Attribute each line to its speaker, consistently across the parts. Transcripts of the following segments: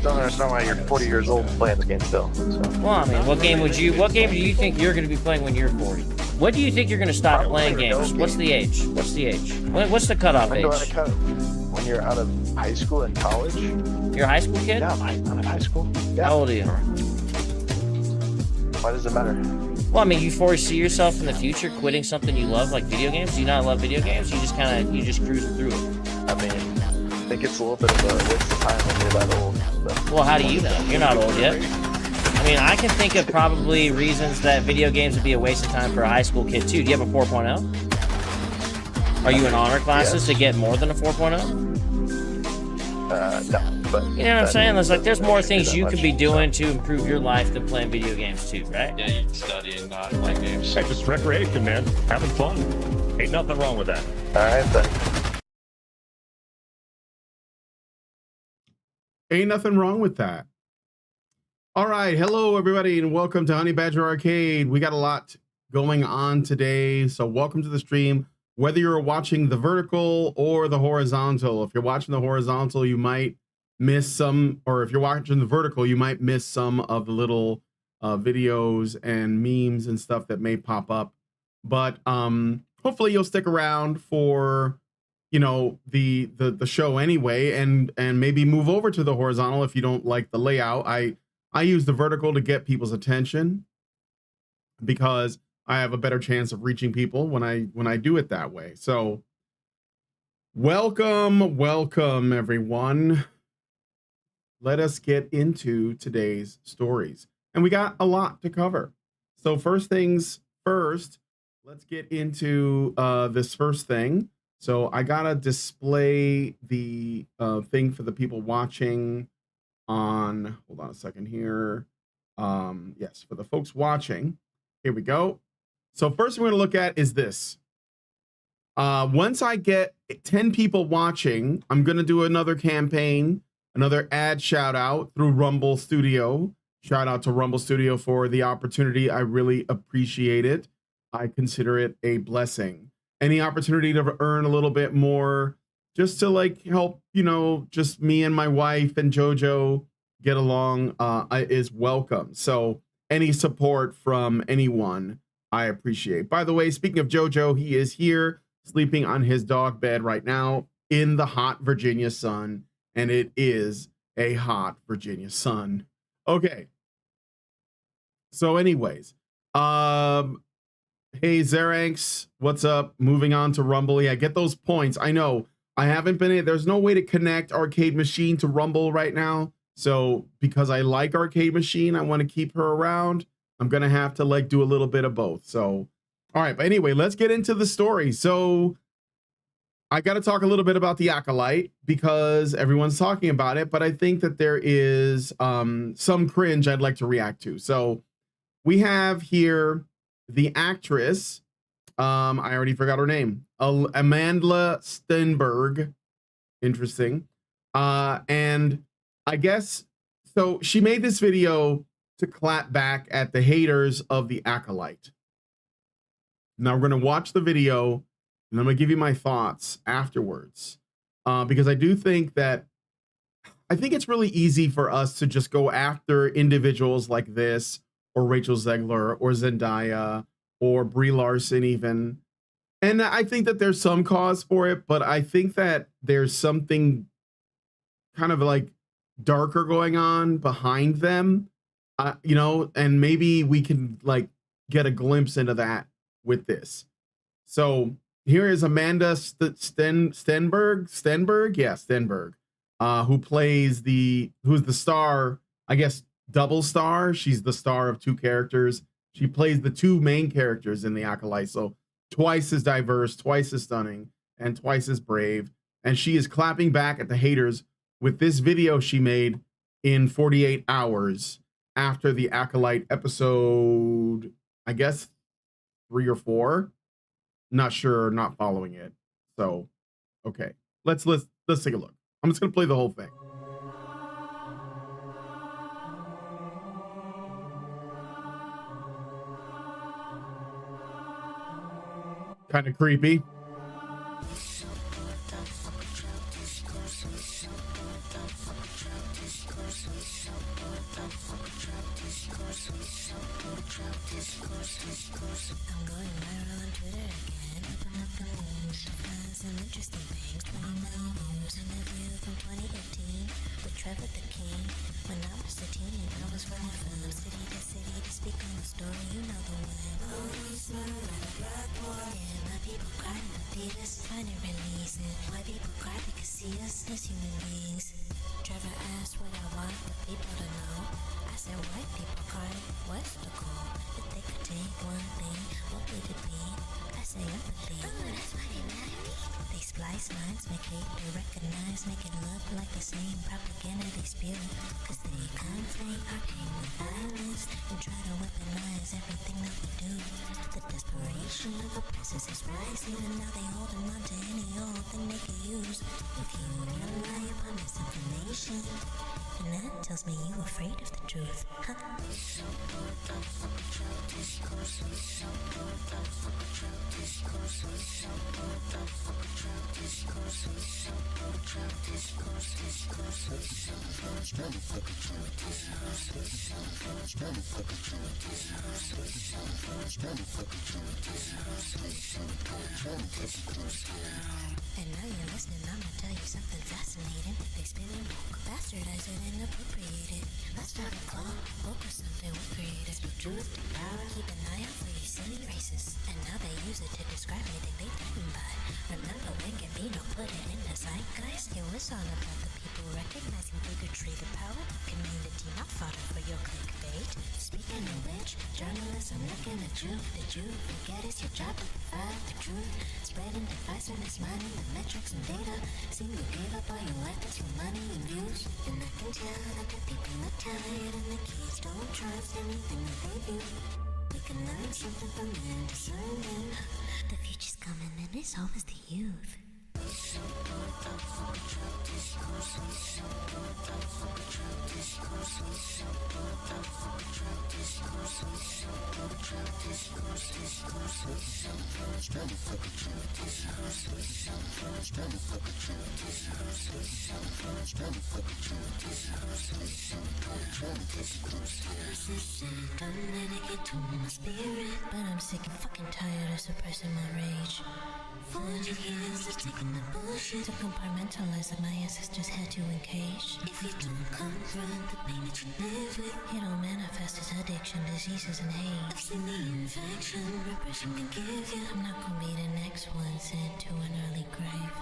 Speaker 1: don't understand why you're 40 years old playing the game still. So.
Speaker 2: Well, I mean, what game do you think you're going to be playing when you're 40? When do you think you're going to stop playing games? What's the age? What's the age? What's the cutoff age?
Speaker 1: When you're out of high school and college.
Speaker 2: You're a high school kid?
Speaker 1: Yeah, I'm in high school. Yeah.
Speaker 2: How old are you?
Speaker 1: Why does it matter?
Speaker 2: Well, I mean, you foresee yourself in the future quitting something you love, like video games? Do you not love video games? You just cruise through it.
Speaker 1: I mean, I think it's a little bit of a waste of time when you're that old. But...
Speaker 2: Well, how do you know? You're not old yet. I mean, I can think of probably reasons that video games would be a waste of time for a high school kid, too. Do you have a 4.0? Are you in honor classes to get more than a 4.0?
Speaker 1: No, but...
Speaker 2: You know what I'm saying? There's more things you could be doing to improve your life than playing video games, too, right?
Speaker 3: Yeah, you can study and not play games.
Speaker 4: Hey, just recreation, man. Having fun. Ain't nothing wrong with that.
Speaker 1: All right, then.
Speaker 5: Ain't nothing wrong with that. All right. Hello, everybody, and welcome to Honey Badger Arcade. We got a lot going on today, so welcome to the stream. Whether you're watching the vertical or the horizontal, if you're watching the horizontal, you might miss some, or if you're watching the vertical, you might miss some of the little videos and memes and stuff that may pop up. But hopefully you'll stick around for, you know, the show anyway, and maybe move over to the horizontal if you don't like the layout. I use the vertical to get people's attention because I have a better chance of reaching people when I do it that way. So welcome everyone. Let us get into today's stories. And we got a lot to cover. So first things first, let's get into this first thing. So I gotta display the thing for the people watching on, hold on a second here. Yes, for the folks watching, here we go. So first we're gonna look at is this. Once I get 10 people watching, I'm gonna do another campaign, another ad shout out through Rumble Studio. Shout out to Rumble Studio for the opportunity. I really appreciate it. I consider it a blessing. Any opportunity to earn a little bit more just to like help, you know, just me and my wife and JoJo get along is welcome. So any support from anyone, I appreciate. By the way, speaking of JoJo, he is here sleeping on his dog bed right now in the hot Virginia sun. And it is a hot Virginia sun. Okay. So anyways, hey Zeranx, what's up? Moving on to Rumble. Yeah, get those points. I know I haven't been, there's no way to connect Arcade Machine to Rumble right now. So because I like Arcade Machine, I want to keep her around. I'm going to have to like do a little bit of both. So, all right. But anyway, let's get into the story. So I got to talk a little bit about the Acolyte because everyone's talking about it, but I think that there is some cringe I'd like to react to. So we have here the actress. I already forgot her name. Amanda Stenberg. Interesting. And I guess, so she made this video to clap back at the haters of the Acolyte. Now we're going to watch the video and I'm going to give you my thoughts afterwards. Because I do think that, I think it's really easy for us to just go after individuals like this, or Rachel Zegler, or Zendaya, or Brie Larson even. And I think that there's some cause for it, but I think that there's something kind of like darker going on behind them, you know, and maybe we can like get a glimpse into that with this. So here is Amanda Stenberg. Yeah, Stenberg, who plays who's the star, I guess, double star. She's the star of two characters. She plays the two main characters in the Acolyte. So twice as diverse, twice as stunning, and twice as brave. And she is clapping back at the haters with this video she made in 48 hours after the Acolyte episode, I guess 3 or 4. Not sure, not following it. So, okay, let's take a look. I'm just gonna play the whole thing. Kind of creepy.
Speaker 6: I'm going viral on Twitter again. Open up the news to find some interesting things. 20 million views. Interview from 2018 with Trevor the King. When I was a teen, I was running from city to city to speak on the story. You know the one. Always murder and a black boy. Yeah, my people cry in the theaters, find it releasing. White people cry because see us as human beings. Trevor asked what I want the people to know. I said white people cry. What's the goal? If they could take one thing, what would it be? I say empathy. Oh, that's why they mad at me. They splice lines, make hate, they recognize, make it look like the same propaganda they spew. Cause they conflate our pain with violence and try to weaponize everything that we do. The desperation of oppressors is rising, and now they holding on to any old thing they can use. If you rely upon misinformation, and that tells me you afraid of the truth. Huh? And now you're listening, I'm gonna tell you something fascinating. They spin and woke, bastardize it and appropriate it. Let's start a club, focus something we created. Speak truth to power, keep an eye out for these silly racists. And now they use it to describe anything they threatened by. Remember when Gambino put it in the zeitgeist? It was all about the people recognizing bigotry, the power of community, not fodder for your clickbait. Speaking of which, journalists, I'm looking at you. Did you forget it's your job to provide the truth? Spreading divisiveness, mining the metrics and data. Seem you gave up all your efforts for money and views. And I can tell that the people are tired and the kids don't trust anything that they do. We can learn something from them, discerning. The future's coming and it's always the youth. Don't let it get to my spirit, but I'm sick and fucking tired of suppressing my rage. 400 years of taking the bullshit to compartmentalize that my ancestors had to encage. If you don't confront the pain that you live with, it'll manifest as addiction, diseases, and hate. I've seen the infection repression can give you. I'm not gonna be the next one sent to an early grave.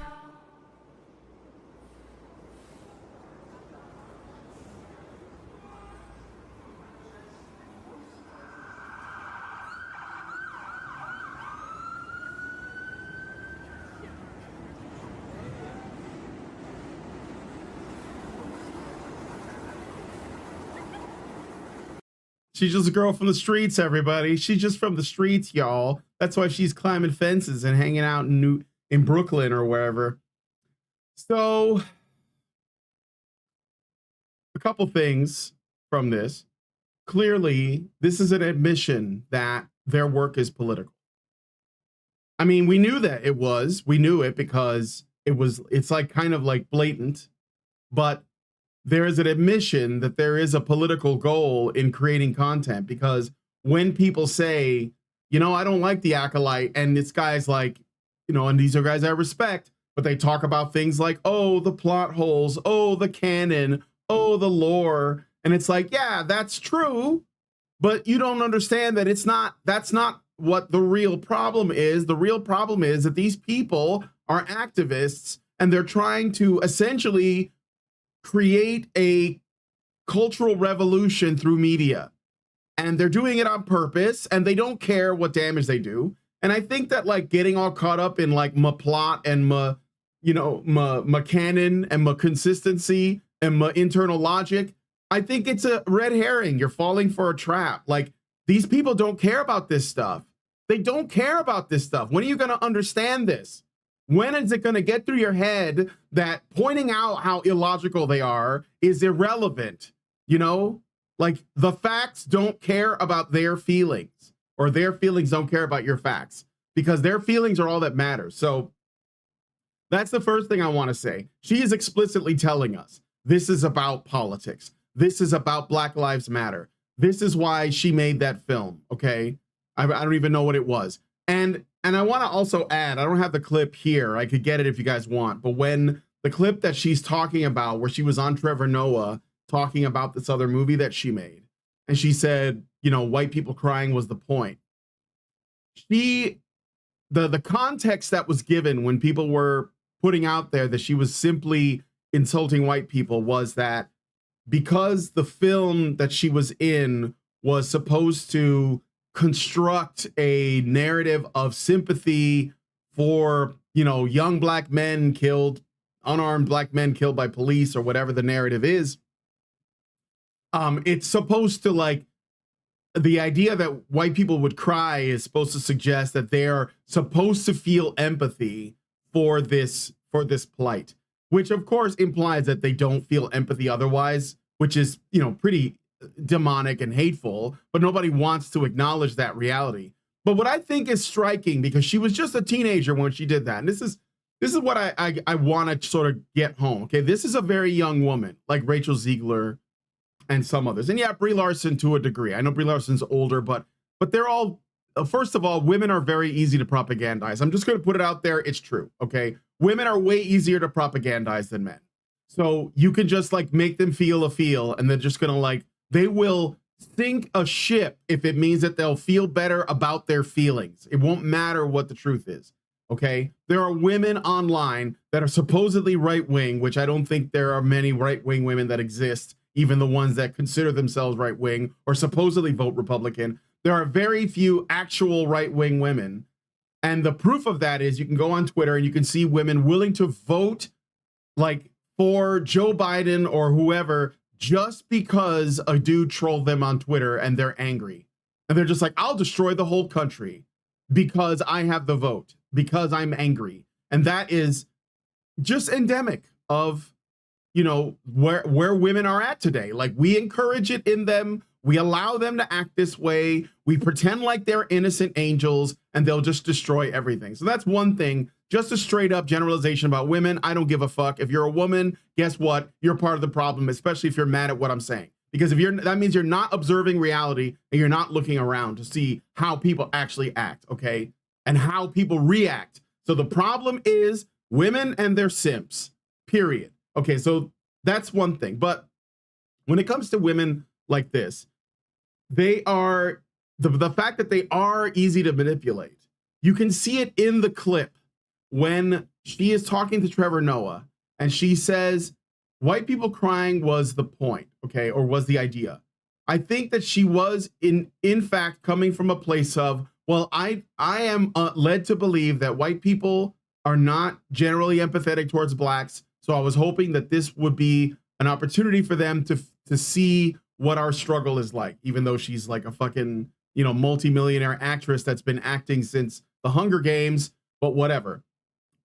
Speaker 5: She's just a girl from the streets, everybody. She's just from the streets, y'all. That's why she's climbing fences and hanging out in Brooklyn or wherever. So, a couple things from this. Clearly, this is an admission that their work is political. I mean, we knew that it was. We knew it because it's like kind of like blatant, but there is an admission that there is a political goal in creating content, because when people say, you know, I don't like the Acolyte, and this guy's like, you know, and these are guys I respect, but they talk about things like, oh, the plot holes, oh, the canon, oh, the lore. And it's like, yeah, that's true, but you don't understand that that's not what the real problem is. The real problem is that these people are activists and they're trying to essentially create a cultural revolution through media, and they're doing it on purpose, and they don't care what damage they do. And I think that like getting all caught up in like my plot and my canon and my consistency and my internal logic, I think it's a red herring. You're falling for a trap. Like, these people don't care about this stuff. They don't care about this stuff. When are you going to understand this? When is it going to get through your head that pointing out how illogical they are is irrelevant? You know, like, the facts don't care about their feelings, or their feelings don't care about your facts, because their feelings are all that matters. So that's the first thing I want to say. She is explicitly telling us this is about politics. This is about Black Lives Matter. This is why she made that film. Okay. I don't even know what it was. And I want to also add, I don't have the clip here. I could get it if you guys want, but when the clip that she's talking about, where she was on Trevor Noah talking about this other movie that she made, and she said, you know, white people crying was the point. The context that was given when people were putting out there that she was simply insulting white people was that because the film that she was in was supposed to construct a narrative of sympathy for, you know, young black men killed, unarmed black men killed by police, or whatever the narrative is. It's supposed to, like, the idea that white people would cry is supposed to suggest that they're supposed to feel empathy for this plight, which of course implies that they don't feel empathy otherwise, which is, you know, pretty demonic and hateful, but nobody wants to acknowledge that reality. But what I think is striking, because she was just a teenager when she did that, and this is what I want to sort of get home. Okay, this is a very young woman, like Rachel Ziegler and some others, and yeah, Brie Larson to a degree. I know Brie Larson's older, but they're all, first of all, women are very easy to propagandize. I'm just going to put it out there. It's true. Okay, women are way easier to propagandize than men. So you can just like make them feel a feel, and they're just going to, like, they will sink a ship if it means that they'll feel better about their feelings. It won't matter what the truth is. Okay, there are women online that are supposedly right-wing, which I don't think there are many right-wing women that exist, even the ones that consider themselves right-wing or supposedly vote Republican. There are very few actual right-wing women. And the proof of that is you can go on Twitter and you can see women willing to vote, like, for Joe Biden or whoever, just because a dude trolled them on Twitter and they're angry. And they're just like, I'll destroy the whole country because I have the vote, because I'm angry. And that is just endemic of, you know, where women are at today. Like, we encourage it in them. We allow them to act this way. We pretend like they're innocent angels, and they'll just destroy everything. So that's one thing. Just a straight up generalization about women. I don't give a fuck. If you're a woman, guess what? You're part of the problem, especially if you're mad at what I'm saying. Because that means you're not observing reality and you're not looking around to see how people actually act, okay? And how people react. So the problem is women and their simps, period. Okay, so that's one thing. But when it comes to women like this, they are, the fact that they are easy to manipulate. You can see it in the clip when she is talking to Trevor Noah and she says, white people crying was the point, okay, or was the idea. I think that she was in fact coming from a place of, well, I am led to believe that white people are not generally empathetic towards blacks. So I was hoping that this would be an opportunity for them to see what our struggle is like, even though she's like a fucking, you know, multimillionaire actress that's been acting since the Hunger Games, but whatever.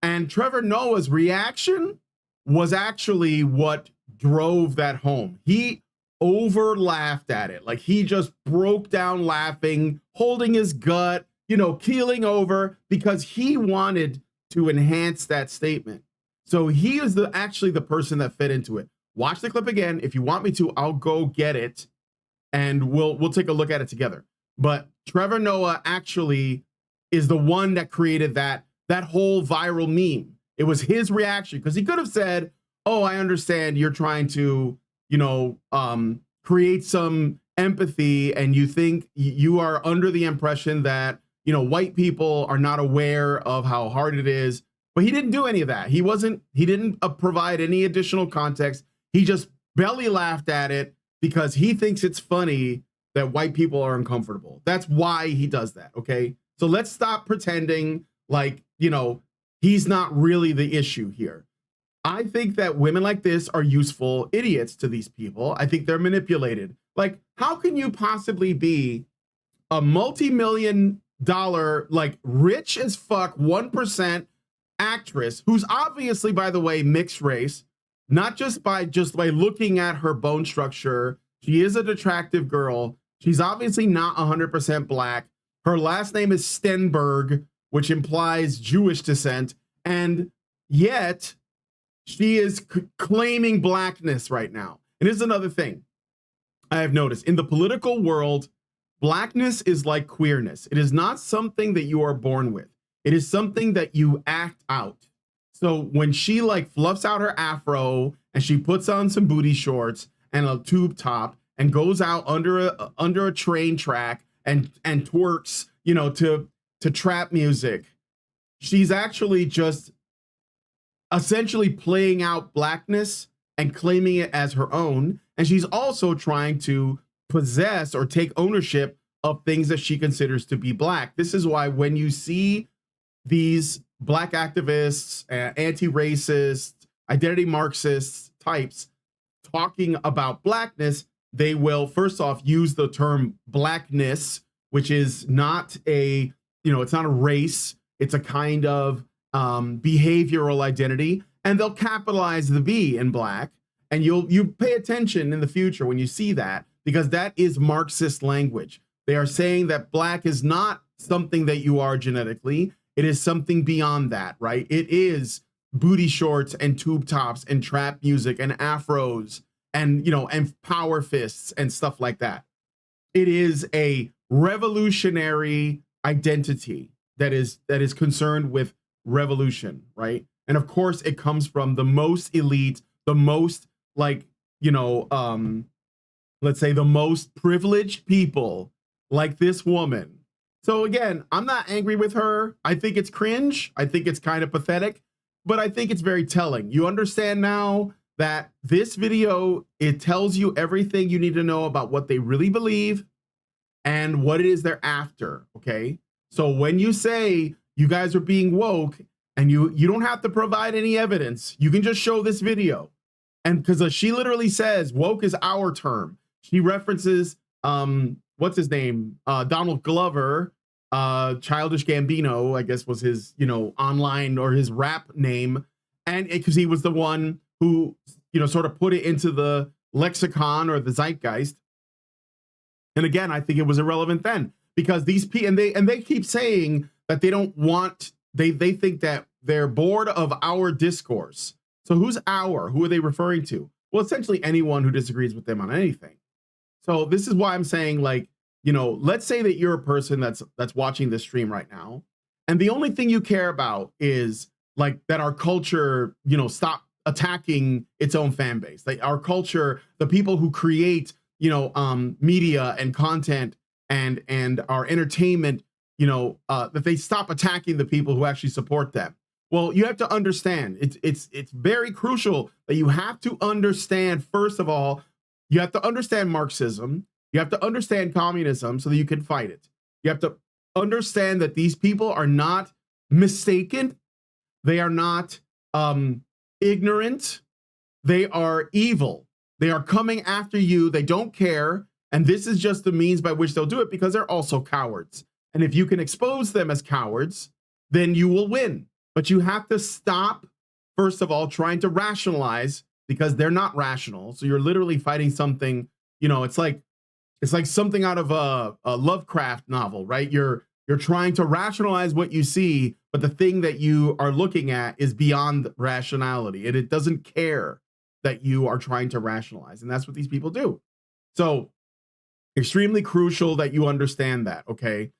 Speaker 5: And Trevor Noah's reaction was actually what drove that home. He over laughed at it. Like, he just broke down laughing, holding his gut, you know, keeling over, because he wanted to enhance that statement. So he is actually the person that fit into it. Watch the clip again. If you want me to, I'll go get it and we'll take a look at it together. But Trevor Noah actually is the one that created that whole viral meme. It was his reaction, because he could have said, oh, I understand you're trying to, you know, create some empathy, and you think you are under the impression that, you know, white people are not aware of how hard it is. But he didn't do any of that. He didn't provide any additional context. He just belly laughed at it because he thinks it's funny that white people are uncomfortable. That's why he does that, okay? So let's stop pretending like, you know, he's not really the issue here. I think that women like this are useful idiots to these people. I think they're manipulated. Like, how can you possibly be a multi-million-dollar, like, rich as fuck, 1% actress who's obviously, by the way, mixed race, not just by looking at her bone structure? She is an attractive girl. She's obviously not 100% black. Her last name is Stenberg, which implies Jewish descent. And yet she is claiming blackness right now. And here's another thing I have noticed in the political world. Blackness is like queerness. It is not something that you are born with. It is something that you act out. So when she like fluffs out her afro and she puts on some booty shorts and a tube top and goes out under a train track and twerks, you know, to trap music, she's actually just essentially playing out blackness and claiming it as her own. And she's also trying to possess or take ownership of things that she considers to be black. This is why when you see these black activists, anti-racist, identity Marxist types talking about blackness, they will first off use the term blackness, which is not a, you know, it's not a race. It's a kind of behavioral identity, and they'll capitalize the B in black. And you pay attention in the future when you see that, because that is Marxist language. They are saying that black is not something that you are genetically. It is something beyond that, right? It is booty shorts and tube tops and trap music and afros and, you know, and power fists and stuff like that. It is a revolutionary identity that is concerned with revolution, right? And of course, it comes from the most elite, the most like, you know, let's say the most privileged people like this woman. So again, I'm not angry with her. I think it's cringe. I think it's kind of pathetic, but I think it's very telling. You understand now that this video, it tells you everything you need to know about what they really believe and what it is they're after, okay? So when you say you guys are being woke and you don't have to provide any evidence, you can just show this video. And because she literally says woke is our term. She references, what's his name? Donald Glover, Childish Gambino, I guess was his, you know, online or his rap name. And because he was the one who, you know, sort of put it into the lexicon or the zeitgeist. And again, I think it was irrelevant then, because these people, and they keep saying that they don't want, they think that they're bored of our discourse. So who's our? Who are they referring to? Well, essentially anyone who disagrees with them on anything. So this is why I'm saying, like, you know, let's say that you're a person that's watching this stream right now, and the only thing you care about is like that our culture, you know, stop attacking its own fan base. Like our culture, the people who create, you know, media and content and our entertainment, you know, that they stop attacking the people who actually support them. Well, you have to understand, it's very crucial that you have to understand, first of all, you have to understand Marxism. You have to understand communism so that you can fight it. You have to understand that these people are not mistaken. They are not ignorant. They are evil. They are coming after you. They don't care. And this is just the means by which they'll do it, because they're also cowards. And if you can expose them as cowards, then you will win. But you have to stop, first of all, trying to rationalize, because they're not rational. So you're literally fighting something, you know, it's like something out of a Lovecraft novel, right? You're trying to rationalize what you see, but the thing that you are looking at is beyond rationality, and it doesn't care that you are trying to rationalize. And that's what these people do. So extremely crucial that you understand that, okay?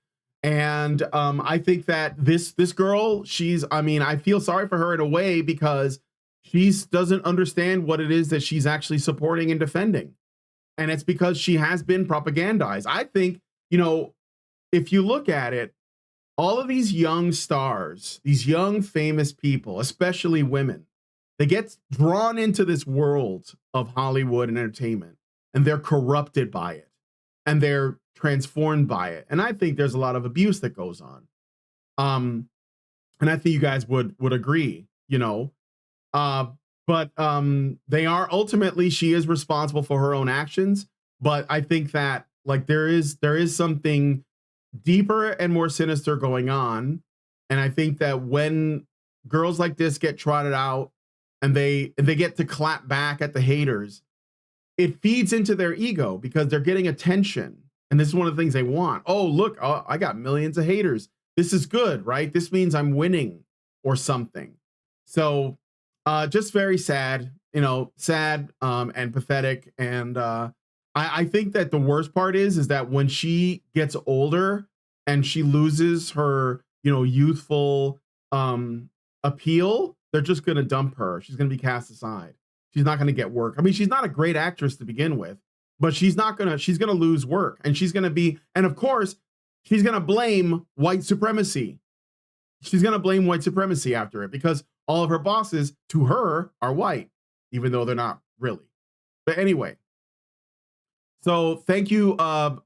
Speaker 5: And I think that this girl, I mean, I feel sorry for her in a way, because she doesn't understand what it is that she's actually supporting and defending. And it's because she has been propagandized. I think, you know, if you look at it, all of these young stars, these young famous people, especially women, they get drawn into this world of Hollywood and entertainment, and they're corrupted by it, and they're transformed by it. And I think there's a lot of abuse that goes on. And I think you guys would agree, you know, but they are ultimately, she is responsible for her own actions. But I think that like there is something deeper and more sinister going on. And I think that when girls like this get trotted out and they get to clap back at the haters, it feeds into their ego, because they're getting attention. And this is one of the things they want. Oh, look, I got millions of haters. This is good, right? This means I'm winning or something. So Just very sad, you know, sad and pathetic. And I think that the worst part is that when she gets older and she loses her, you know, youthful appeal, they're just gonna dump her. She's gonna be cast aside. She's not gonna get work. I mean, she's not a great actress to begin with, but she's gonna lose work, and she's gonna be, and of course, she's gonna blame white supremacy. She's gonna blame white supremacy after it because all of her bosses to her are white, even though they're not really. But anyway, so thank you.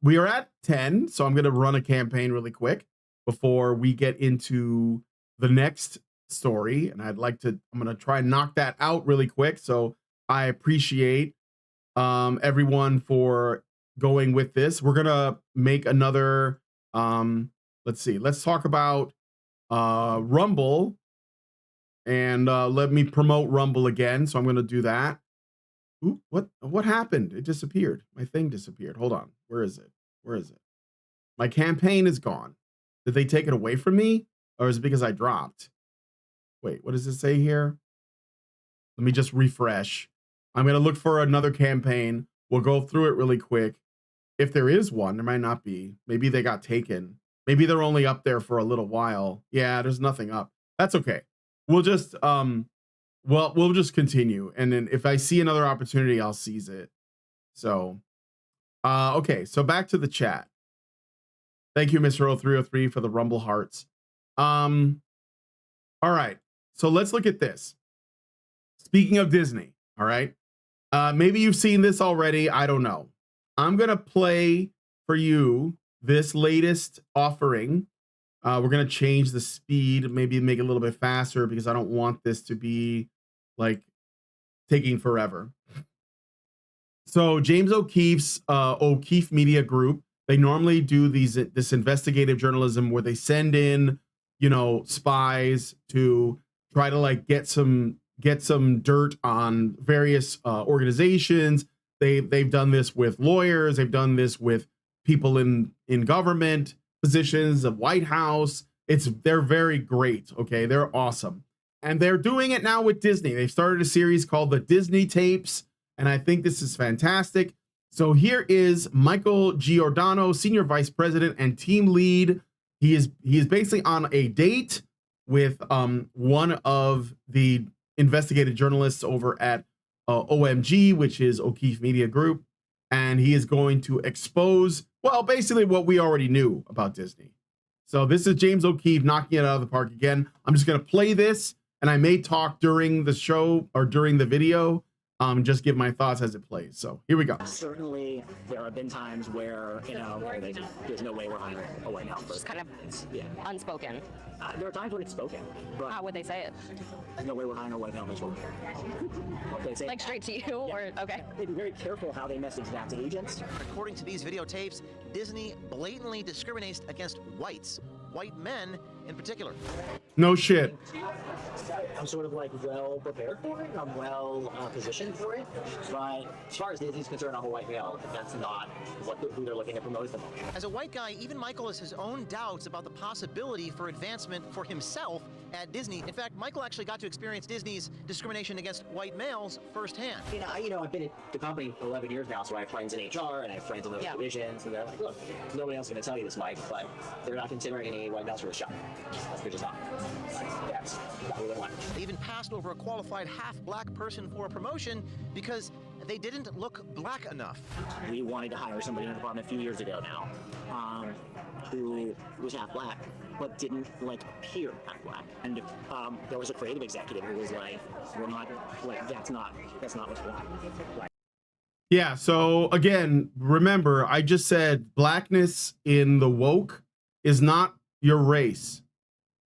Speaker 5: We are at 10, so I'm gonna run a campaign really quick before we get into the next story, and I'm gonna try and knock that out really quick. So I appreciate everyone for going with this. We're gonna make another let's see, let's talk about Rumble, and let me promote Rumble again. So I'm gonna do that. Ooh, what happened? It disappeared. My thing disappeared. Hold on. Where is it? My campaign is gone. Did they take it away from me, or is it because I dropped? Wait, what does it say here? Let me just refresh. I'm gonna look for another campaign. We'll go through it really quick. If there is one, there might not be. Maybe they got taken. Maybe they're only up there for a little while. Yeah, there's nothing up. That's okay. We'll just we'll just continue, and then if I see another opportunity, I'll seize it. So okay, so back to the chat. Thank you, Mr. 0303, for the Rumble hearts. All right, so let's look at this. Speaking of Disney, all right, maybe you've seen this already. I don't know. I'm gonna play for you this latest offering. We're gonna change the speed, maybe make it a little bit faster because I don't want this to be like taking forever. So James O'Keefe's O'Keefe Media Group, they normally do this investigative journalism where they send in, you know, spies to try to like get some dirt on various organizations. They've done this with lawyers. They've done this with people in government positions, of White House. They're very great. Okay, they're awesome, and they're doing it now with Disney. They've started a series called the Disney Tapes, and I think this is fantastic. So here is Michael Giordano, Senior Vice President and Team Lead. He is basically on a date with one of the investigative journalists over at OMG, which is O'Keefe Media Group, and he is going to expose, well, basically what we already knew about Disney. So this is James O'Keefe knocking it out of the park again. I'm just going to play this, and I may talk during the show or during the video, just give my thoughts as it plays. So here we go.
Speaker 7: Certainly, there have been times where, you know, there's no way we're hiring a white house person.
Speaker 8: Just kind of unspoken.
Speaker 7: There are times when it's spoken, but
Speaker 8: How would they say it?
Speaker 7: there's no way we're hiring a white house person. They say
Speaker 8: Like straight to you, or okay?
Speaker 7: they'd be very careful how they message that to agents.
Speaker 9: According to these videotapes, Disney blatantly discriminates against white men in particular.
Speaker 5: No shit.
Speaker 7: I'm sort of like well prepared for it. I'm well positioned for it. But as far as Disney's concerned, I'm a white male. That's not who they're looking to promote at the moment.
Speaker 9: As a white guy, even Michael has his own doubts about the possibility for advancement for himself at Disney. In fact, Michael actually got to experience Disney's discrimination against white males firsthand.
Speaker 7: I've been at the company for 11 years now, so I have friends in HR and I have friends in those divisions, and they're like, look, nobody else is going to tell you this, Mike, but they're not considering any white males for the shop. They're just not. That's not what they want.
Speaker 9: They even passed over a qualified half-black person for a promotion because they didn't look black enough.
Speaker 7: We wanted to hire somebody in the department a few years ago now, who was half black, but didn't appear half black. And there was a creative executive who was like, "We're not that's not what's black."
Speaker 5: Yeah, so again, remember, I just said blackness in the woke is not your race.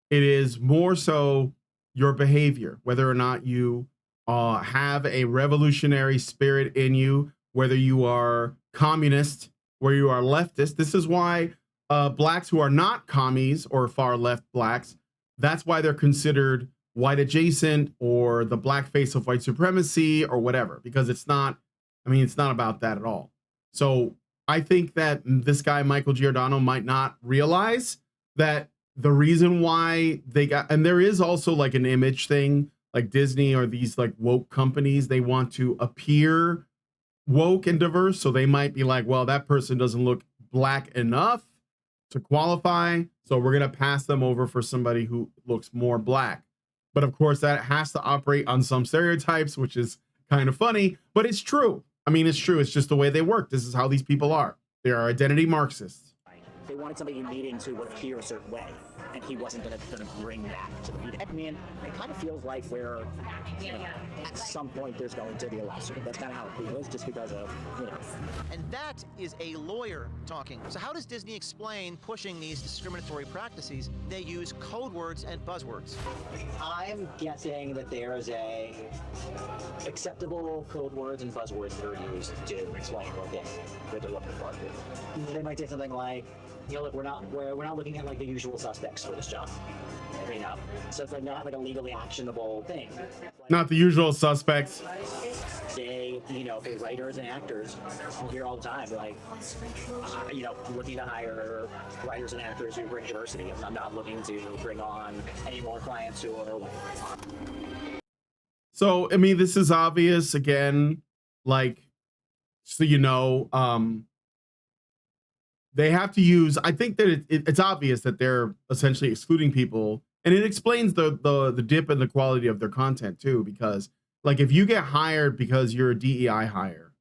Speaker 5: It is more so your behavior, whether or not you have a revolutionary spirit in you, whether you are communist, where you are leftist. This is why blacks who are not commies or far left blacks, that's why they're considered white adjacent or the black face of white supremacy or whatever, because it's not about that at all. So I think that this guy, Michael Giordano, might not realize that the reason why they got, and there is also like an image thing like Disney or these like woke companies, they want to appear woke and diverse. So they might be like, well, that person doesn't look black enough to qualify, so we're going to pass them over for somebody who looks more black. But of course, that has to operate on some stereotypes, which is kind of funny, but it's true. I mean, it's true. It's just the way they work. This is how these people are. They are identity Marxists.
Speaker 7: They wanted somebody in meetings who would appear a certain way, and he wasn't going to bring that to the meeting. I mean, it kind of feels like we're, at some point there's going to be a lawsuit. That's kind of how it feels, just because of,
Speaker 9: And that is a lawyer talking. So how does Disney explain pushing these discriminatory practices? They use code words and buzzwords.
Speaker 7: I'm guessing that there's a acceptable code words and buzzwords that are used to explain what they're looking for. They might say something like, look, we're not looking at like the usual suspects for this job. So it's like not like a legally actionable thing.
Speaker 5: Not the usual suspects.
Speaker 7: They, for writers and actors, you hear all the time, like, looking to hire writers and actors who bring diversity. I'm not looking to bring on any more clients who are white.
Speaker 5: So, I mean, this is obvious again, like, so they have to use, I think that it's obvious that they're essentially excluding people, and it explains the dip in the quality of their content too, because like if you get hired because you're a DEI hire,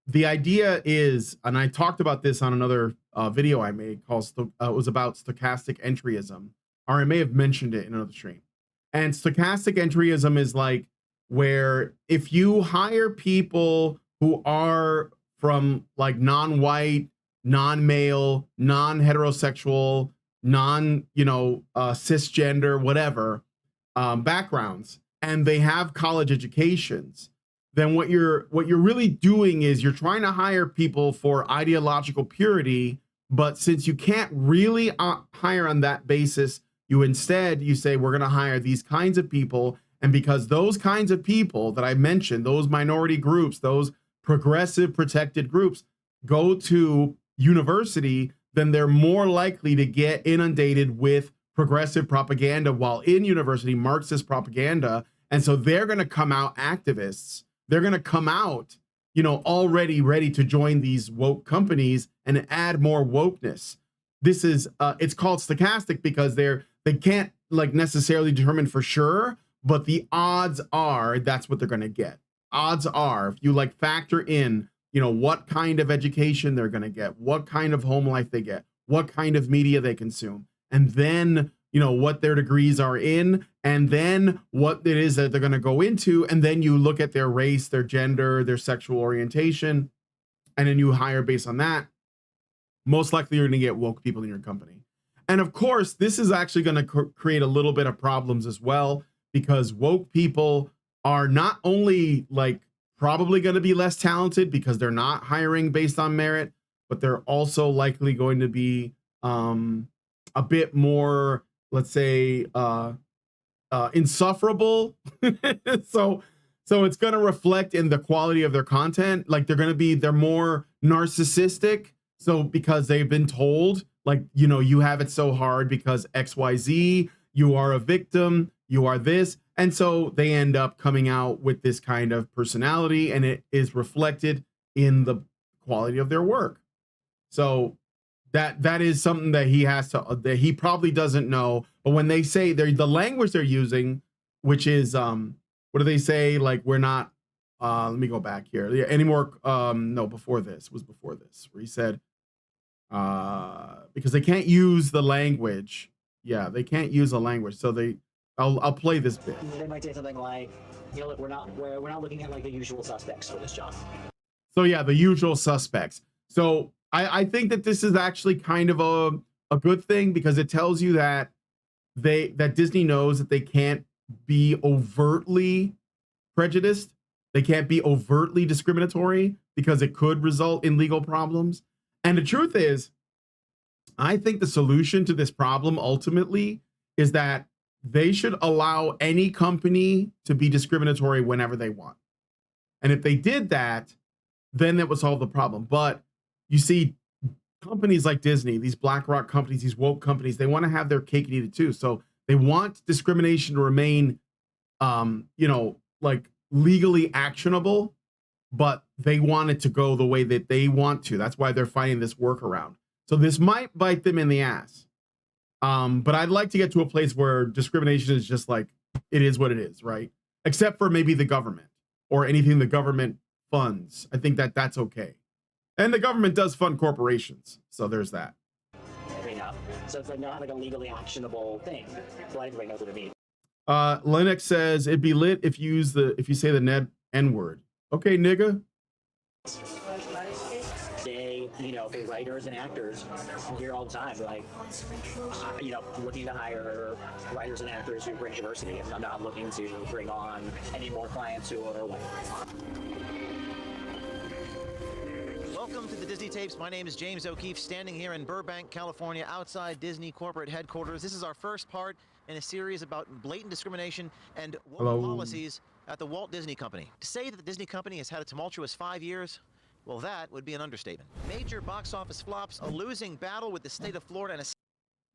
Speaker 5: the idea is, and I talked about this on another video I made called, it was about stochastic entryism, or I may have mentioned it in another stream. And stochastic entryism is like where if you hire people who are from like non-white, non-male, non-heterosexual, cisgender, whatever backgrounds, and they have college educations, then what you're really doing is you're trying to hire people for ideological purity. But since you can't really hire on that basis, you say we're going to hire these kinds of people, and because those kinds of people that I mentioned, those minority groups, those progressive protected groups, go to university, then they're more likely to get inundated with progressive propaganda while in university, Marxist propaganda. And so they're going to come out activists. They're going to come out, already ready to join these woke companies and add more wokeness. This is, it's called stochastic because they can't like necessarily determine for sure, but the odds are that's what they're going to get. Odds are, if you like factor in, what kind of education they're going to get, what kind of home life they get, what kind of media they consume, and then, what their degrees are in, and then what it is that they're going to go into. And then you look at their race, their gender, their sexual orientation, and then you hire based on that. Most likely you're going to get woke people in your company. And of course, this is actually going to create a little bit of problems as well, because woke people are not only like probably going to be less talented because they're not hiring based on merit, but they're also likely going to be a bit more, let's say, insufferable. so it's going to reflect in the quality of their content. Like they're more narcissistic. So because they've been told, like, you have it so hard because XYZ, you are a victim, you are this. And so they end up coming out with this kind of personality, and it is reflected in the quality of their work. So that is something that that he probably doesn't know. But when they say the language they're using, which is what do they say? Like, we're not let me go back here. Yeah, anymore. No, before this where he said because they can't use the language. Yeah, they can't use the language. So I'll play this bit.
Speaker 7: They might say something like, look, we're not looking at like the usual suspects for this job.
Speaker 5: So yeah, the usual suspects. So I think that this is actually kind of a good thing, because it tells you that Disney knows that they can't be overtly prejudiced. They can't be overtly discriminatory because it could result in legal problems. And the truth is, I think the solution to this problem ultimately is that they should allow any company to be discriminatory whenever they want. And if they did that, then that would solve the problem. But you see, companies like Disney, these BlackRock companies, these woke companies, they want to have their cake and eat it too. So they want discrimination to remain you know, like legally actionable, but they want it to go the way that they want to. That's why they're finding this workaround. So this might bite them in the ass. But I'd like to get to a place where discrimination is just like, it is what it is, right? Except for maybe the government or anything the government funds. I think that that's okay. And the government does fund corporations. So there's that.
Speaker 7: So it's like not like a legally actionable thing. So everybody knows what it means.
Speaker 5: Linux says it'd be lit if you use if you say the N word. Okay, nigga.
Speaker 7: They, you know, for writers and actors, you hear all the time, like, you know, looking to hire writers and actors who bring diversity. And I'm not looking to bring on any more clients who are white.
Speaker 9: Welcome to the Disney Tapes. My name is James O'Keefe, standing here in Burbank, California, outside Disney corporate headquarters. This is our first part in a series about blatant discrimination and woke policies at the Walt Disney Company. To say that the Disney Company has had a tumultuous 5 years, well, that would be an understatement. Major box office flops, a losing battle with the state of Florida, and a...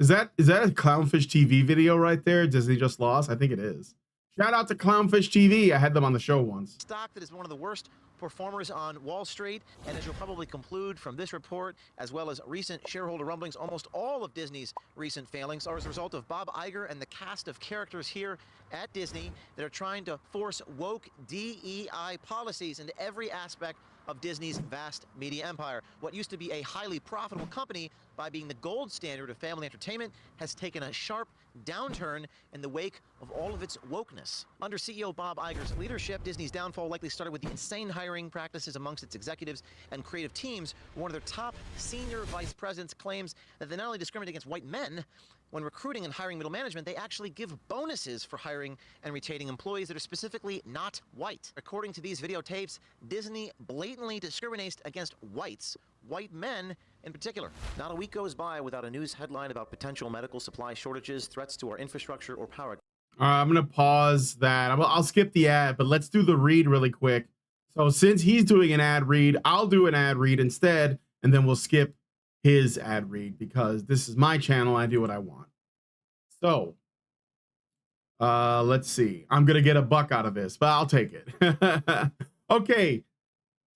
Speaker 5: Is that a Clownfish TV video right there? Disney just lost? I think it is. Shout out to Clownfish TV. I had them on the show once.
Speaker 9: Stock that is one of the worst performers on Wall Street, and as you'll probably conclude from this report, as well as recent shareholder rumblings, almost all of Disney's recent failings are as a result of Bob Iger and the cast of characters here at Disney that are trying to force woke DEI policies into every aspect of Disney's vast media empire. What used to be a highly profitable company by being the gold standard of family entertainment has taken a sharp downturn in the wake of all of its wokeness. Under CEO Bob Iger's leadership, Disney's downfall likely started with the insane hiring practices amongst its executives and creative teams. One of their top senior vice presidents claims that they not only discriminate against white men, when recruiting and hiring middle management, they actually give bonuses for hiring and retaining employees that are specifically not white. According to these videotapes, Disney blatantly discriminates against whites, white men in particular. Not a week goes by without a news headline about potential medical supply shortages, threats to our infrastructure, or power.
Speaker 5: I'm going to pause that. I'll skip the ad, but let's do the read really quick. So since he's doing an ad read, I'll do an ad read instead, and then we'll skip his ad read because this is my channel. I do what I want. So let's see. I'm going to get $1 out of this, but I'll take it. Okay.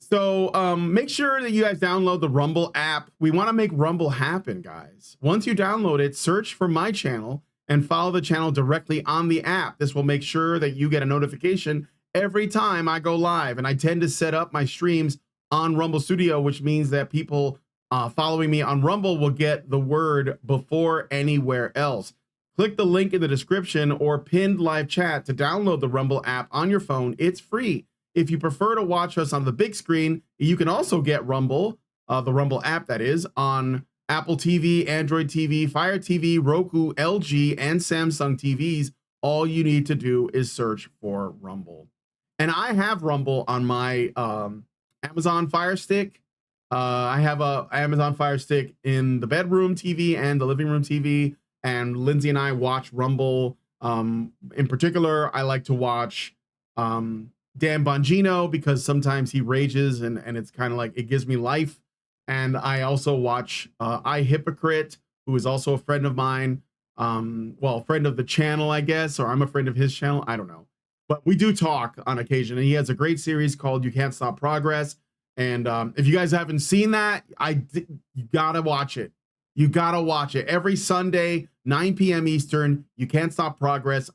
Speaker 5: So make sure that you guys download the Rumble app. We want to make Rumble happen, guys. Once you download it, search for my channel and follow the channel directly on the app. This will make sure that you get a notification every time I go live. And I tend to set up my streams on Rumble Studio, which means that people following me on Rumble will get the word before anywhere else. Click the link in the description or pinned live chat to download the Rumble app on your phone. It's free. If you prefer to watch us on the big screen, you can also get Rumble, the Rumble app that is, on Apple TV, Android TV, Fire TV, Roku, LG, and Samsung TVs. All you need to do is search for Rumble. And I have Rumble on my Amazon Fire Stick. I have a Amazon Fire Stick in the bedroom TV and the living room TV. And Lindsay and I watch Rumble. In particular, I like to watch Dan Bongino because sometimes he rages and it's kind of like it gives me life. And I also watch iHypocrite, who is also a friend of mine. Well, friend of the channel, I guess, or I'm a friend of his channel. I don't know. But we do talk on occasion. And he has a great series called You Can't Stop Progress. And if you guys haven't seen that, you gotta watch it. You gotta watch it every Sunday, 9 p.m. Eastern. You Can't Stop Progress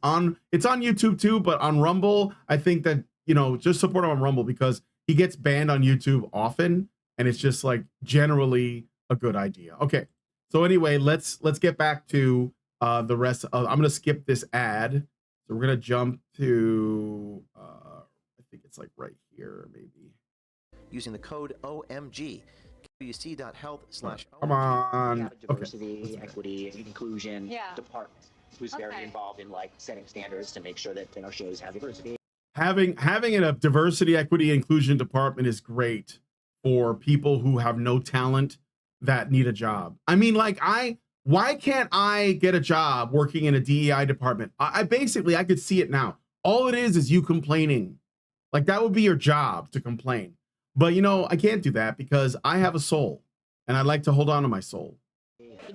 Speaker 5: it's on YouTube too, but on Rumble, I think that, you know, just support him on Rumble because he gets banned on YouTube often, and it's just like generally a good idea. Okay, so anyway, let's get back to the rest. I'm gonna skip this ad, so we're gonna jump to I think it's like right here, maybe.
Speaker 9: Using the code OMG. WC.health/
Speaker 5: Come on.
Speaker 7: Have a diversity, equity, and inclusion department who's very involved in like setting standards to make sure that our shows have diversity.
Speaker 5: Having a diversity, equity, inclusion department is great for people who have no talent that need a job. I mean, like why can't I get a job working in a DEI department? I basically, I could see it now. All it is you complaining. Like that would be your job, to complain. But, you know, I can't do that because I have a soul and I like to hold on to my soul.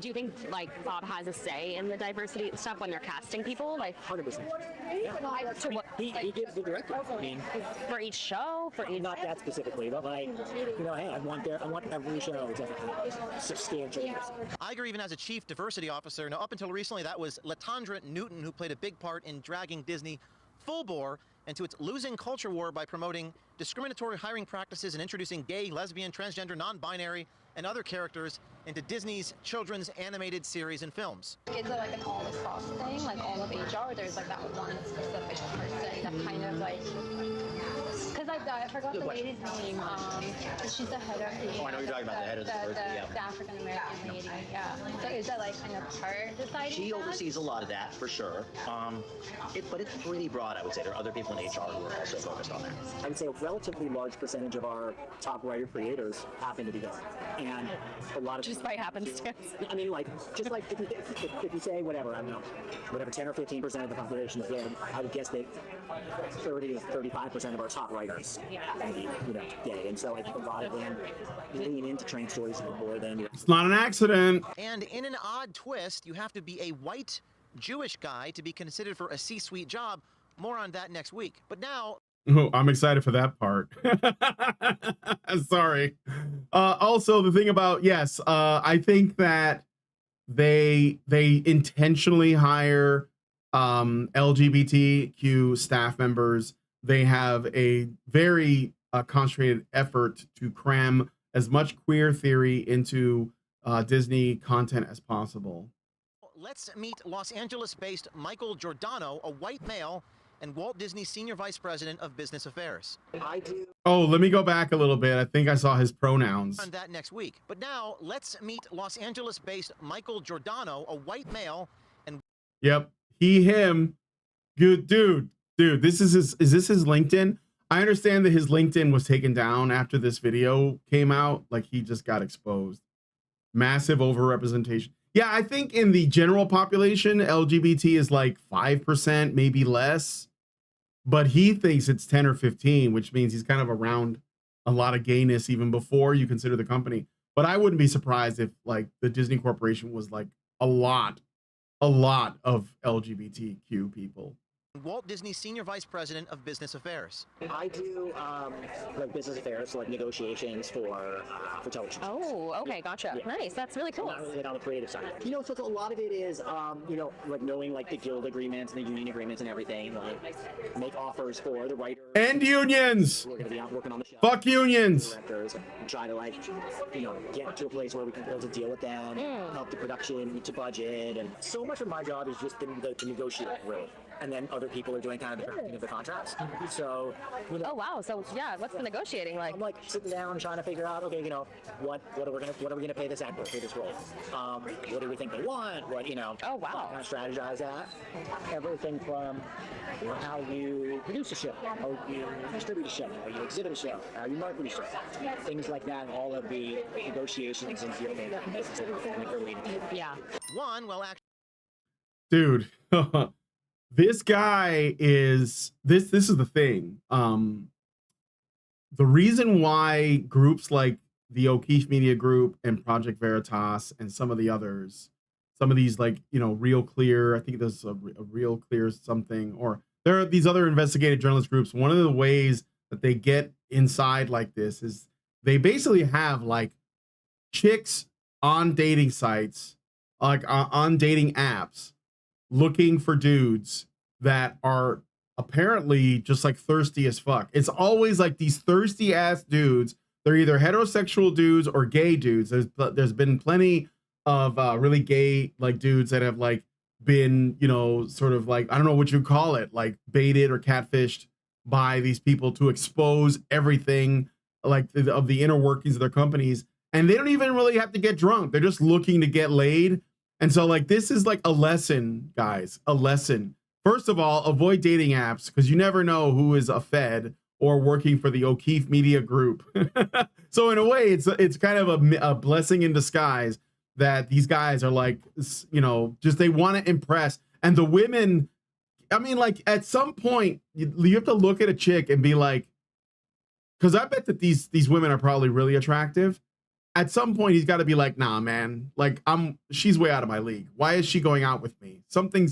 Speaker 8: Do you think like Bob has a say in the diversity stuff when they're casting people? Like
Speaker 7: 100%.
Speaker 8: to what?
Speaker 7: He gives the directive. I mean,
Speaker 8: For each show, for each.
Speaker 7: not that specifically, but like, you know, hey, I want every show to have substantial diversity.
Speaker 9: Iger even has a chief diversity officer. Now, up until recently, that was Latondra Newton, who played a big part in dragging Disney full bore into its losing culture war by promoting discriminatory hiring practices and introducing gay, lesbian, transgender, non-binary, and other characters into Disney's children's animated series and films.
Speaker 10: Is it like an all-across thing, like all of HR, or there's like that one specific person that kind of like, because I forgot the lady's name, she's the head of the,
Speaker 7: Oh, I know you're talking about the head of the diversity, yeah.
Speaker 10: the African-American lady, yeah. So is that like kind of her deciding
Speaker 7: She
Speaker 10: that?
Speaker 7: oversees a lot of that, for sure. But it's pretty broad, I would say. There are other people in HR who are also focused on that. I would say a relatively large percentage of our top writer creators happen to be gay. And a lot of
Speaker 8: Just by happenstance.
Speaker 7: I mean, like, just like if you say whatever, I don't know, whatever 10 or 15% of the population is gay, I would guess that 30 to 35% of our top writers are, you know, gay. And so I think a lot of them lean into trans stories more than,
Speaker 5: It's not an accident.
Speaker 9: And in an odd twist, you have to be a white Jewish guy to be considered for a C-suite job. More on that next week. But now,
Speaker 5: Oh, I'm excited for that part. Sorry. Also, the thing about, yes, I think that they intentionally hire LGBTQ staff members. They have a very concentrated effort to cram as much queer theory into Disney content as possible.
Speaker 9: let's meet Los Angeles-based Michael Giordano, a white male and Walt Disney's Senior Vice President of Business Affairs.
Speaker 7: I do.
Speaker 5: Oh, let me go back a little bit. I think I saw his pronouns.
Speaker 9: On that next week. But now, let's meet Los Angeles-based Michael Giordano, a white male and...
Speaker 5: Yep. He, him. Good dude. Dude, this is this his LinkedIn? I understand that his LinkedIn was taken down after this video came out. Like, he just got exposed. Massive overrepresentation. Yeah, I think in the general population, LGBT is like 5%, maybe less. But he thinks it's 10 or 15, which means he's kind of around a lot of gayness even before you consider the company. But I wouldn't be surprised if like the Disney Corporation was like a lot of LGBTQ people.
Speaker 9: Walt Disney's Senior Vice President of Business Affairs.
Speaker 7: I do like business affairs, so like negotiations for television.
Speaker 8: Oh, okay, gotcha.
Speaker 7: Yeah.
Speaker 8: Nice. That's really cool.
Speaker 7: Not really on the creative side. You know, so a lot of it is, you know, like knowing like the guild agreements and the union agreements and everything. Like make offers for the writers
Speaker 5: And unions.
Speaker 7: who are going to be out working on the show.
Speaker 5: Fuck unions.
Speaker 7: Directors, and try to like, you know, get to a place where we can be able to deal with them, help the production to budget, and so much of my job is just the negotiate really. And then other people are doing kind of the drafting of the contracts. So, you know,
Speaker 8: Oh wow. So yeah, what's the negotiating like?
Speaker 7: I'm like sitting down trying to figure out, okay, you know, what are we gonna pay this actor for this role? What do we think they want? What, you know?
Speaker 8: Oh, wow.
Speaker 7: Kind of strategize that. Everything from how you produce a show, how you distribute a show, how you exhibit a show, how you market a show, things like that. All of the negotiations and dealing
Speaker 8: Yeah.
Speaker 9: One, well, actually,
Speaker 5: Dude. This guy is this is the thing. The reason why groups like the O'Keefe Media Group and Project Veritas and some of the others, some of these like, you know, Real Clear, I think there's a Real Clear something, or there are these other investigative journalist groups. One of the ways that they get inside like this is they basically have like chicks on dating sites, like on dating apps, looking for dudes that are apparently just like thirsty as fuck. It's always like these thirsty ass dudes. They're either heterosexual dudes or gay dudes. There's been plenty of really gay like dudes that have like been, you know, sort of like, I don't know what you call it, like baited or catfished by these people to expose everything like of the inner workings of their companies. And they don't even really have to get drunk. They're just looking to get laid. And so like, this is like a lesson, guys, a lesson. First of all, avoid dating apps because you never know who is a fed or working for the O'Keefe Media Group. So in a way, it's kind of a blessing in disguise that these guys are like, you know, just they want to impress. And the women, I mean, like at some point you have to look at a chick and be like, because I bet that these women are probably really attractive. at some point he's got to be like, nah, man, like she's way out of my league. Why is she going out with me? Something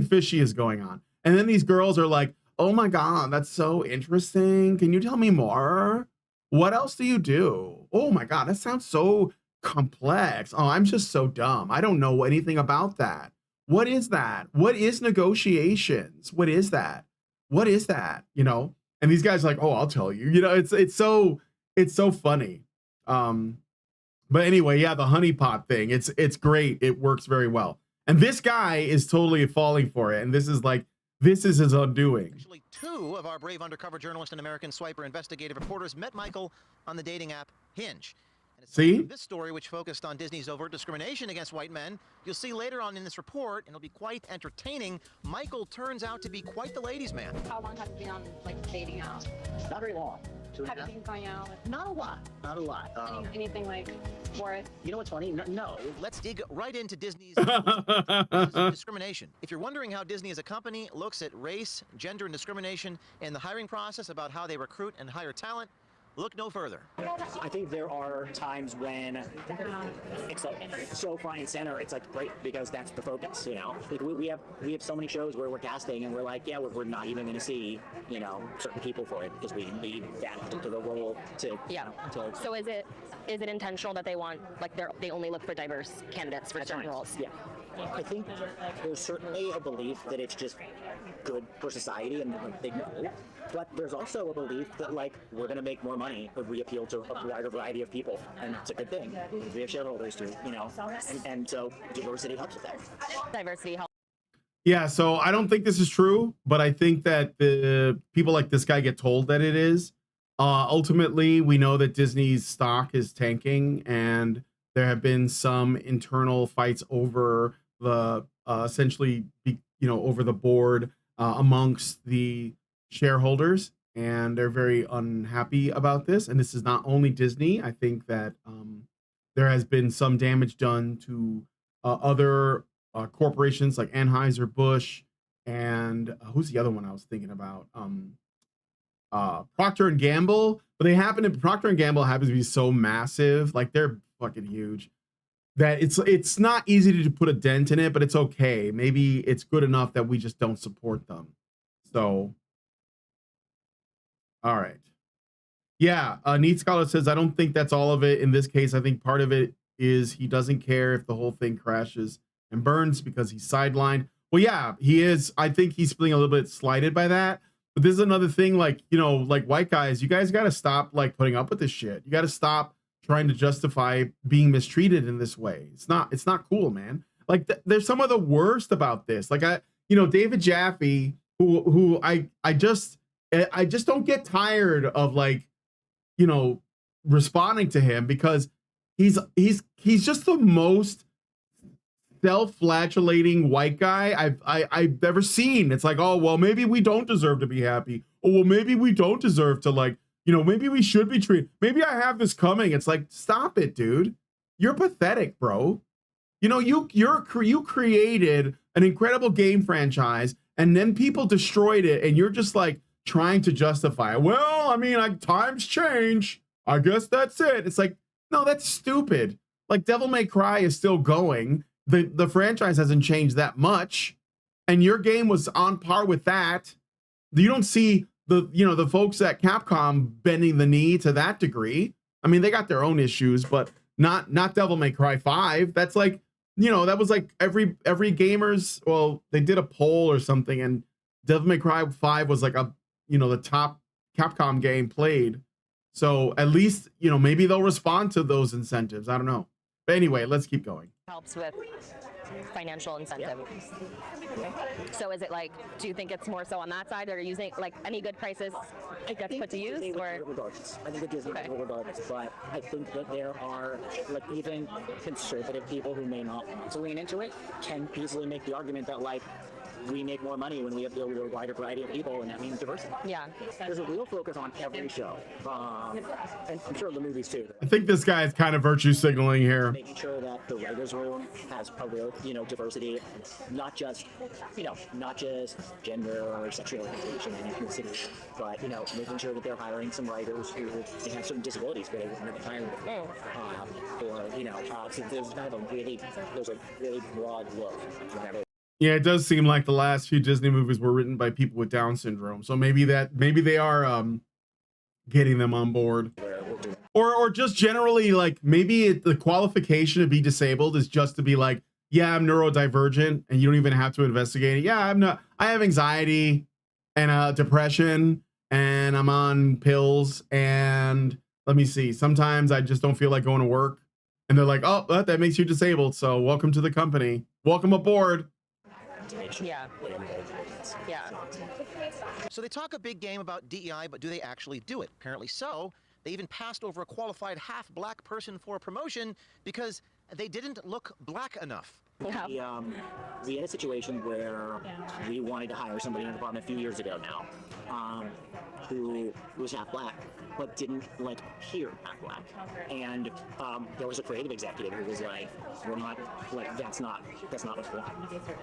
Speaker 5: fishy is going on. And then these girls are like, oh my God, that's so interesting. Can you tell me more? What else do you do? Oh my God, that sounds so complex. Oh, I'm just so dumb. I don't know anything about that. What is that? What is negotiations? What is that? What is that? You know? And these guys are like, oh, I'll tell you. You know, it's so funny. But anyway, yeah, the honeypot thing, it's great. It works very well. And this guy is totally falling for it. And this is his undoing.
Speaker 9: Actually, 2 of our brave undercover journalist and American swiper investigative reporters met Michael on the dating app Hinge. And it's
Speaker 5: See?
Speaker 9: this story, which focused on Disney's overt discrimination against white men, you'll see later on in this report, and it'll be quite entertaining. Michael turns out to be quite the ladies' man.
Speaker 10: How long have you been on like dating out?
Speaker 7: Not very long.
Speaker 10: Have you been going out?
Speaker 7: Not a lot. Not a lot.
Speaker 10: Anything like worth?
Speaker 7: You know what's funny? No.
Speaker 9: Let's dig right into Disney's discrimination. If you're wondering how Disney as a company looks at race, gender, and discrimination in the hiring process, about how they recruit and hire talent, look no further.
Speaker 7: I think there are times when it's like so front and center. It's like great because that's the focus, you know. Like we have so many shows where we're casting and we're like, yeah, we're not even going to see, you know, certain people for it because we need that to the role to.
Speaker 8: Yeah. So is it intentional that they want like they only look for diverse candidates for certain roles?
Speaker 7: Yeah. I think there's certainly a belief that it's just good for society and they know. But there's also a belief that, like, we're going to make more money if we appeal to a wider variety of people. And it's a good thing. We have shareholders too, you know. And so diversity helps with that.
Speaker 8: Diversity helps.
Speaker 5: Yeah, so I don't think this is true, but I think that the people like this guy get told that it is. Ultimately, we know that Disney's stock is tanking, and there have been some internal fights over the essentially, over the board amongst the shareholders, and they're very unhappy about this. And this is not only Disney. I think that there has been some damage done to other corporations like Anheuser-Busch and who's the other one I was thinking about? Procter and Gamble. But Procter and Gamble happens to be so massive, like they're fucking huge, that it's not easy to put a dent in it, but it's okay. Maybe it's good enough that we just don't support them. So, all right. Yeah, Neat Scholar says, I don't think that's all of it. In this case, I think part of it is he doesn't care if the whole thing crashes and burns because he's sidelined. Well, yeah, he is. I think he's feeling a little bit slighted by that. But this is another thing, like, like white guys, you guys got to stop like putting up with this shit. You got to stop trying to justify being mistreated in this way. It's not cool, man. Like there's some of the worst about this. Like David Jaffe, who I just don't get tired of like, responding to him because he's just the most self-flagellating white guy I've ever seen. It's like, oh, well, maybe we don't deserve to be happy. Oh, well, maybe we don't deserve to like, maybe we should be treated. Maybe I have this coming. It's like, stop it, dude. You're pathetic, bro. You created an incredible game franchise and then people destroyed it. And you're just like trying to justify it. Well, I mean, like times change. I guess that's it. It's like, no, that's stupid. Like Devil May Cry is still going. The franchise hasn't changed that much. And your game was on par with that. You don't see the folks at Capcom bending the knee to that degree. I mean, they got their own issues, but not Devil May Cry 5. That's like, that was like every gamer's, well, they did a poll or something, and Devil May Cry 5 was like the top Capcom game played. So at least, maybe they'll respond to those incentives. I don't know. But anyway, let's keep going.
Speaker 8: Helps with financial incentive. So is it like, do you think it's more so on that side, or are you using like any good prices gets put to use, or?
Speaker 7: Regardless, I think it gives it regardless, but I think that there are like even conservative people who may not want to lean into it can easily make the argument that like we make more money when we have a wider variety of people, and that means diversity.
Speaker 8: Yeah.
Speaker 7: There's a real focus on every show, and I'm sure the movies too.
Speaker 5: I think this guy is kind of virtue signaling here.
Speaker 7: Making sure that the writers' room has a real, diversity, not just, not just gender or sexual orientation and ethnicity, but making sure that they're hiring some writers who they have certain disabilities, but they wouldn't have hired them. So there's kind of a really broad look.
Speaker 5: Yeah, it does seem like the last few Disney movies were written by people with Down syndrome. So maybe they are getting them on board. Or just generally, like, maybe the qualification to be disabled is just to be like, yeah, I'm neurodivergent, and you don't even have to investigate it. Yeah, I have anxiety and depression, and I'm on pills, and let me see, sometimes I just don't feel like going to work. And they're like, oh, that makes you disabled, so welcome to the company. Welcome aboard.
Speaker 8: Yeah. Yeah.
Speaker 9: So they talk a big game about DEI, but do they actually do it? Apparently so. They even passed over a qualified half-black person for a promotion because they didn't look black enough.
Speaker 8: Yeah.
Speaker 7: We had a situation where we wanted to hire somebody in the department a few years ago now, who was half black, but didn't appear half black. And there was a creative executive who was like, "We're not that's not what's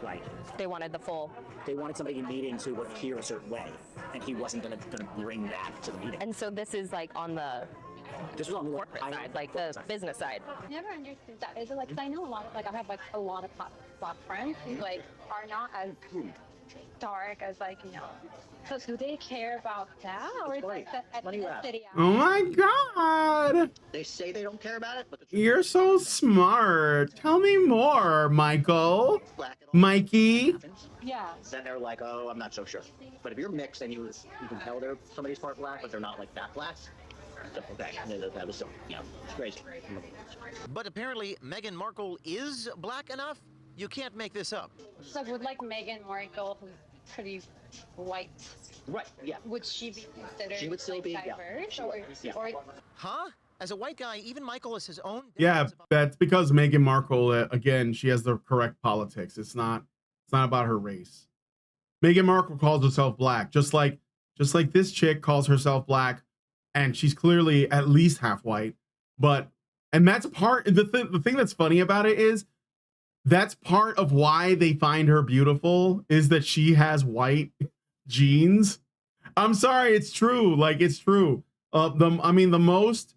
Speaker 7: like."
Speaker 8: They wanted the full.
Speaker 7: They wanted somebody in meetings who would appear a certain way, and he wasn't gonna bring that to the meeting.
Speaker 8: And so this is on the.
Speaker 7: This was on the
Speaker 8: corporate side, the business side.
Speaker 10: I never understood that. Is it 'cause I know a lot of I have a lot of black friends who are not as dark as So do they care about that, or is it the ethnicity?
Speaker 5: Oh my God.
Speaker 7: They say they don't care about it, but
Speaker 5: You're so smart. Tell me more, Michael. Mikey.
Speaker 10: Yeah.
Speaker 7: Then they're like, oh, I'm not so sure. But if you're mixed and you can tell they're somebody's part black, but they're not that black. Okay, that was so, it's crazy.
Speaker 9: But apparently Meghan Markle is black enough? You can't make this up.
Speaker 10: So would Meghan Markle, who's pretty white,
Speaker 7: right? Yeah.
Speaker 10: Would she be considered?
Speaker 7: She would still be
Speaker 10: diverse, or
Speaker 9: huh? As a white guy, even Michael has his own.
Speaker 5: Yeah, that's because Meghan Markle, again, she has the correct politics. It's not about her race. Meghan Markle calls herself black, just like this chick calls herself black. And she's clearly at least half white, and that's the thing that's funny about it is that's part of why they find her beautiful is that she has white genes. I'm sorry, it's true. It's true. The most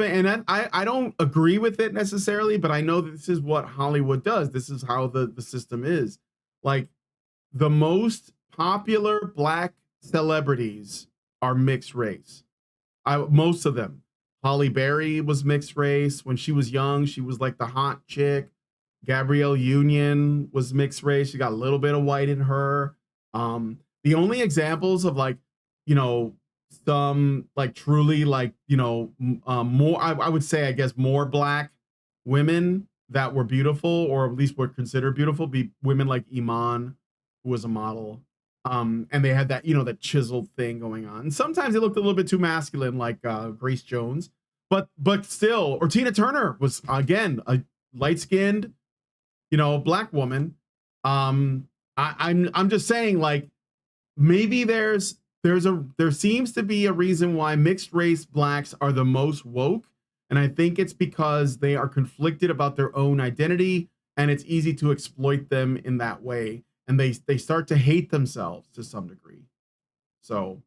Speaker 5: and I don't agree with it necessarily, but I know that this is what Hollywood does. This is how the system is. The most popular black celebrities are mixed race. Most of them. Halle Berry was mixed race. When she was young, she was the hot chick. Gabrielle Union was mixed race. She got a little bit of white in her. The only examples of some truly more, I would say, I guess, more black women that were beautiful, or at least were considered beautiful, be women like Iman, who was a model. And they had that, that chiseled thing going on. And sometimes they looked a little bit too masculine, like Grace Jones, but still, or Tina Turner was, again, a light-skinned, black woman. I'm just saying, maybe there seems to be a reason why mixed race blacks are the most woke. And I think it's because they are conflicted about their own identity, and it's easy to exploit them in that way. And they start to hate themselves to some degree. So,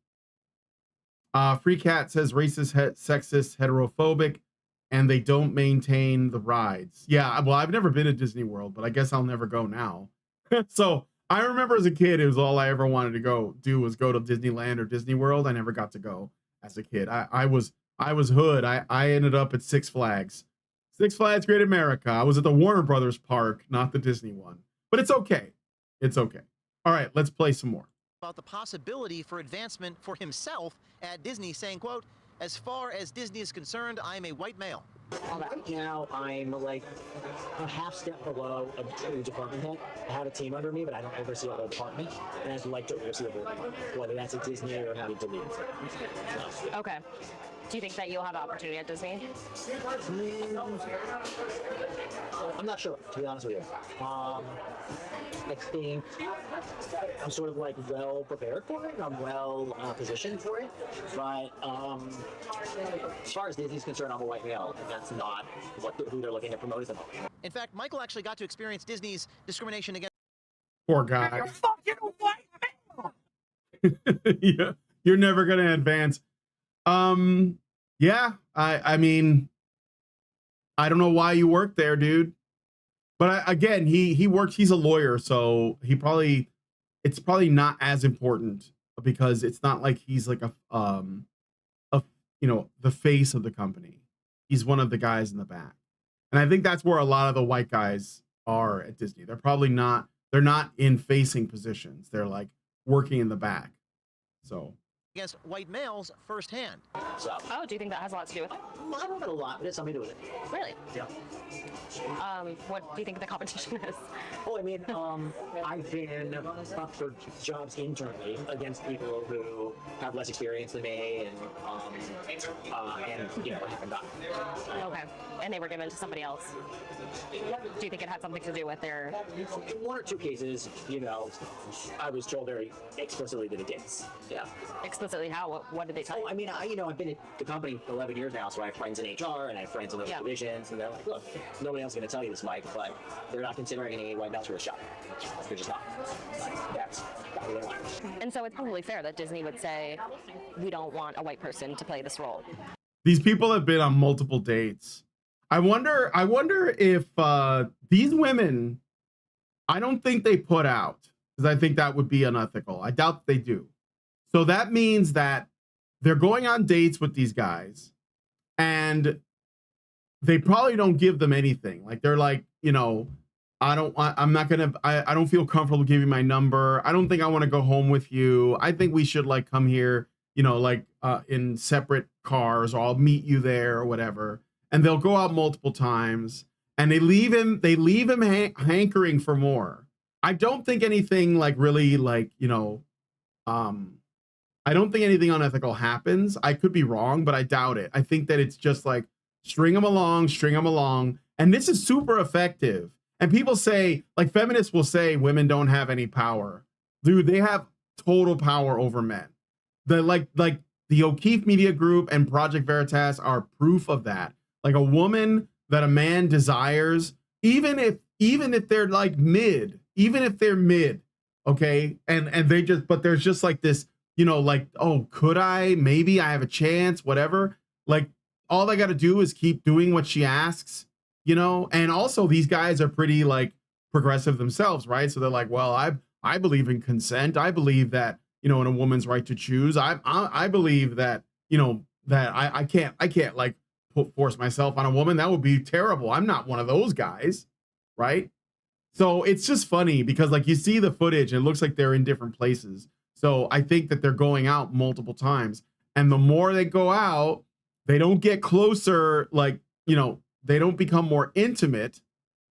Speaker 5: Free Cat says racist, sexist, heterophobic, and they don't maintain the rides. Yeah, well, I've never been to Disney World, but I guess I'll never go now. So I remember as a kid, it was all I ever wanted to do was go to Disneyland or Disney World. I never got to go as a kid. I was hood. I ended up at Six Flags Great America. I was at the Warner Brothers park, not the Disney one. But it's okay. It's okay. All right, let's play some more.
Speaker 9: About the possibility for advancement for himself at Disney, saying, quote, as far as Disney is concerned, I am a white male.
Speaker 7: Right now, I'm a half step below a department head. I have a team under me, but I don't oversee a whole department. And I'd like to oversee a board, whether that's at Disney or having to lead.
Speaker 8: Okay. Do you think that you'll have opportunity at Disney?
Speaker 7: I'm not sure, to be honest with you. I think I'm sort of like well prepared for it. I'm well positioned for it. But as far as Disney's concerned, I'm a white male, and that's not who they're looking to promote at the moment.
Speaker 9: In fact, Michael actually got to experience Disney's discrimination against
Speaker 5: Poor guy. You're fucking white male. Yeah, you're never gonna advance. Yeah, I mean, I don't know why you work there, dude. But again, he works. He's a lawyer, so it's probably not as important because it's not like he's like a the face of the company. He's one of the guys in the back, and I think that's where a lot of the white guys are at Disney. They're probably not. They're not in facing positions. They're like working in the back. So.
Speaker 9: Against white males firsthand.
Speaker 7: So,
Speaker 8: Oh, do you think that has a lot to do with it?
Speaker 7: I don't know a lot, but it's something to do with it.
Speaker 8: Really?
Speaker 7: Yeah.
Speaker 8: What do you think the competition is?
Speaker 7: Oh, I mean, I've been up for jobs internally against people who have less experience than me, and haven't gotten it.
Speaker 8: Okay. And they were given to somebody else. Do you think it had something to do with their...
Speaker 7: In one or two cases, I was told very explicitly that it did. Yeah.
Speaker 8: Explicitly how? What did they tell you?
Speaker 7: Oh, I mean, I've been at the company for 11 years now, so I have friends in HR and I have friends in those divisions, and they're like, look, nobody else is going to tell you this, Mike, but they're not considering any white males for a shot. They're just not. That's not what they want.
Speaker 8: And so it's probably fair that Disney would say, we don't want a white person to play this role.
Speaker 5: These people have been on multiple dates. I wonder if these women, I don't think they put out, because I think that would be unethical. I doubt they do. So that means that they're going on dates with these guys and they probably don't give them anything. Like they're like, I don't feel comfortable giving my number. I don't think I want to go home with you. I think we should like come here, in separate cars, or I'll meet you there or whatever. And they'll go out multiple times and they leave him hankering for more. I don't think anything like really like, I don't think anything unethical happens. I could be wrong, but I doubt it. I think that it's just like string them along. And this is super effective. And people say, like feminists will say, women don't have any power. Dude, they have total power over men. Like the O'Keefe Media Group and Project Veritas are proof of that. Like a woman that a man desires, even if they're like mid, okay, and they just, but there's just like this, like, oh, could I? Maybe I have a chance, whatever. Like all I got to do is keep doing what she asks, and also these guys are pretty like progressive themselves, right? So they're like, well, I believe in consent. I believe that, in a woman's right to choose. I believe that, that I can't like force myself on a woman. That would be terrible. I'm not one of those guys, right? So it's just funny because like you see the footage and it looks like they're in different places. So I think that they're going out multiple times, and the more they go out, they don't get closer, like, they don't become more intimate,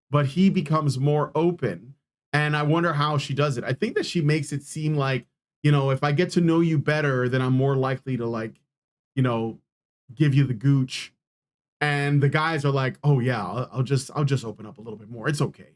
Speaker 5: but he becomes more open. And I wonder how she does it. I think that she makes it seem like, if I get to know you better, then I'm more likely to like, give you the gooch. And the guys are like, oh yeah, I'll just open up a little bit more. It's okay.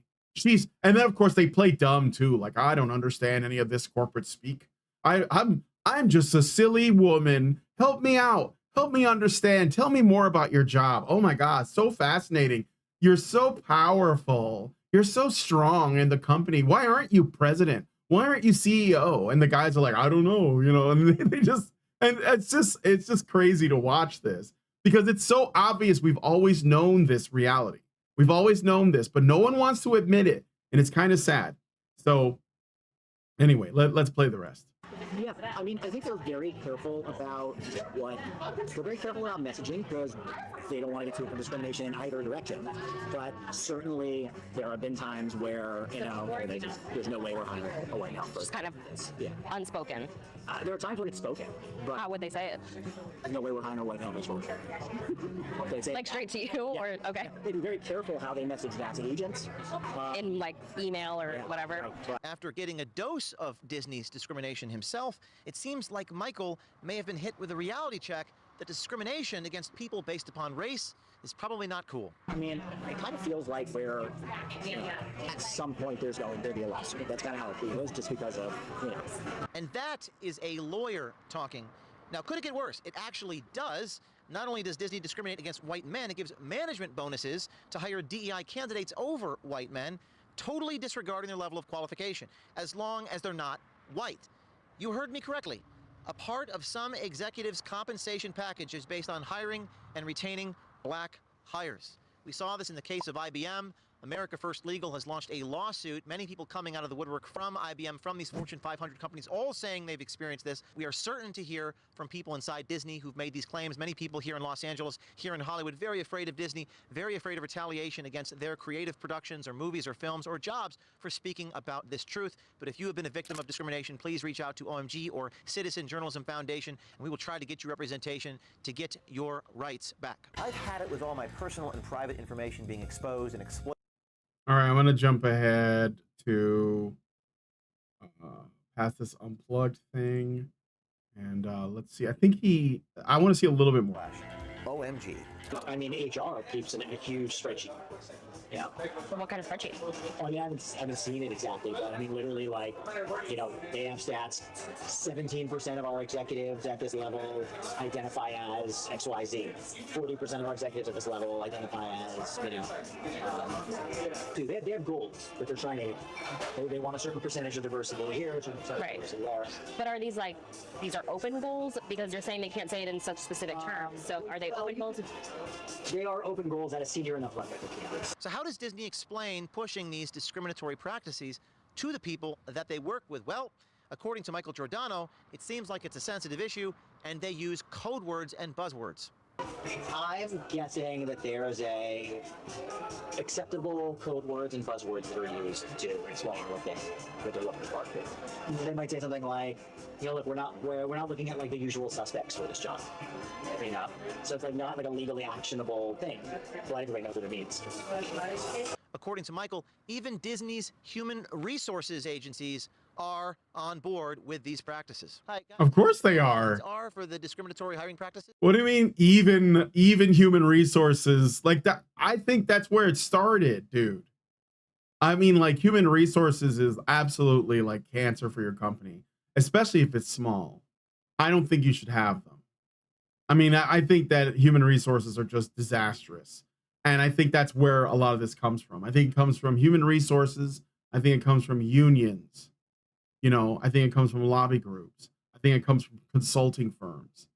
Speaker 5: And then of course they play dumb too. Like, I don't understand any of this corporate speak. I'm just a silly woman. Help me out. Help me understand. Tell me more about your job. Oh my God, so fascinating. You're so powerful. You're so strong in the company. Why aren't you president? Why aren't you CEO? And the guys are like, I don't know, and they just, and it's just crazy to watch this because it's so obvious. We've always known this reality. We've always known this, but no one wants to admit it. And it's kind of sad. So anyway, let's play the rest.
Speaker 7: Yeah, I mean, I think they're very careful about they're very careful about messaging because they don't want to get to discrimination in either direction. But certainly there have been times where, there's no way we're hiring a white male person.
Speaker 8: Just kind of unspoken.
Speaker 7: There are times when it's spoken, but
Speaker 8: how would they say it?
Speaker 7: There's no way we're hiring a white male person. They say
Speaker 8: like straight to you, or okay.
Speaker 7: They'd be very careful how they message that to agents.
Speaker 8: In like email or whatever.
Speaker 9: After getting a dose of Disney's discrimination himself, it seems like Michael may have been hit with a reality check that discrimination against people based upon race is probably not cool.
Speaker 7: I mean, it kind of feels like we're, you know, at some point there's going to be a lawsuit. That's kind of how it feels, just because of, you know.
Speaker 9: And that is a lawyer talking. Now, could it get worse? It actually does. Not only does Disney discriminate against white men, it gives management bonuses to hire DEI candidates over white men, totally disregarding their level of qualification, as long as they're not white. You heard me correctly. A part of some executives' compensation package is based on hiring and retaining black hires. We saw this in the case of IBM. America First Legal has launched a lawsuit. Many people coming out of the woodwork from IBM, from these Fortune 500 companies, all saying they've experienced this. We are certain to hear from people inside Disney who've made these claims. Many people here in Los Angeles, here in Hollywood, very afraid of Disney, very afraid of retaliation against their creative productions or movies or films or jobs for speaking about this truth. But if you have been a victim of discrimination, please reach out to OMG or Citizen Journalism Foundation, and we will try to get you representation to get your rights back.
Speaker 11: I've had it with all my personal and private information being exposed and exploited.
Speaker 5: All right, I'm gonna jump ahead to past this unplugged thing, and let's see. I think I want to see a little bit more.
Speaker 11: OMG.
Speaker 7: I mean, HR keeps a huge spreadsheet. Yeah.
Speaker 8: What kind of spreadsheet?
Speaker 7: I mean, I haven't seen it exactly, but I mean, literally, like, you know, they have stats. 17% of our executives at this level identify as XYZ. 40% of our executives at this level identify as, you know, dude, they have goals that they're trying to hit. They want a certain percentage of diversity here, a certain percentage of diversity there.
Speaker 8: But are these like, these are open goals? Because you're saying they can't say it in such specific terms. So are they open goals?
Speaker 7: They are open goals at a senior enough level.
Speaker 9: So how does Disney explain pushing these discriminatory practices to the people that they work with? Well, according to Michael Giordano, it seems like it's a sensitive issue, and they use code words and buzzwords.
Speaker 7: I'm guessing that there is a acceptable code words and buzzwords that are used to explain what they're looking for. They might say something like, you know, look, we're not looking at like the usual suspects for this job. You know, so it's like not like a legally actionable thing, but everybody knows what it means.
Speaker 9: According to Michael, even Disney's human resources agencies are on board with these practices. Hi, guys.
Speaker 5: Of course they are.
Speaker 9: Are for the discriminatory hiring practices?
Speaker 5: What do you mean even human resources? Like that, I think that's where it started, dude. I mean, like, human resources is absolutely like cancer for your company, especially if it's small. I don't think you should have them. I mean, I think that human resources are just disastrous. And I think that's where a lot of this comes from. I think it comes from human resources. I think it comes from unions. You know, I think it comes from lobby groups. I think it comes from consulting firms.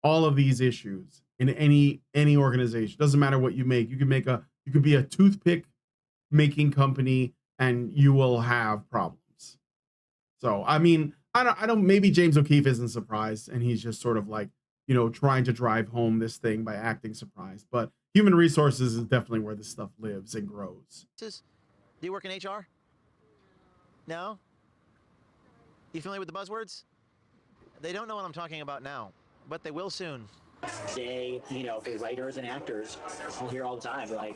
Speaker 5: All of these issues in any organization, doesn't matter what you make. You could be a toothpick making company and you will have problems. So, I mean, I don't maybe James O'Keefe isn't surprised and he's just sort of like, you know, trying to drive home this thing by acting surprised, but human resources is definitely where this stuff lives and grows.
Speaker 9: Do you work in HR? No? You familiar with the buzzwords? They don't know what I'm talking about now, but they will soon.
Speaker 7: They, you know, for writers and actors, I'll hear all the time, like,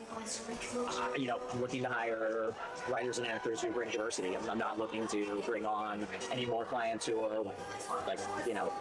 Speaker 7: you know, I'm looking to hire writers and actors who bring diversity. I'm not looking to bring on any more clients who are, like, you know,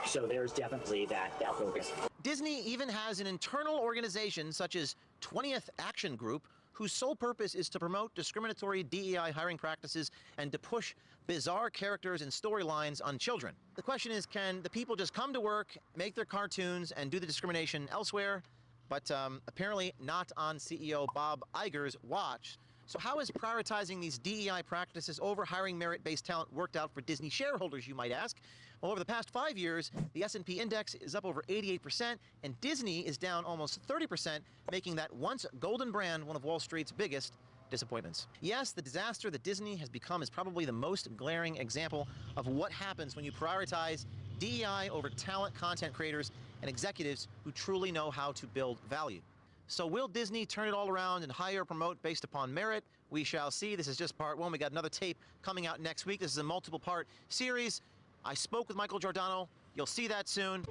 Speaker 7: so there's definitely that focus.
Speaker 9: Disney even has an internal organization such as 20th Action Group, whose sole purpose is to promote discriminatory DEI hiring practices and to push bizarre characters and storylines on children. The question is, can the people just come to work, make their cartoons, and do the discrimination elsewhere? But apparently not on CEO Bob Iger's watch. So how is prioritizing these DEI practices over hiring merit-based talent worked out for Disney shareholders, you might ask? Well, over the past 5 years, the S&P index is up over 88%, and Disney is down almost 30%, making that once golden brand one of Wall Street's biggest disappointments. Yes, the disaster that Disney has become is probably the most glaring example of what happens when you prioritize DEI over talent content creators and executives who truly know how to build value. So will Disney turn it all around and hire or promote based upon merit? We shall see. This is just part one. We got another tape coming out next week. This is a multiple part series. I spoke with Michael Giordano. You'll see that soon.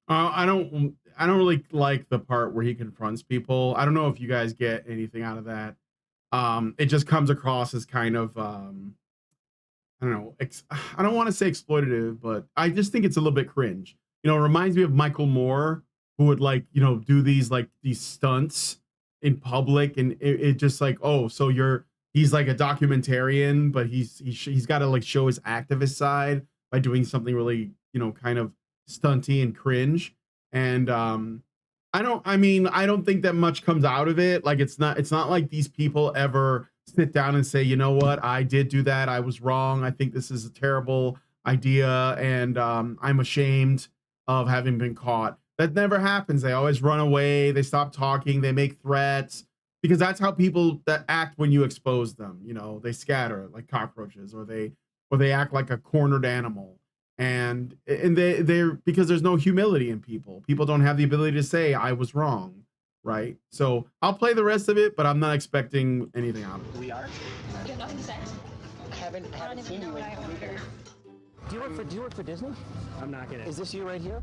Speaker 5: I don't really like the part where he confronts people. I don't know if you guys get anything out of that. It just comes across as kind of, I don't know, I don't want to say exploitative, but I just think it's a little bit cringe. you know, it reminds me of Michael Moore, who would like, you know, do these stunts in public, and it just like, oh, so he's like a documentarian, but he's got to like show his activist side by doing something really, you know, kind of stunty and cringe. And I don't think that much comes out of it. Like it's not like these people ever sit down and say, you know what, I did do that, I was wrong, I think this is a terrible idea, and I'm ashamed of having been caught. That never happens. They always run away, they stop talking, they make threats, because that's how people that act when you expose them. You know, they scatter like cockroaches, or they act like a cornered animal. And they're because there's no humility in people. People don't have the ability to say I was wrong, right? So I'll play the rest of it, but I'm not expecting anything out of it.
Speaker 7: We are.
Speaker 10: You have nothing to say.
Speaker 7: Haven't seen you in years. Do you work for Disney?
Speaker 11: I'm not gonna.
Speaker 7: Is this you right here?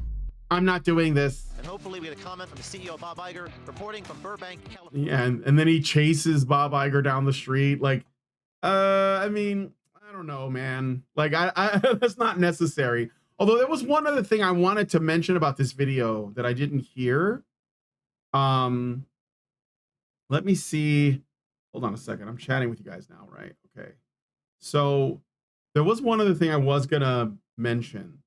Speaker 5: I'm not doing this.
Speaker 9: And hopefully we get a comment from the CEO, Bob Iger, reporting from Burbank, California.
Speaker 5: Yeah, and then he chases Bob Iger down the street. Like, I mean, I don't know, man. Like, I that's not necessary. Although there was one other thing I wanted to mention about this video that I didn't hear. Let me see. Hold on a second. I'm chatting with you guys now, right? Okay. So there was one other thing I was gonna mention.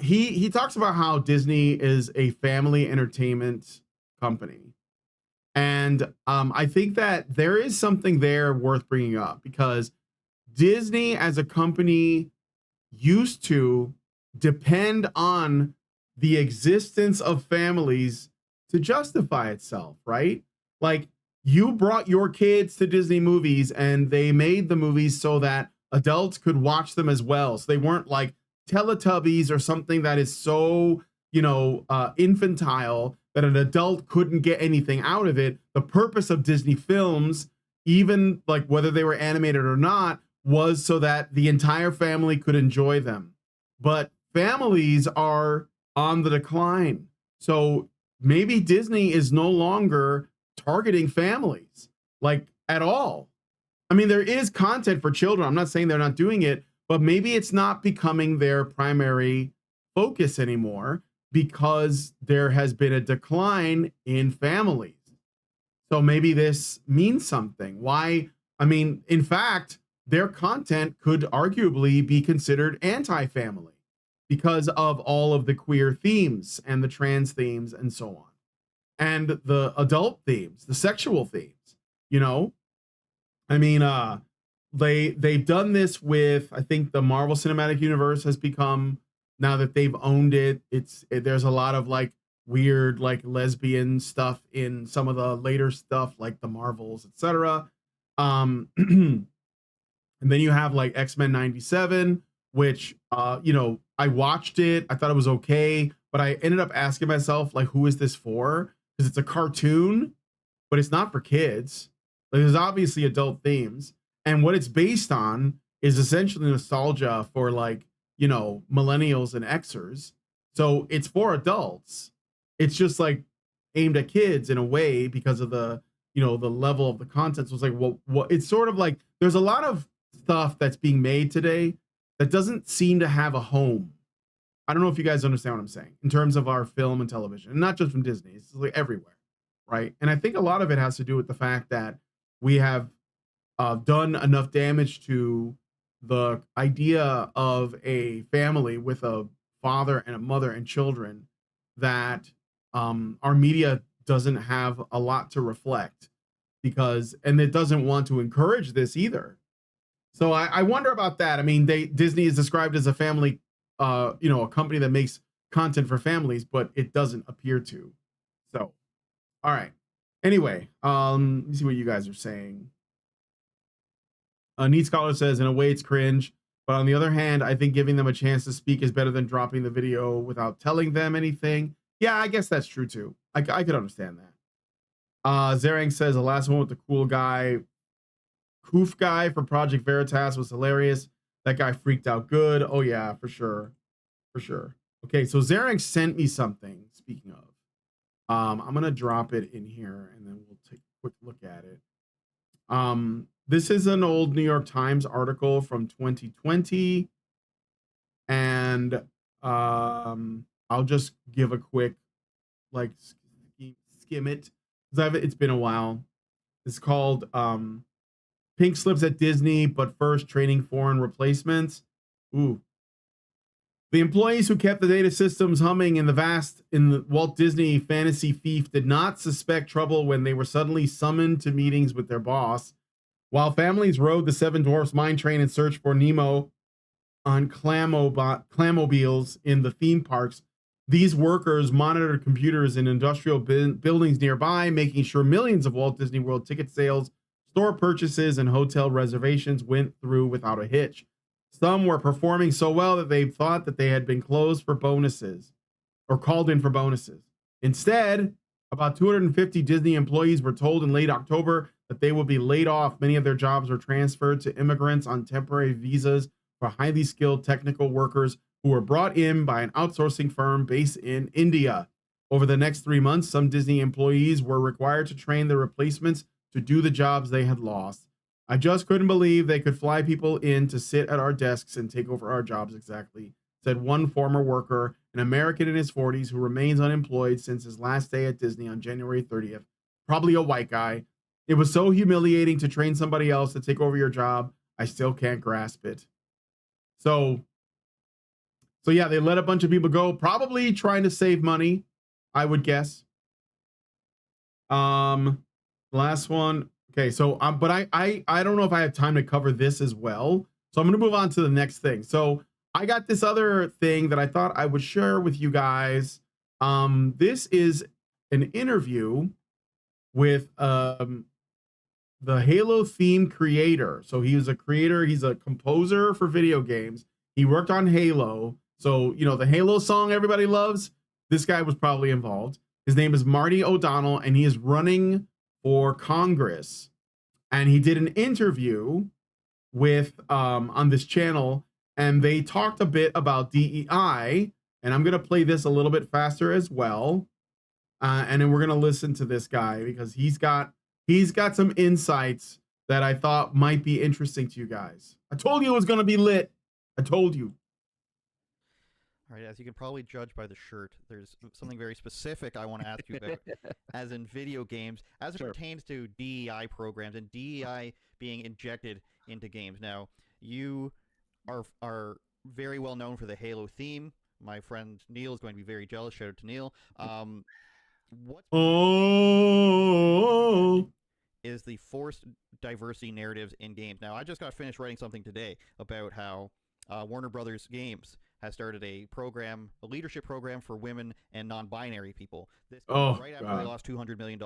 Speaker 5: He talks about how Disney is a family entertainment company. And I think that there is something there worth bringing up, because Disney as a company used to depend on the existence of families to justify itself, right? Like, you brought your kids to Disney movies, and they made the movies so that adults could watch them as well. So they weren't like Teletubbies or something that is so, you know, infantile that an adult couldn't get anything out of it. The purpose of Disney films, even like whether they were animated or not, was so that the entire family could enjoy them. But families are on the decline. So maybe Disney is no longer targeting families like at all. I mean, there is content for children. I'm not saying they're not doing it, but maybe it's not becoming their primary focus anymore, because there has been a decline in families. So maybe this means something. Why? I mean, in fact, their content could arguably be considered anti-family because of all of the queer themes and the trans themes and so on. And the adult themes, the sexual themes, you know? I mean, they've done this with, I think the Marvel Cinematic Universe has become, now that they've owned it, there's a lot of like weird like lesbian stuff in some of the later stuff, like the Marvels, etc. And then you have like X-Men 97, which you know, I watched it, I thought it was okay, but I ended up asking myself, like, who is this for? Because it's a cartoon, but it's not for kids. Like, there's obviously adult themes. And what it's based on is essentially nostalgia for, like, you know, millennials and Xers. So it's for adults. It's just like aimed at kids in a way because of the, you know, the level of the content. So it's like, well, what it's sort of like, there's a lot of stuff that's being made today that doesn't seem to have a home. I don't know if you guys understand what I'm saying in terms of our film and television, and not just from Disney, it's like everywhere, right? And I think a lot of it has to do with the fact that we have done enough damage to the idea of a family with a father and a mother and children that our media doesn't have a lot to reflect, because, and it doesn't want to encourage this either. So I wonder about that. I mean, Disney is described as a family, you know, a company that makes content for families, but it doesn't appear to. So, all right. Anyway, let me see what you guys are saying. Neat Scholar says, in a way it's cringe, but on the other hand, I think giving them a chance to speak is better than dropping the video without telling them anything. Yeah, I guess that's true too. I could understand that. Zerang says, the last one with the cool guy, Koof guy for Project Veritas was hilarious. That guy freaked out good. Oh yeah, for sure. For sure. Okay, so Zerang sent me something, speaking of. I'm gonna drop it in here and then we'll take a quick look at it. This is an old New York Times article from 2020, and I'll I'll just give a quick like skim it because it's been a while. It's called Pink Slips at Disney, but first training foreign replacements. Ooh. The employees who kept the data systems humming in the Walt Disney Fantasy Fief did not suspect trouble when they were suddenly summoned to meetings with their boss. While families rode the Seven Dwarfs mine train in search for Nemo on clamobiles in the theme parks, these workers monitored computers in industrial buildings nearby, making sure millions of Walt Disney World ticket sales, store purchases, and hotel reservations went through without a hitch. Some were performing so well that they thought that they had been closed for bonuses or called in for bonuses. Instead, about 250 Disney employees were told in late October that they will be laid off. Many of their jobs were transferred to immigrants on temporary visas for highly skilled technical workers who were brought in by an outsourcing firm based in India. Over the next 3 months, some Disney employees were required to train their replacements to do the jobs they had lost. I just couldn't believe they could fly people in to sit at our desks and take over our jobs exactly, said one former worker, an American in his 40s who remains unemployed since his last day at Disney on January 30th. Probably a white guy. It was so humiliating to train somebody else to take over your job. I still can't grasp it. So yeah, they let a bunch of people go, probably trying to save money, I would guess. Last one. Okay, so but I don't know if I have time to cover this as well. So I'm going to move on to the next thing. So I got this other thing that I thought I would share with you guys. This is an interview with the Halo theme creator. So he was a creator, he's a composer for video games. He worked on Halo. So, you know, the Halo song everybody loves, this guy was probably involved. His name is Marty O'Donnell, and he is running for Congress. And he did an interview with on this channel, and they talked a bit about DEI. And I'm going to play this a little bit faster as well. And then we're going to listen to this guy because he's got some insights that I thought might be interesting to you guys. I told you it was going to be lit. I told you.
Speaker 12: All right, as you can probably judge by the shirt, there's something very specific I want to ask you about, as in video games, as it pertains to DEI programs and DEI being injected into games. Now, you are very well known for the Halo theme. My friend Neil is going to be very jealous. Shout out to Neil. Is the forced diversity narratives in games. Now, I just got finished writing something today about how Warner Brothers Games has started a leadership program for women and non-binary people. This right after they lost $200 million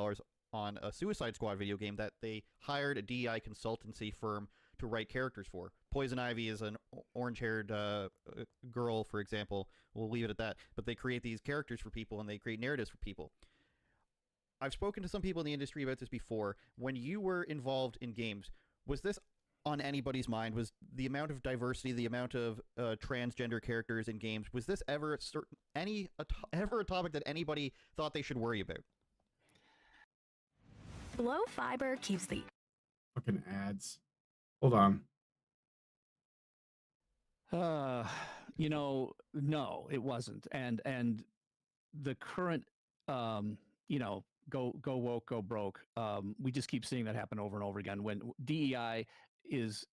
Speaker 12: on a Suicide Squad video game that they hired a DEI consultancy firm to write characters for. Poison Ivy is an orange-haired girl, for example. We'll leave it at that. But they create these characters for people, and they create narratives for people. I've spoken to some people in the industry about this before. When you were involved in games, was this on anybody's mind? Was the amount of diversity, the amount of transgender characters in games, was this ever ever a topic that anybody thought they should worry about?
Speaker 13: Low fiber keeps the
Speaker 5: fucking ads. Hold on.
Speaker 14: You know, no, it wasn't. And the current you know, go woke, go broke. We just keep seeing that happen over and over again. When DEI is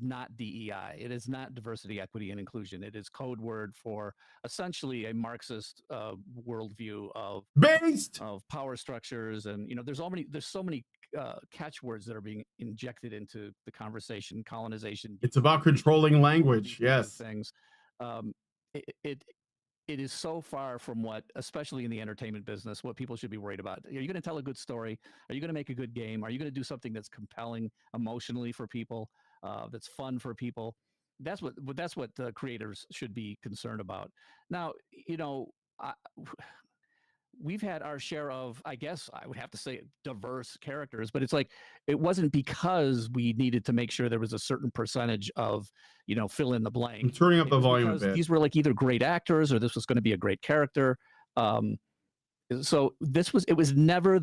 Speaker 14: not DEI. It is not diversity, equity, and inclusion. It is code word for essentially a Marxist worldview of power structures, and you know, there's so many catchwords that are being injected into the conversation. Colonization.
Speaker 5: It's about controlling language. Yes.
Speaker 14: Things. It is so far from what, especially in the entertainment business, what people should be worried about. Are you going to tell a good story? Are you going to make a good game? Are you going to do something that's compelling emotionally for people, that's fun for people? That's what the creators should be concerned about. Now, you know, we've had our share of, I guess I would have to say, diverse characters, but it's like, it wasn't because we needed to make sure there was a certain percentage of, you know, fill in the blank.
Speaker 5: I'm turning up the volume a bit.
Speaker 14: These were like either great actors or this was going to be a great character. So it was never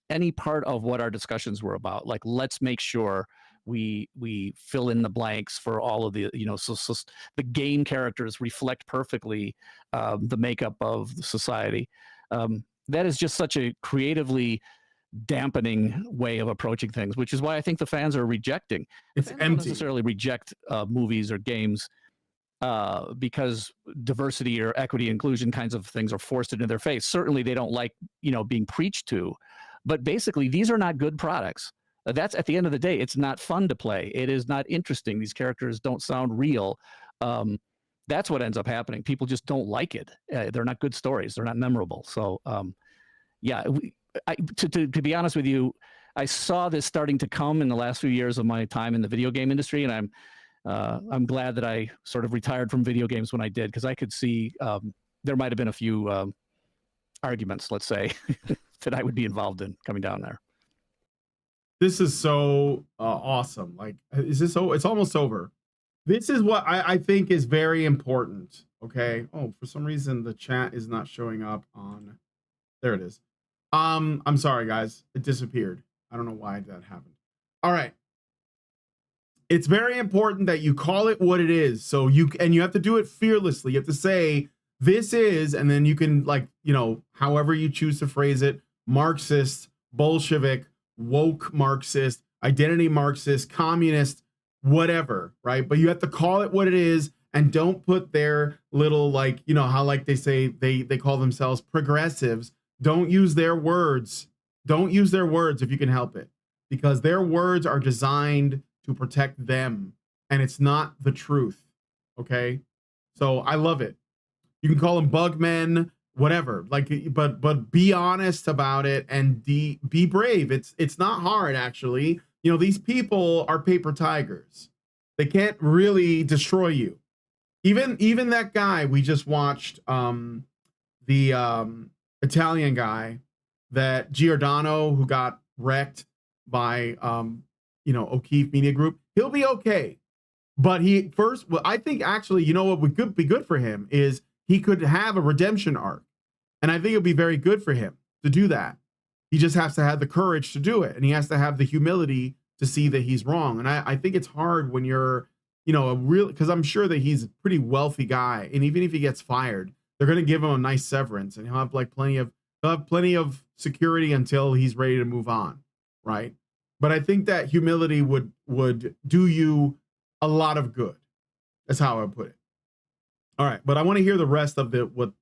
Speaker 14: any part of what our discussions were about. Like, let's make sure we fill in the blanks for all of the, so the game characters reflect perfectly the makeup of the society. That is just such a creatively dampening way of approaching things, which is why I think the fans are rejecting.
Speaker 5: It's
Speaker 14: Fans
Speaker 5: empty.
Speaker 14: don't necessarily reject movies or games because diversity or equity inclusion kinds of things are forced into their face. Certainly they don't like, being preached to, but basically these are not good products. That's at the end of the day, it's not fun to play. It is not interesting. These characters don't sound real. That's what ends up happening. People just don't like it. They're not good stories. They're not memorable. So yeah, to be honest with you, I saw this starting to come in the last few years of my time in the video game industry, and I'm glad that I sort of retired from video games when I did, because I could see there might have been a few arguments, let's say, that I would be involved in coming down there.
Speaker 5: This is so awesome. Like, is this? It's almost over. This is what I think is very important. Okay. Oh, for some reason the chat is not showing up on. There it is. I'm sorry, guys. It disappeared. I don't know why that happened. All right. It's very important that you call it what it is. So you have to do it fearlessly. You have to say this is, and then you can, like, however you choose to phrase it, Marxist, Bolshevik, woke Marxist, identity Marxist, communist, whatever, right? But you have to call it what it is, and don't put their little, like, how, like, they say they call themselves progressives. Don't use their words. Don't use their words if you can help it, because their words are designed to protect them, and it's not the truth. Okay. So I love it. You can call them bugmen, whatever, like, but be honest about it and be brave. It's not hard, actually. These people are paper tigers. They can't really destroy you. Even that guy we just watched, the Italian guy, that Giordano, who got wrecked by O'Keefe Media Group, he'll be okay. But I think actually, what would be good for him is he could have a redemption arc. And I think it'd be very good for him to do that. He just has to have the courage to do it. And he has to have the humility to see that he's wrong. And I think it's hard when you're, because I'm sure that he's a pretty wealthy guy. And even if he gets fired, they're going to give him a nice severance, and he'll have plenty of security until he's ready to move on. Right. But I think that humility would do you a lot of good. That's how I would put it. All right. But I want to hear the rest of what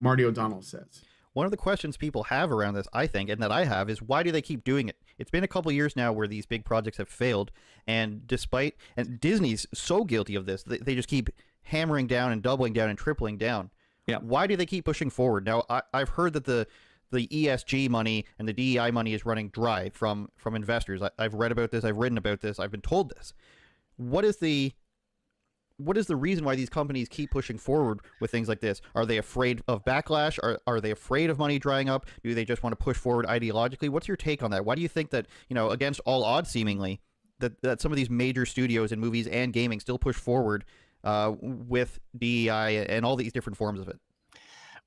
Speaker 5: Marty O'Donnell says.
Speaker 12: One of the questions people have around this, I think, and that I have, is why do they keep doing it? It's been a couple of years now where these big projects have failed, and Disney's so guilty of this, they just keep hammering down and doubling down and tripling down.
Speaker 14: Yeah.
Speaker 12: Why do they keep pushing forward? Now, I've heard that the ESG money and the DEI money is running dry from investors. I've read about this. I've written about this. I've been told this. What is the reason why these companies keep pushing forward with things like this? Are they afraid of backlash? Are they afraid of money drying up? Do they just want to push forward ideologically? What's your take on that? Why do you think that, against all odds seemingly, that some of these major studios in movies and gaming still push forward with DEI and all these different forms of it?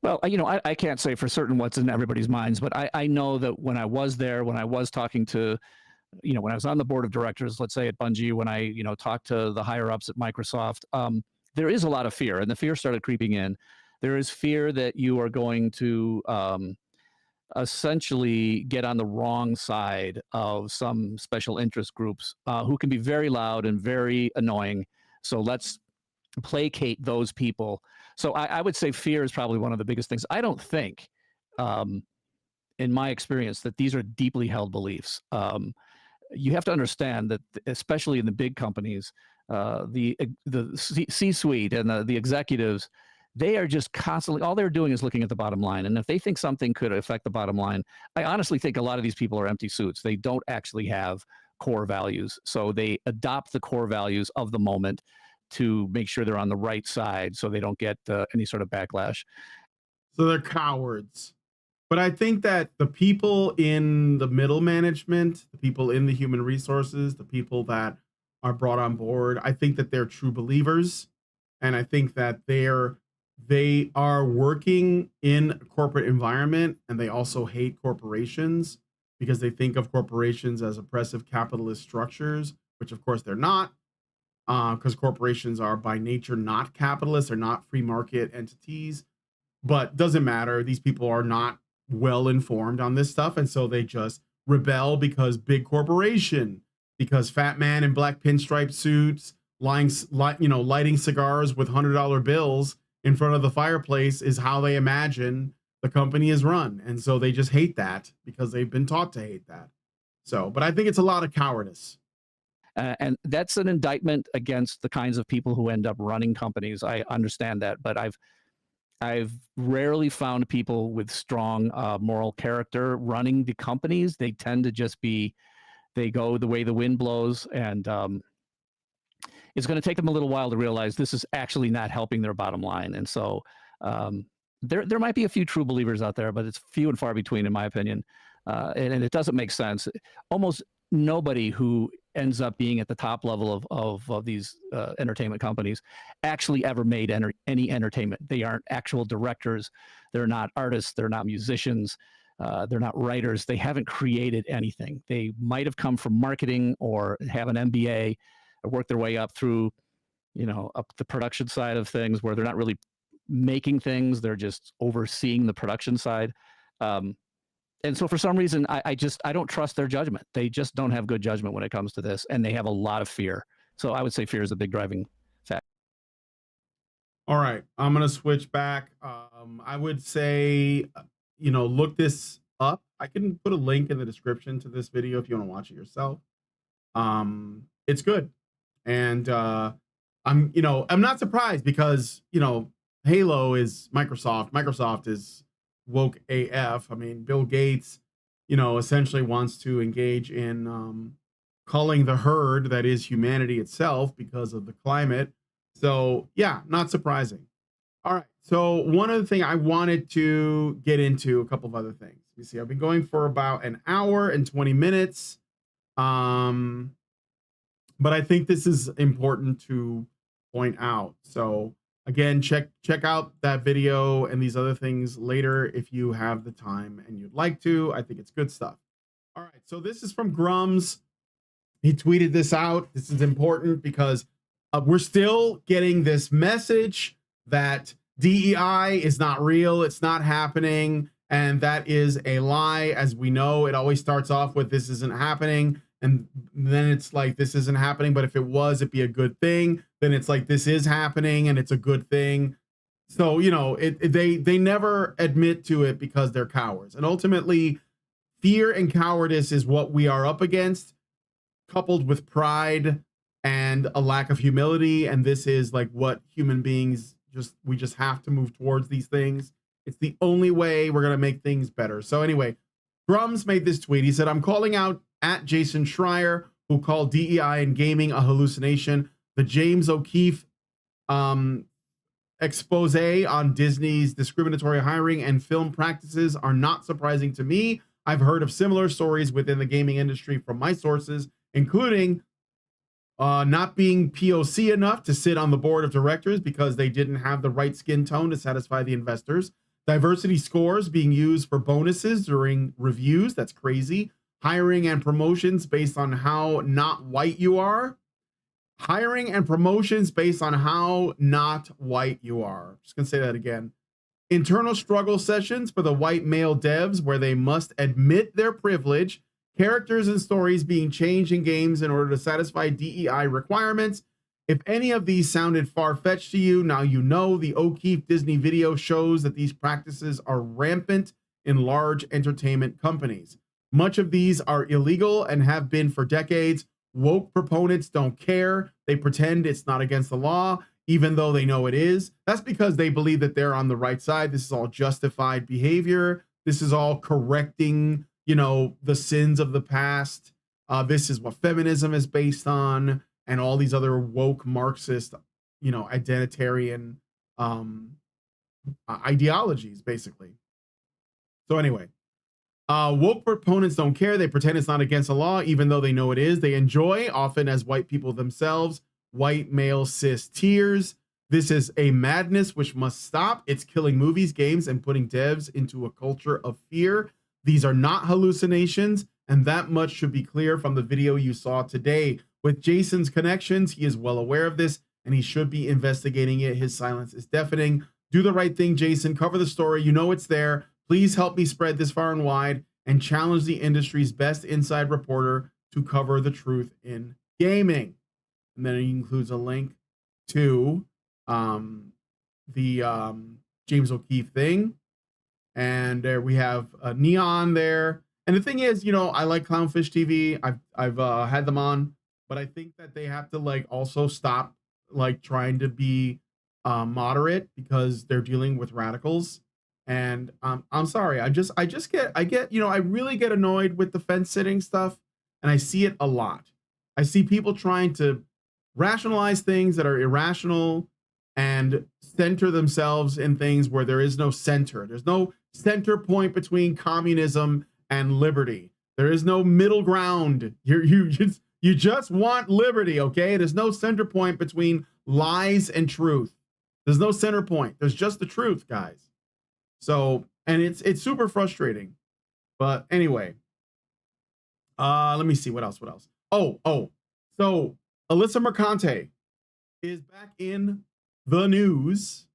Speaker 14: Well, I can't say for certain what's in everybody's minds, but I know that when I was there, when I was talking to, when I was on the board of directors, let's say at Bungie, when I, talked to the higher ups at Microsoft, there is a lot of fear, and the fear started creeping in. There is fear that you are going to essentially get on the wrong side of some special interest groups who can be very loud and very annoying. So let's placate those people. So I would say fear is probably one of the biggest things. I don't think, in my experience, that these are deeply held beliefs. You have to understand that, especially in the big companies, the C-suite and the executives, they are just constantly, all they're doing is looking at the bottom line. And if they think something could affect the bottom line, I honestly think a lot of these people are empty suits. They don't actually have core values. So they adopt the core values of the moment to make sure they're on the right side so they don't get any sort of backlash.
Speaker 5: So they're cowards. But I think that the people in the middle management, the people in the human resources, the people that are brought on board, I think that they're true believers. And I think that they are working in a corporate environment, and they also hate corporations because they think of corporations as oppressive capitalist structures, which of course they're not, because corporations are by nature not capitalists, they're not free market entities. But doesn't matter. These people are not well informed on this stuff, and so they just rebel because big corporation, because fat man in black pinstripe suits, lighting cigars with $100 bills in front of the fireplace is how they imagine the company is run, and so they just hate that because they've been taught to hate that. So, but I think it's a lot of cowardice.
Speaker 14: And that's an indictment against the kinds of people who end up running companies. I understand that, but I've rarely found people with strong moral character running the companies. They tend to just be, they go the way the wind blows, and it's going to take them a little while to realize this is actually not helping their bottom line. And so there might be a few true believers out there, but it's few and far between, in my opinion. And it doesn't make sense. Almost nobody who ends up being at the top level of these entertainment companies actually ever made any entertainment. They aren't actual directors. They're not artists. They're not musicians. They're not writers. They haven't created anything. They might have come from marketing or have an MBA or work their way up through, up the production side of things where they're not really making things. They're just overseeing the production side. And so for some reason, I don't trust their judgment. They just don't have good judgment when it comes to this, and they have a lot of fear. So I would say fear is a big driving factor.
Speaker 5: All right, I'm gonna switch back. I would say, look this up. I can put a link in the description to this video if you want to watch it yourself. It's good, and I'm not surprised because Halo is Microsoft. Microsoft is woke AF. I mean, Bill Gates, essentially wants to engage in culling the herd that is humanity itself because of the climate. So yeah, not surprising. All right. So one other thing I wanted to get into, a couple of other things. You see, I've been going for about an hour and 20 minutes. But I think this is important to point out. So again, check out that video and these other things later if you have the time and you'd like to. I think it's good stuff. All right, so this is from Grums. He tweeted this out. This is important because we're still getting this message that DEI is not real, it's not happening, and that is a lie. As we know, it always starts off with this isn't happening, and then it's like this isn't happening, but if it was, it'd be a good thing. Then it's like this is happening and it's a good thing. So they never admit to it because they're cowards, and ultimately fear and cowardice is what we are up against, coupled with pride and a lack of humility. And this is like what human beings we just have to move towards these things. It's the only way we're gonna make things better. So anyway, Grums made this tweet. He said, "I'm calling out at Jason Schreier, who called DEI in gaming a hallucination. The James O'Keefe expose on Disney's discriminatory hiring and film practices are not surprising to me. I've heard of similar stories within the gaming industry from my sources, including not being POC enough to sit on the board of directors because they didn't have the right skin tone to satisfy the investors. Diversity scores being used for bonuses during reviews. That's crazy. Hiring and promotions based on how not white you are. Hiring and promotions based on how not white you are." Just gonna say that again. Internal struggle sessions for the white male devs where they must admit their privilege. Characters and stories being changed in games in order to satisfy DEI requirements. If any of these sounded far-fetched to you, now you know. The O'Keefe Disney video shows that these practices are rampant in large entertainment companies. Much of these are illegal and have been for decades. Woke proponents don't care. They pretend it's not against the law, even though they know it is. That's because they believe that they're on the right side. This is all justified behavior. This is all correcting, the sins of the past. This is what feminism is based on, and all these other woke Marxist, identitarian ideologies, basically. So anyway, woke proponents don't care. They pretend it's not against the law, even though they know it is. They enjoy, often as white people themselves, white male cis tears. This is a madness which must stop. It's killing movies, games, and putting devs into a culture of fear. These are not hallucinations, and that much should be clear from the video you saw today. With Jason's connections, he is well aware of this, and he should be investigating it. His silence is deafening. Do the right thing, Jason. Cover the story. You know it's there. Please help me spread this far and wide and challenge the industry's best inside reporter to cover the truth in gaming. And then he includes a link to the James O'Keefe thing. And there we have a Neon there. And the thing is, you know, I like Clownfish TV. I've had them on, but I think that they have to like also stop like trying to be moderate because they're dealing with radicals. And I'm sorry, I get, you know, I really get annoyed with the fence sitting stuff, and I see it a lot. I see people trying to rationalize things that are irrational and center themselves in things where there is no center. There's no center point between communism and liberty. There is no middle ground. You just want liberty, okay? There's no center point between lies and truth. There's no center point. There's just the truth, guys. So, and it's super frustrating. But anyway, let me see what else. Oh, so Alyssa Mercante is back in the news.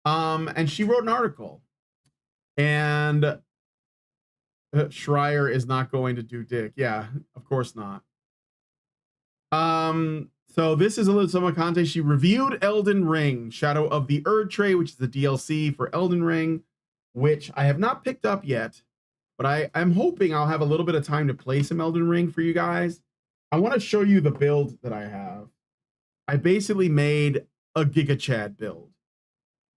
Speaker 5: And she wrote an article, and Schreier is not going to do dick. Yeah, of course not. So this is Alyssa Mercante. She reviewed Elden Ring, Shadow of the Erdtree, which is the DLC for Elden Ring, which I have not picked up yet, but I'm hoping I'll have a little bit of time to play some Elden Ring for you guys. I want to show you the build that I have. I basically made a Giga Chad build,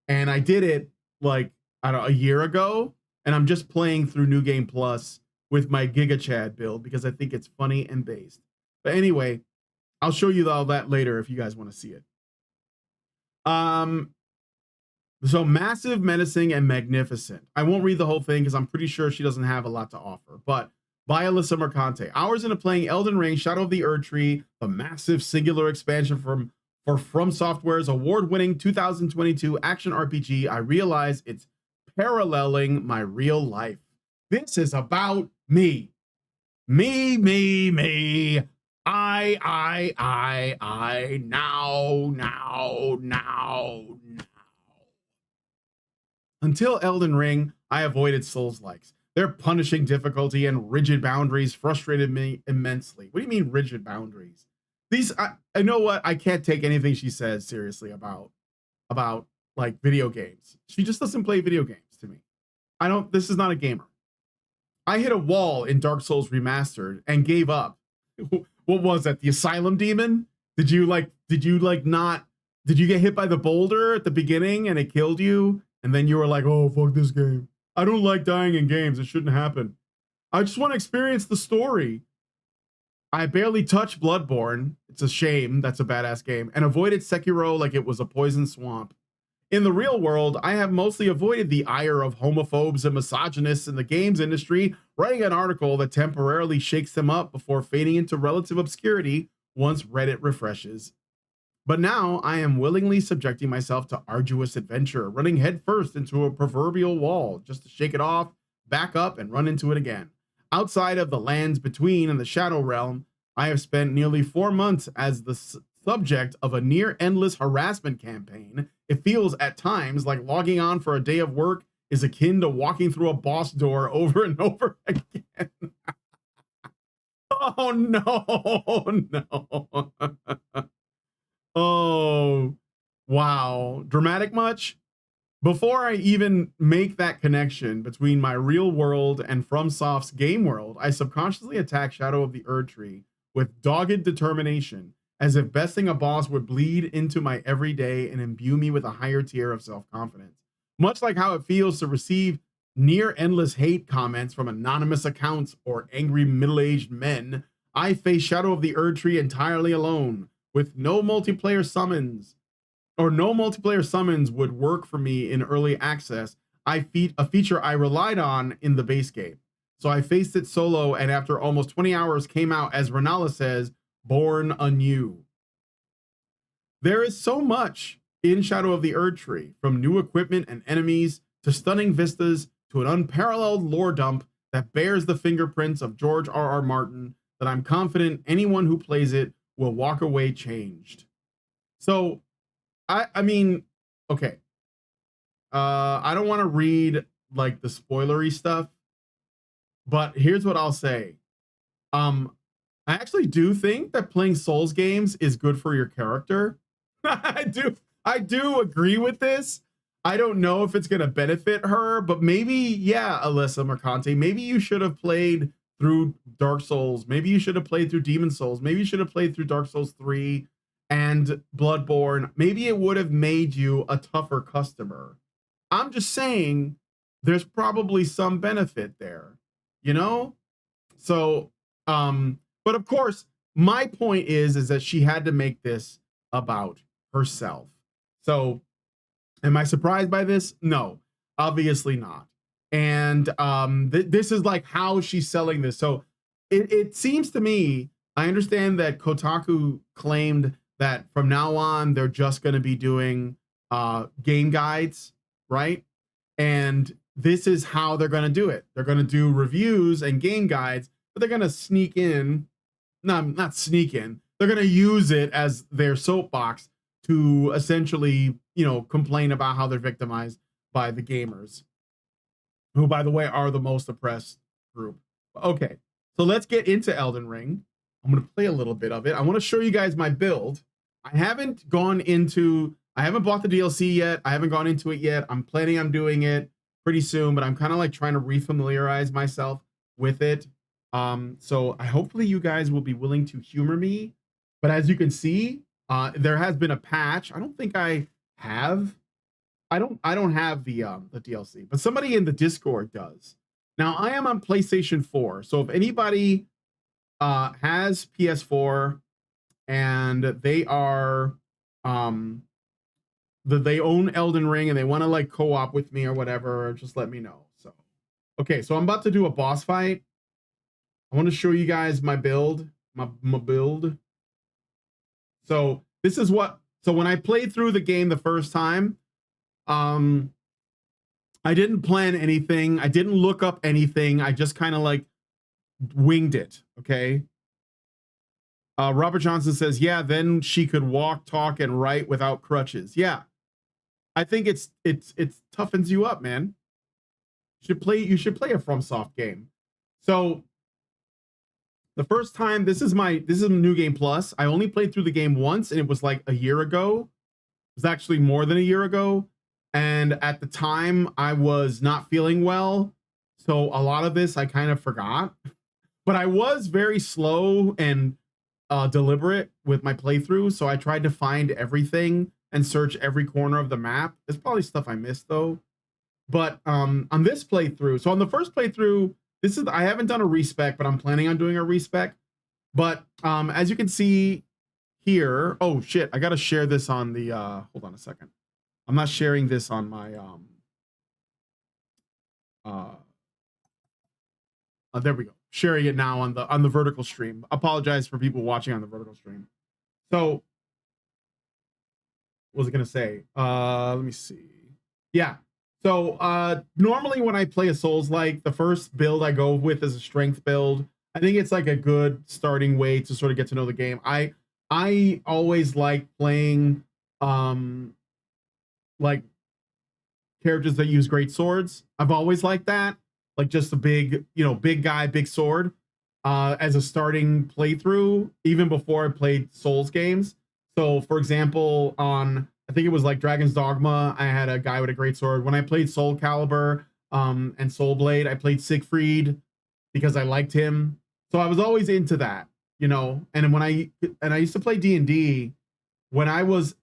Speaker 5: and I did it like, I don't know, a year ago, and I'm just playing through New Game Plus with my Giga Chad build because I think it's funny and based. But anyway, I'll show you all that later if you guys want to see it. So massive, menacing, and magnificent. I won't read the whole thing because I'm pretty sure she doesn't have a lot to offer, but by Alyssa Mercante. Hours into playing Elden Ring, Shadow of the Erdtree, the massive singular expansion for From Software's award-winning 2022 action RPG, I realize it's paralleling my real life. This is about me. Me. I, now. Until Elden Ring, I avoided Souls-likes. Their punishing difficulty and rigid boundaries frustrated me immensely. What do you mean rigid boundaries? I know what, I can't take anything she says seriously about like video games. She just doesn't play video games to me. This is not a gamer. I hit a wall in Dark Souls Remastered and gave up. What was that? The Asylum Demon? Did you get hit by the boulder at the beginning and it killed you? And then you were like, oh, fuck this game. I don't like dying in games. It shouldn't happen. I just want to experience the story. I barely touched Bloodborne. It's a shame. That's a badass game. And avoided Sekiro like it was a poison swamp. In the real world, I have mostly avoided the ire of homophobes and misogynists in the games industry, writing an article that temporarily shakes them up before fading into relative obscurity once Reddit refreshes. But now I am willingly subjecting myself to arduous adventure, running headfirst into a proverbial wall just to shake it off, back up, and run into it again. Outside of the lands between and the Shadow Realm, I have spent nearly 4 months as the subject of a near-endless harassment campaign. It feels at times like logging on for a day of work is akin to walking through a boss door over and over again. Oh, no. Oh, wow. Dramatic much? Before I even make that connection between my real world and FromSoft's game world, I subconsciously attack Shadow of the Erdtree with dogged determination, as if besting a boss would bleed into my everyday and imbue me with a higher tier of self-confidence. Much like how it feels to receive near-endless hate comments from anonymous accounts or angry middle-aged men, I face Shadow of the Erdtree entirely alone, with no multiplayer summons, or no multiplayer summons would work for me in early access, a feature I relied on in the base game. So I faced it solo, and after almost 20 hours came out, as Renala says, born anew. There is so much in Shadow of the Erdtree, from new equipment and enemies, to stunning vistas, to an unparalleled lore dump that bears the fingerprints of George R.R. Martin that I'm confident anyone who plays it will walk away changed. So, I mean, okay. I don't want to read like the spoilery stuff, but here's what I'll say. I actually do think that playing Souls games is good for your character. I do agree with this. I don't know if it's going to benefit her, but maybe, yeah, Alyssa Mercante, maybe you should have played through Dark Souls. Maybe you should have played through Demon Souls. Maybe you should have played through Dark Souls 3 and Bloodborne. Maybe it would have made you a tougher customer. I'm just saying there's probably some benefit there, you know? So, but of course, my point is that she had to make this about herself. So, am I surprised by this? No, obviously not. And this is like how she's selling this. So it seems to me, I understand that Kotaku claimed that from now on, they're just going to be doing game guides, right? And this is how they're going to do it. They're going to do reviews and game guides, but they're going to sneak in, no, not sneak in. They're going to use it as their soapbox to essentially, you know, complain about how they're victimized by the gamers, who, by the way, are the most oppressed group. Okay, so let's get into Elden Ring. I'm going to play a little bit of it. I want to show you guys my build. I haven't bought the DLC yet. I haven't gone into it yet. I'm planning on doing it pretty soon, but I'm kind of like trying to refamiliarize myself with it. So hopefully you guys will be willing to humor me. But as you can see, there has been a patch. I don't think I have. I don't have the DLC, but somebody in the Discord does. Now I am on PlayStation 4. So if anybody has PS4 and they are they own Elden Ring and they want to like co-op with me or whatever, just let me know. So okay, so I'm about to do a boss fight. I want to show you guys my build, my build. So this is so when I played through the game the first time, I didn't plan anything. I didn't look up anything. I just kind of like winged it. Okay. Robert Johnson says, yeah, then she could walk, talk, and write without crutches. Yeah. I think it toughens you up, man. You should play a FromSoft game. So the first time, this is New Game Plus. I only played through the game once, and it was like a year ago. It was actually more than a year ago. And at the time, I was not feeling well. So a lot of this I kind of forgot. But I was very slow and deliberate with my playthrough. So I tried to find everything and search every corner of the map. There's probably stuff I missed, though. But on this playthrough, so on the first playthrough, I haven't done a respec, but I'm planning on doing a respec. But as you can see here, oh shit, I gotta share this on the hold on a second. I'm not sharing this on my there we go. Sharing it now on the vertical stream. Apologize for people watching on the vertical stream. So what was I gonna say? Let me see. Yeah. So normally when I play a Souls-like, the first build I go with is a strength build. I think it's like a good starting way to sort of get to know the game. I always like playing like characters that use great swords. I've always liked that. Like just a big, big guy, big sword as a starting playthrough, even before I played Souls games. So for example, I think it was like Dragon's Dogma, I had a guy with a great sword. When I played Soul Calibur and Soul Blade, I played Siegfried because I liked him. So I was always into that, And when I used to play D&D, when I was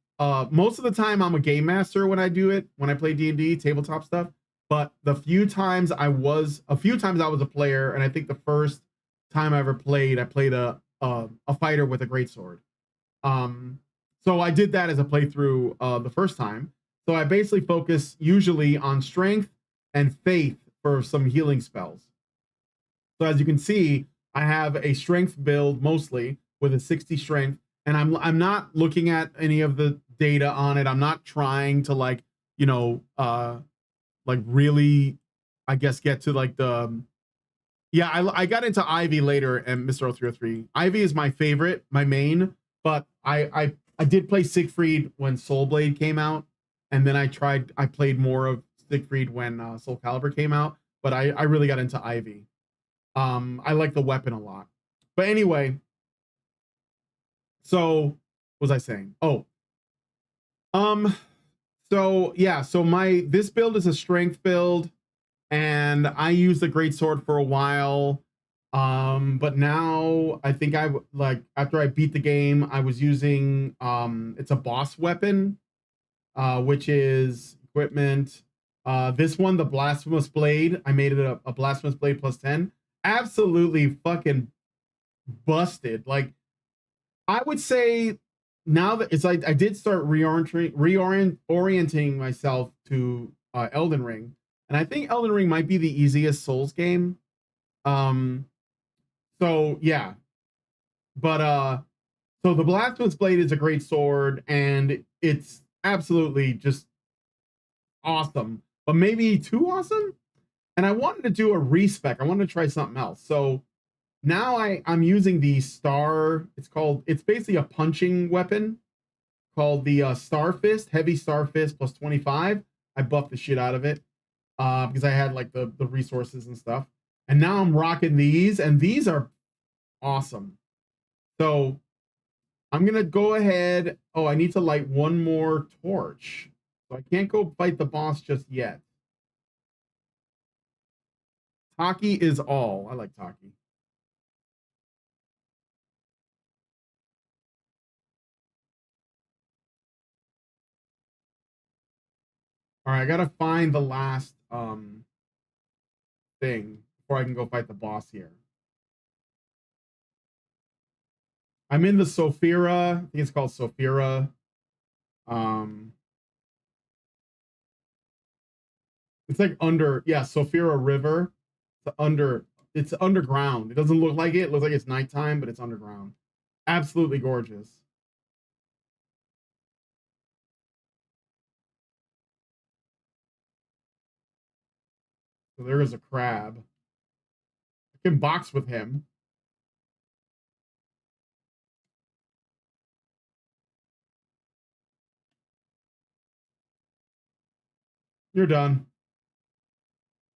Speaker 5: most of the time I'm a game master when I do it, when I play D&D, tabletop stuff. But a few times I was a player, and I think the first time I ever played, I played a fighter with a greatsword. So I did that as a playthrough the first time. So I basically focus usually on strength and faith for some healing spells. So as you can see, I have a strength build mostly with a 60 strength, and I'm not looking at any of the data on it. I'm not trying to really. I guess get to like the yeah, I got into Ivy later and Mr. 0303. Ivy is my favorite, my main, but I did play Siegfried when Soul Blade came out, and then I played more of Siegfried when Soul Calibur came out, but I really got into Ivy. I like the weapon a lot. But anyway, so what was I saying? Oh, so yeah, so this build is a strength build, and I used the great sword for a while. But now I think like after I beat the game, I was using it's a boss weapon, which is equipment. This one, the blasphemous blade, I made it a blasphemous blade plus 10. Absolutely fucking busted. Like I would say now that it's like I did start reorienting myself to Elden Ring, and I think Elden Ring might be the easiest Souls game. So yeah, but so the blasphemous blade is a great sword, and it's absolutely just awesome, but maybe too awesome. And I wanted to do a respec. I wanted to try something else. So now I'm using the star. It's basically a punching weapon called the Star Fist, Heavy Star Fist plus 25. I buffed the shit out of it because I had like the resources and stuff. And now I'm rocking these, and these are awesome. So I'm gonna go ahead. Oh, I need to light one more torch. So I can't go fight the boss just yet. Taki is all. I like Taki. All right, I gotta find the last thing before I can go fight the boss here. I'm in the Sophira. I think it's called Sophira. It's like under, yeah, Sophira River. It's underground. It doesn't look like it. It looks like it's nighttime, but it's underground. Absolutely gorgeous. So there is a crab. I can box with him. You're done.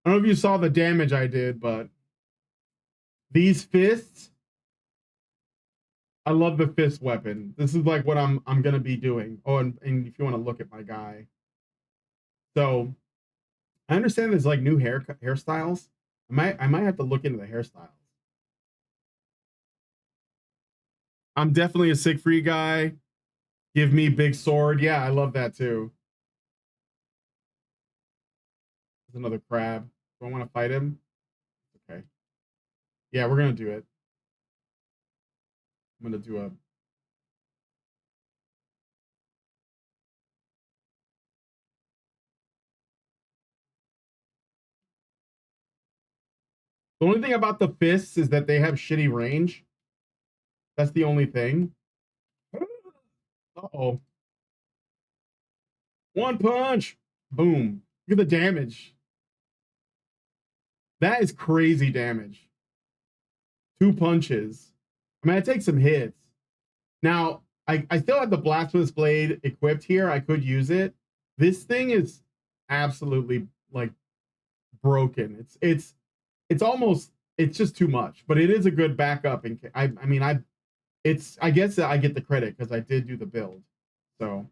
Speaker 5: I don't know if you saw the damage I did, but these fists, I love the fist weapon. This is like what I'm gonna be doing. Oh, and if you want to look at my guy. So I understand there's like new hairstyles. I might have to look into the hairstyles. I'm definitely a Siegfried guy. Give me big sword. Yeah, I love that too. There's another crab. Do I want to fight him? Okay. Yeah, we're gonna do it. I'm gonna do a. The only thing about the fists is that they have shitty range. That's the only thing. Uh-oh. One punch. Boom. Look at the damage. That is crazy damage. 2 punches. I mean, I take some hits. Now, I still have the blasphemous blade equipped here. I could use it. This thing is absolutely like broken. It's almost, it's just too much, but it is a good backup. And I guess I get the credit because I did do the build. So,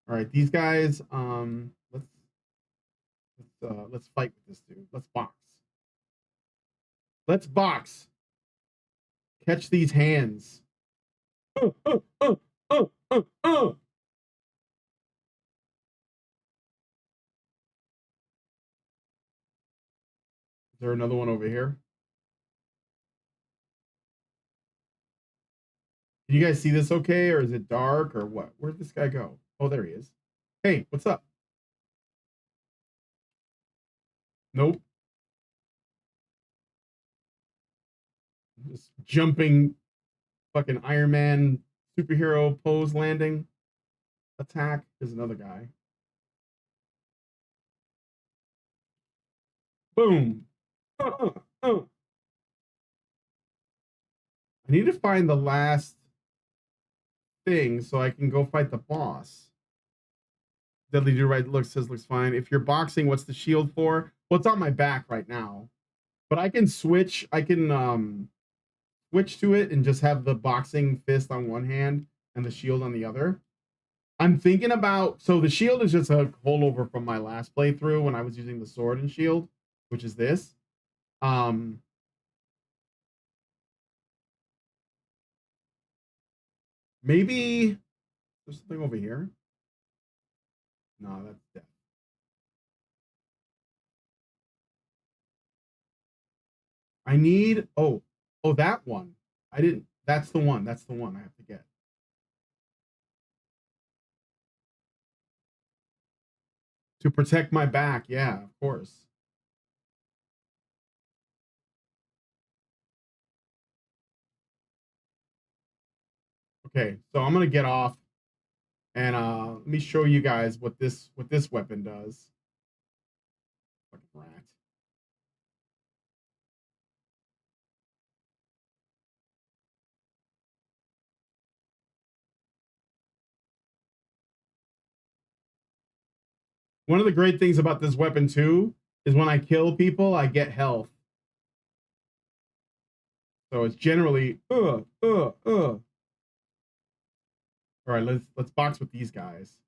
Speaker 5: all right, these guys, let's fight with this dude. Let's box. Let's box. Catch these hands. Is there another one over here? Can you guys see this okay, or is it dark, or what? Where'd this guy go? Oh, there he is. Hey, what's up? Nope. Just jumping fucking Iron Man superhero pose landing attack. There's another guy. Boom. I need to find the last thing so I can go fight the boss. Deadly do right looks fine. If you're boxing, what's the shield for? Well, it's on my back right now. But I can switch. I can switch to it and just have the boxing fist on one hand and the shield on the other. I'm thinking about, so the shield is just a holdover from my last playthrough when I was using the sword and shield, which is this. Maybe there's something over here. No, that's death. I need, oh, that one. I didn't, that's the one. That's the one I have to get. To protect my back. Yeah, of course. Okay, so I'm gonna get off and let me show you guys what this weapon does. Fucking rat. One of the great things about this weapon too is when I kill people, I get health. So it's generally All right, let's box with these guys.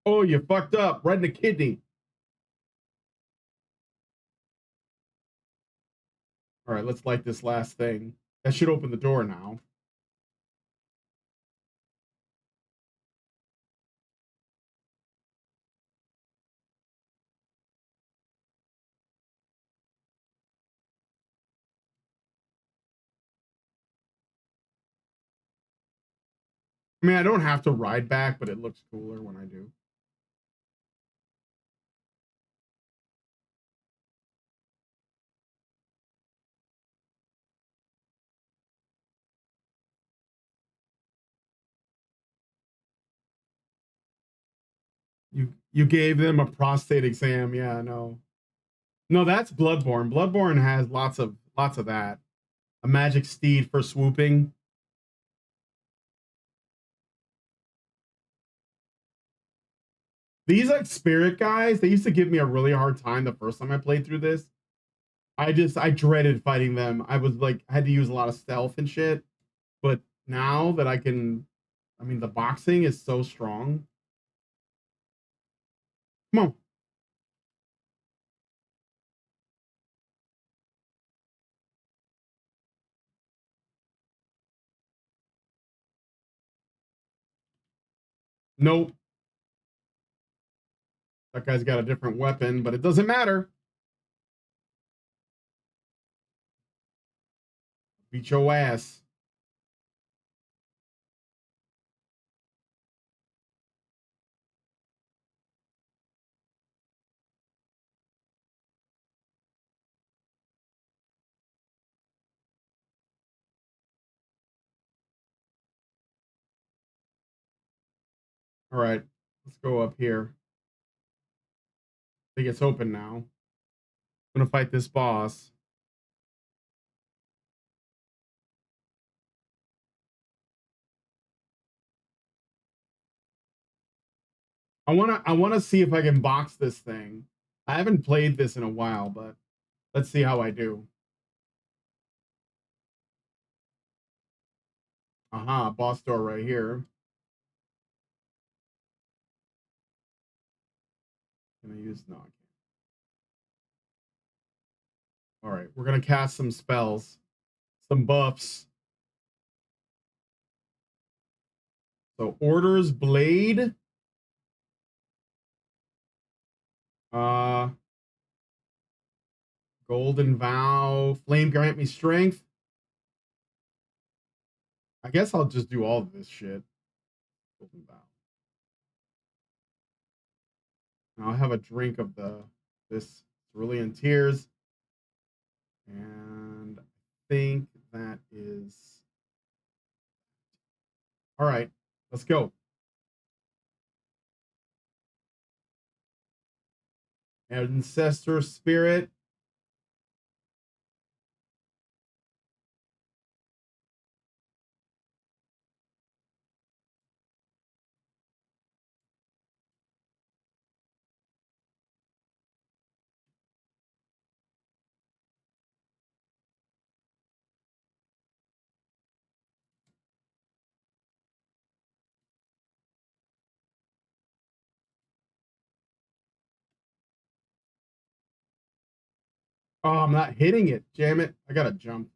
Speaker 5: Oh, you fucked up right in the kidney. All right, let's light this last thing. That should open the door now. I mean, I don't have to ride back, but it looks cooler when I do. You gave them a prostate exam. Yeah, no. No, that's Bloodborne. Bloodborne has lots of that. A magic steed for swooping. These like spirit guys, they used to give me a really hard time the first time I played through this. I dreaded fighting them. I was like, I had to use a lot of stealth and shit. But now that I mean, the boxing is so strong. Come on. Nope. That guy's got a different weapon, but it doesn't matter. Beat your ass. All right, let's go up here. I think it's open now. I'm gonna fight this boss. I wanna see if I can box this thing. I haven't played this in a while, but let's see how I do. Aha, boss door right here. Can I use no? All right, we're gonna cast some spells, some buffs. So orders blade. Golden vow, flame grant me strength. I guess I'll just do all of this shit. Golden vow. Now I'll have a drink of this cerulean tears. And I think that is All right, let's go. Ancestor spirit. Oh, I'm not hitting it. Damn it. I gotta jump.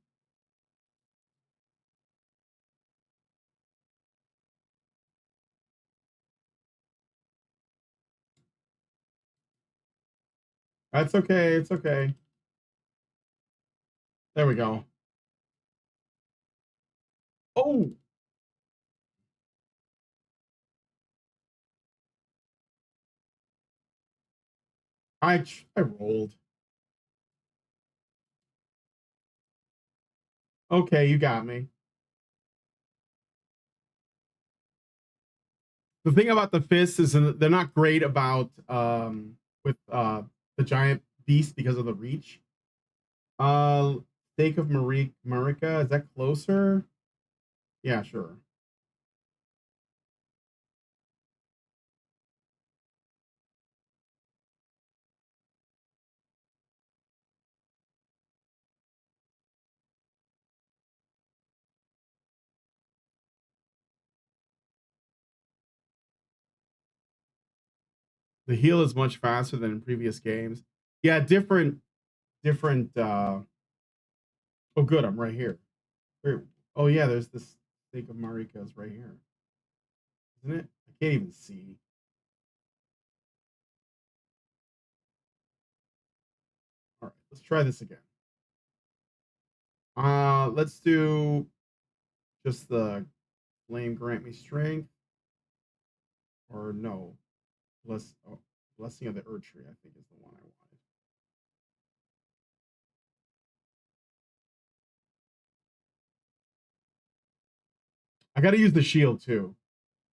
Speaker 5: That's okay. It's okay. There we go. Oh, I rolled. Okay, you got me. The thing about the fists is they're not great about with the giant beast because of the reach. Stake of Marika, is that closer? Yeah, sure. The heal is much faster than in previous games. Yeah, different oh good, I'm right here. Oh yeah, there's this Stake of Marika's right here. Isn't it? I can't even see. All right, let's try this again. Let's do just the flame grant me strength. Or no. Blessing of the Earth Tree, I think is the one I wanted. I gotta use the shield too.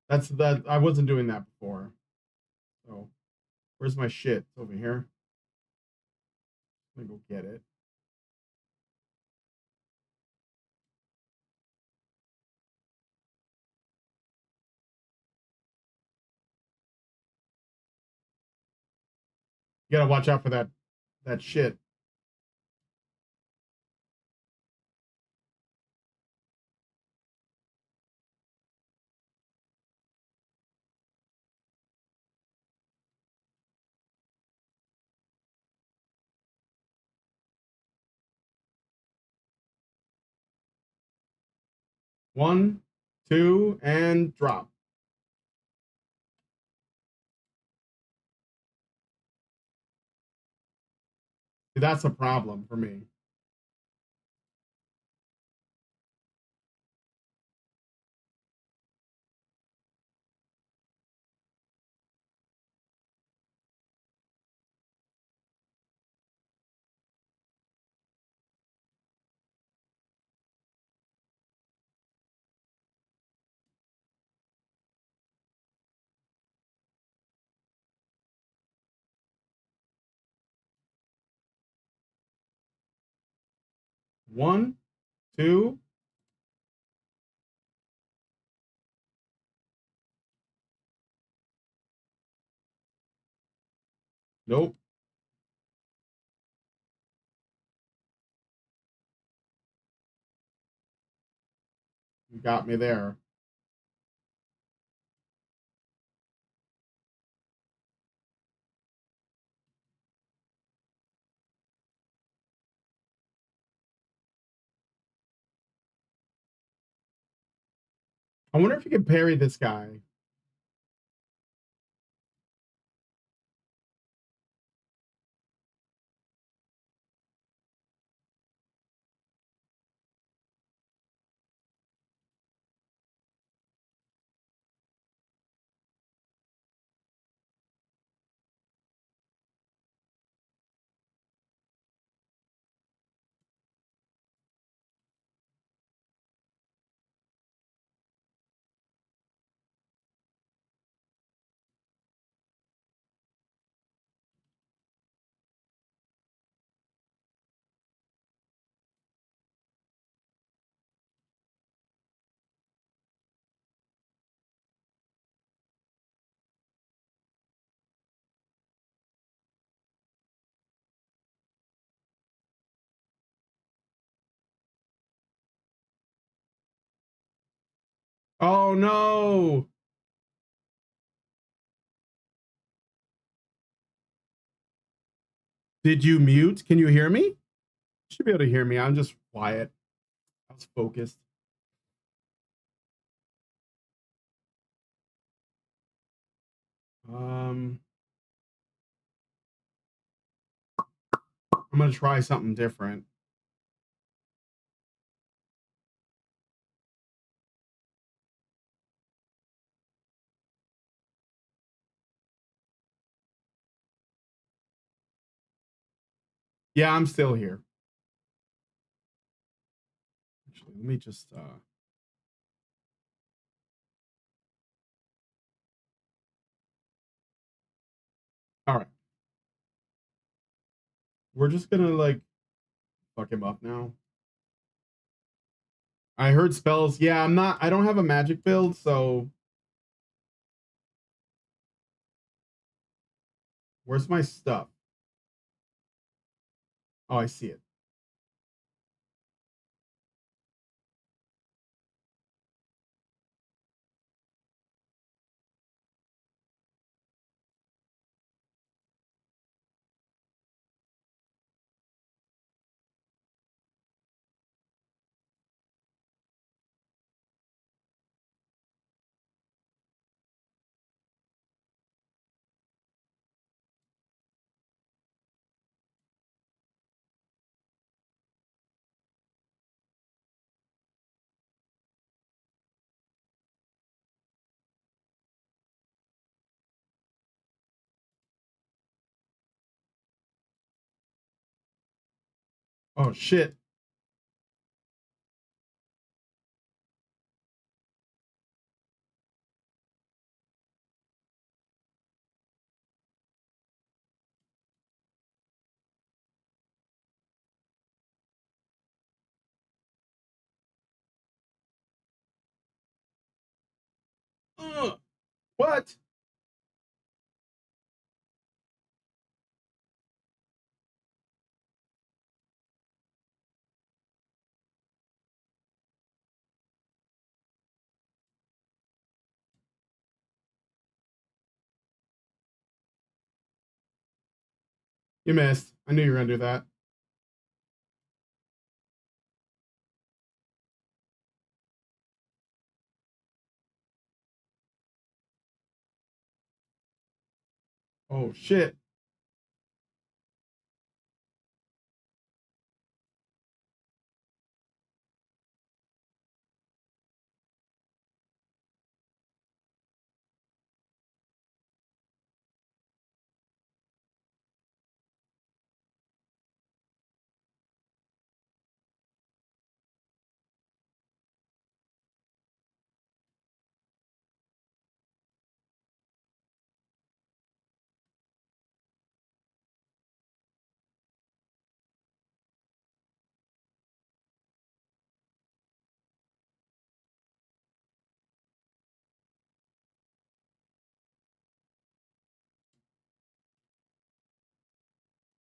Speaker 5: That's that I wasn't doing that before. So where's my shit? It's over here. Let me go get it. You gotta watch out for that shit. One, two, and drop. See, that's a problem for me. One, two. Nope. You got me there. I wonder if you can parry this guy. Oh no. Did you mute? Can you hear me? You should be able to hear me. I'm just quiet. I was focused. I'm gonna try something different. Yeah, I'm still here. Actually, let me just all right. We're just gonna like fuck him up now. I heard spells. Yeah, I don't have a magic build, so where's my stuff? Oh, I see it. Oh shit. What? You missed. I knew you were gonna do that. Oh shit.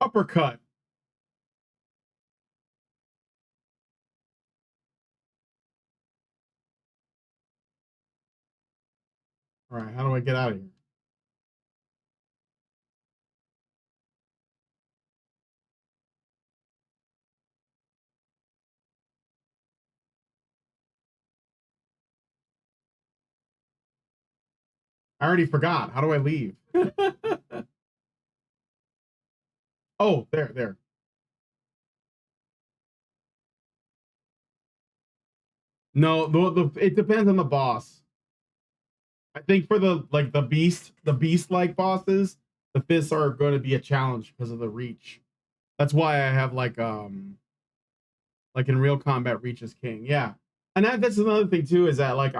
Speaker 5: Uppercut. All right, how do I get out of here? I already forgot. How do I leave? Oh, there. No, it depends on the boss. I think for the beast like bosses, the fists are going to be a challenge because of the reach. That's why I have like in real combat reach is king. Yeah. And that's another thing too, is that like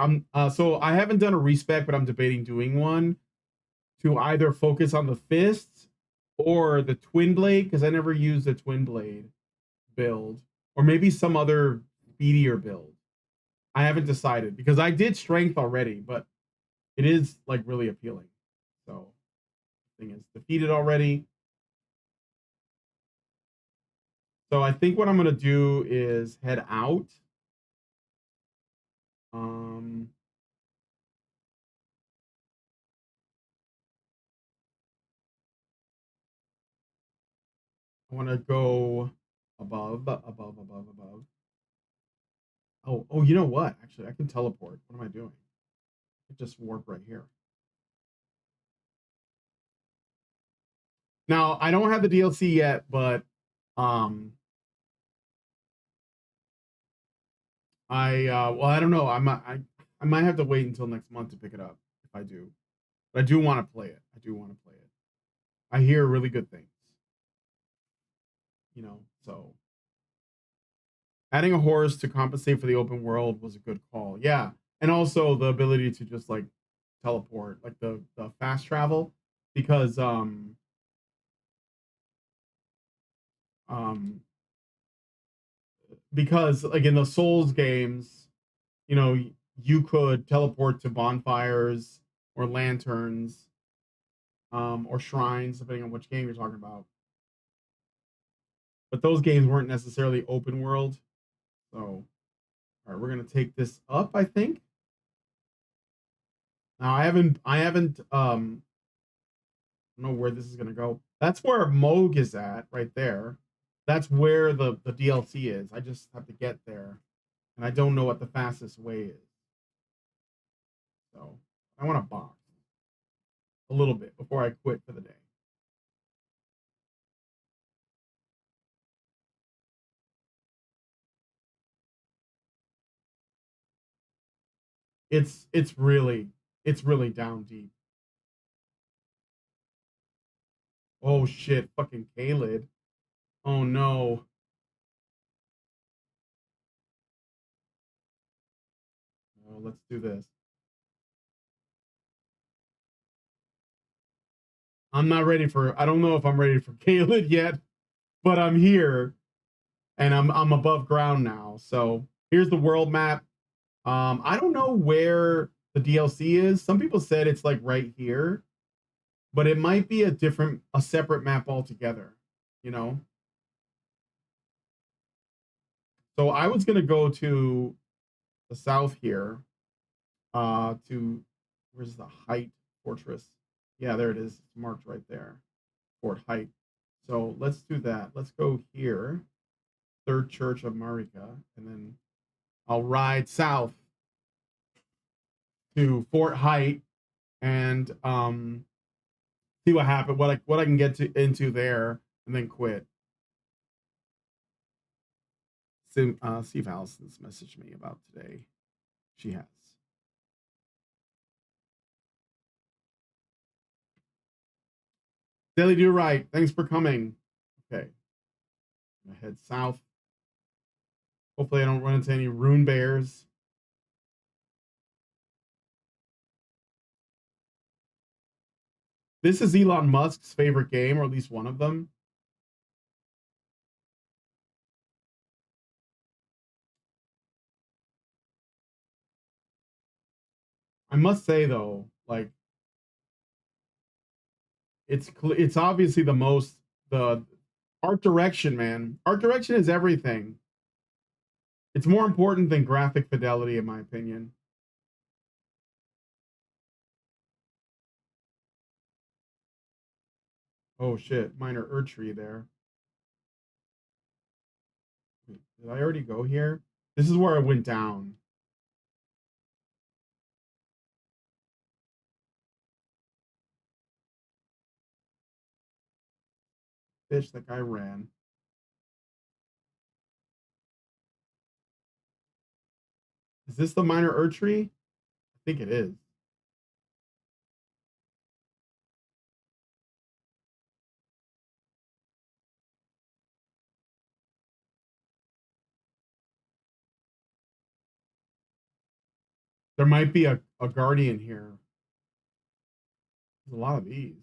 Speaker 5: so I haven't done a respec, but I'm debating doing one to either focus on the fists or the twin blade, because I never used the twin blade build, or maybe some other speedier build. I haven't decided because I did strength already, but it is like really appealing. So the thing is defeated already. So I think what I'm gonna do is head out. Um I want to go above. Oh, you know what? Actually, I can teleport. What am I doing? I can just warp right here. Now, I don't have the DLC yet, but well, I don't know. I might have to wait until next month to pick it up if I do. But I do want to play it. I hear really good things. So adding a horse to compensate for the open world was a good call. Yeah. And also the ability to just like teleport, like the fast travel, because like in the Souls games, you could teleport to bonfires or lanterns, or shrines, depending on which game you're talking about. But those games weren't necessarily open world. So, all right, we're gonna take this up, I think. Now I haven't I don't know where this is gonna go. That's where Moog is at, right there. That's where the DLC is. I just have to get there, and I don't know what the fastest way is. So I want to box a little bit before I quit for the day. It's really down deep. Oh shit, fucking Kaled. Oh no. Oh, let's do this. I'm not ready for, I don't know if I'm ready for Kaled yet, but I'm here and I'm above ground now. So here's the world map. I don't know where the DLC is. Some people said it's like right here, but it might be a separate map altogether, you know? So I was gonna go to the south here, to, where's the Height Fortress? Yeah, there it is. It's marked right there, Fort Height. So let's do that. Let's go here, Third Church of Marika, and then I'll ride south to Fort Height and see what happened, what I can get into there, and then quit. See if Allison's messaged me about today. She has. Daily Do Right. Thanks for coming. Okay. I'm gonna head south. Hopefully I don't run into any rune bears. This is Elon Musk's favorite game, or at least one of them. I must say though, like it's obviously the art direction, man. Art direction is everything. It's more important than graphic fidelity, in my opinion. Oh shit, minor Erdtree there. Wait, did I already go here? This is where I went down. Fish, that guy ran. Is this the minor Erdtree? I think it is. There might be a guardian here. There's a lot of these.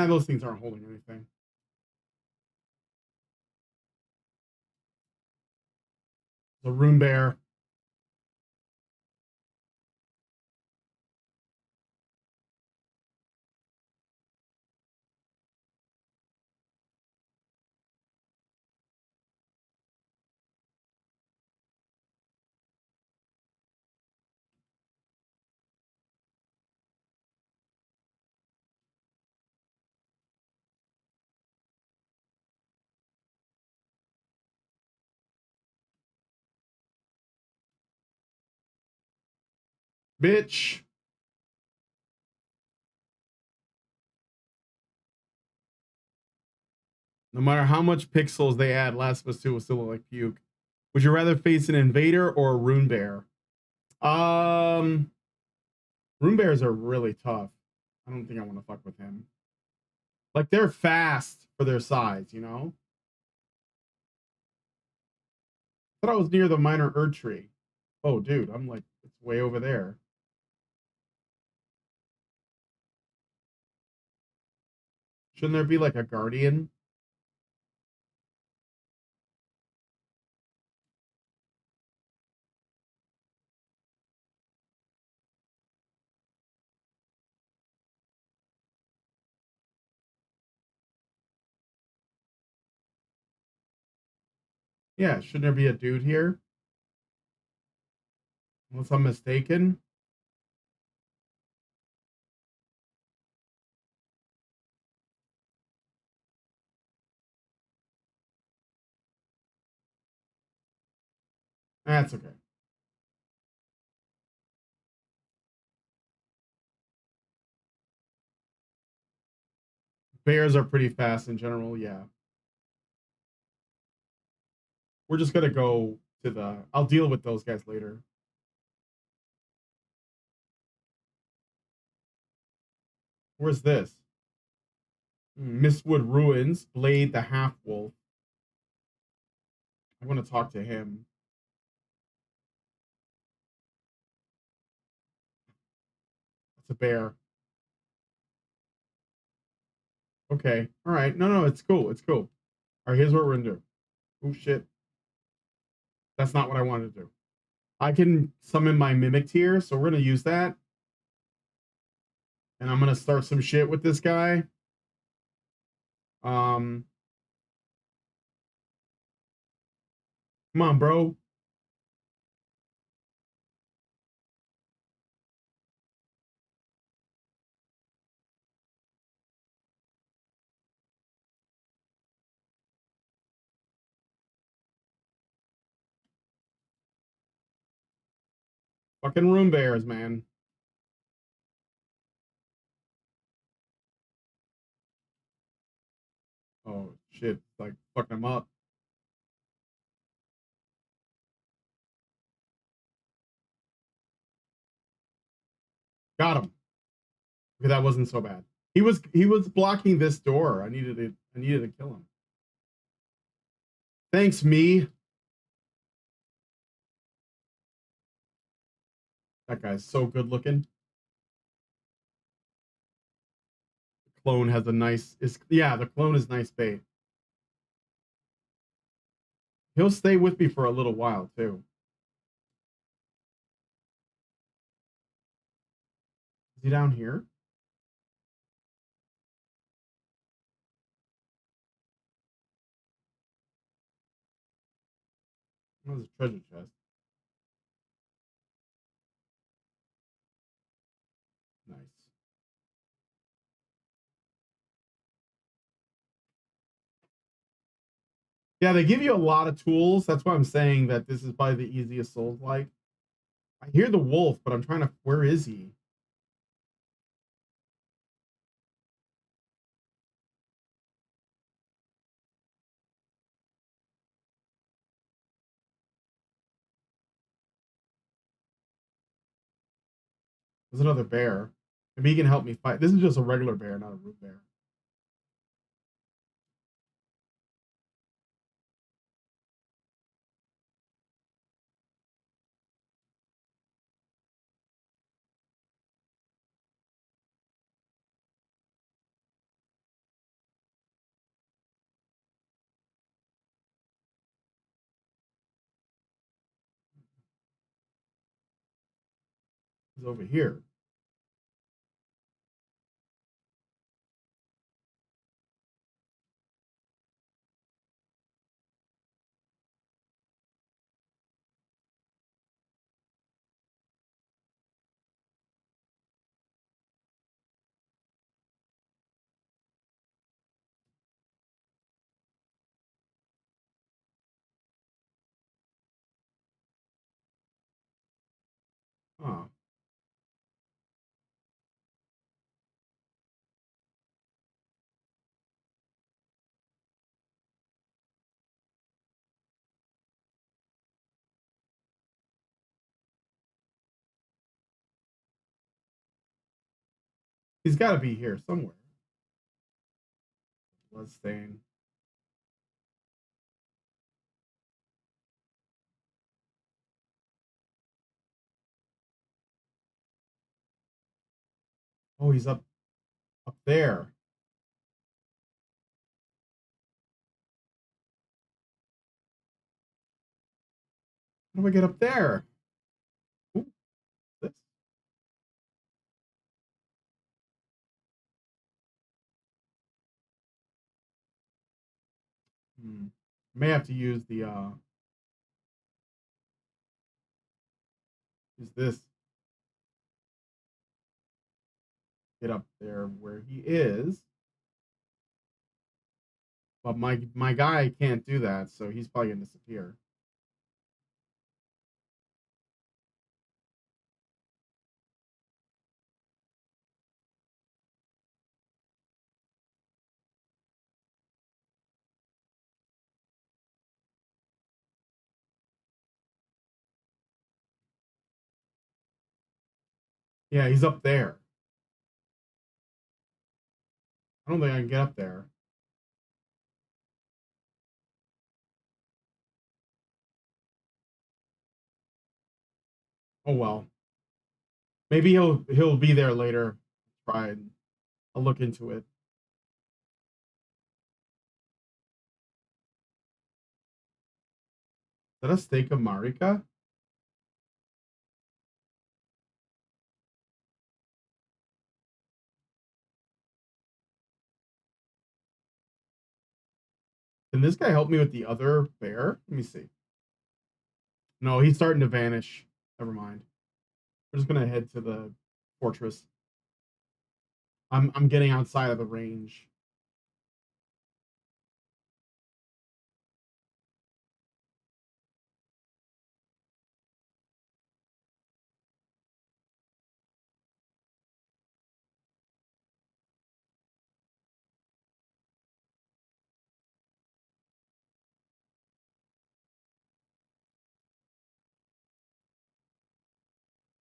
Speaker 5: Those things aren't holding anything. The rune bear. Bitch. No matter how much pixels they add, Last of Us 2 will still look like puke. Would you rather face an invader or a rune bear? Rune bears are really tough. I don't think I want to fuck with him. Like, they're fast for their size, you know? I thought I was near the minor Erd tree. Oh, dude, I'm like, it's way over there. Shouldn't there be like a guardian? Yeah, shouldn't there be a dude here? Unless I'm mistaken. That's okay. Bears are pretty fast in general, yeah. We're just gonna go to the... I'll deal with those guys later. Where's this? Mistwood Ruins, Blade the Half-Wolf. I want to talk to him. It's a bear. Okay. All right. No, it's cool. It's cool. All right, here's what we're gonna do. Oh shit. That's not what I wanted to do. I can summon my mimic tier, so we're gonna use that. And I'm gonna start some shit with this guy. Come on, bro. Fucking room bears, man. Oh shit, like fucking them up. Got him. Okay, that wasn't so bad. He was blocking this door. I needed to kill him. Thanks, me. That guy's so good looking. The clone has a nice yeah, the clone is nice bait. He'll stay with me for a little while too. Is he down here? Oh, there's a treasure chest. Nice. Yeah, they give you a lot of tools. That's why I'm saying that this is probably the easiest Souls-like. I hear the wolf, but I'm trying to... Where is he? There's another bear. Maybe he can help me fight. This is just a regular bear, not a root bear. He's over here. Huh. He's got to be here somewhere. Bloodstain. Oh, he's up there. How do I get up there? Ooh, this. May have to use the use this. Get up there where he is. But my guy can't do that, so he's probably gonna disappear. Yeah, he's up there. I don't think I can get up there. Oh well. Maybe he'll be there later. Try and I'll look into it. Is that a stake of Marika? Can this guy help me with the other bear? Let me see. No, he's starting to vanish. Never mind. We're just gonna head to the fortress. I'm getting outside of the range.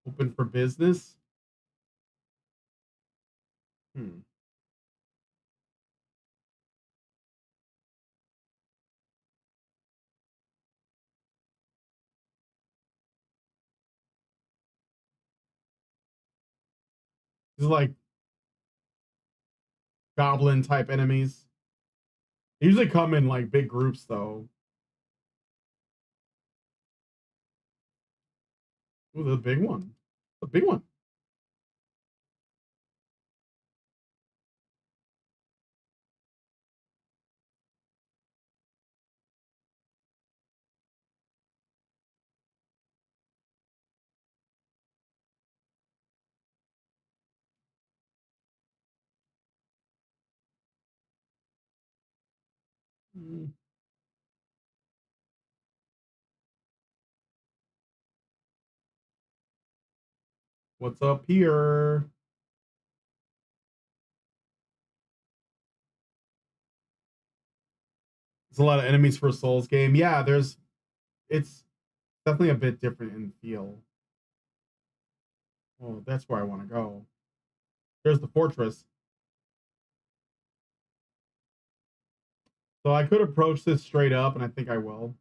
Speaker 5: Open for business. Hmm. This is like goblin type enemies. They usually come in like big groups though. Ooh, the big one. The big one. Hmm. What's up here? There's a lot of enemies for a Souls game. Yeah, it's definitely a bit different in feel. Oh, that's where I want to go. There's the fortress. So I could approach this straight up, and I think I will.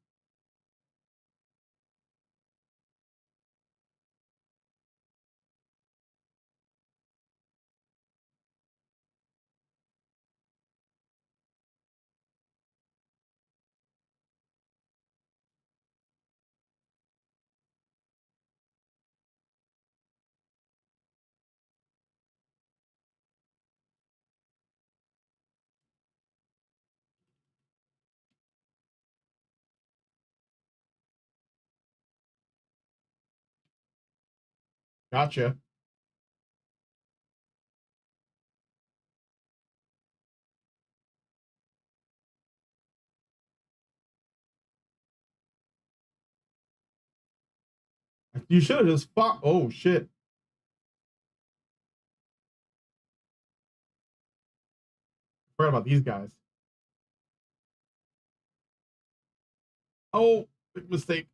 Speaker 5: Gotcha. You should have just fought. Oh shit. Forgot about these guys. Oh, big mistake.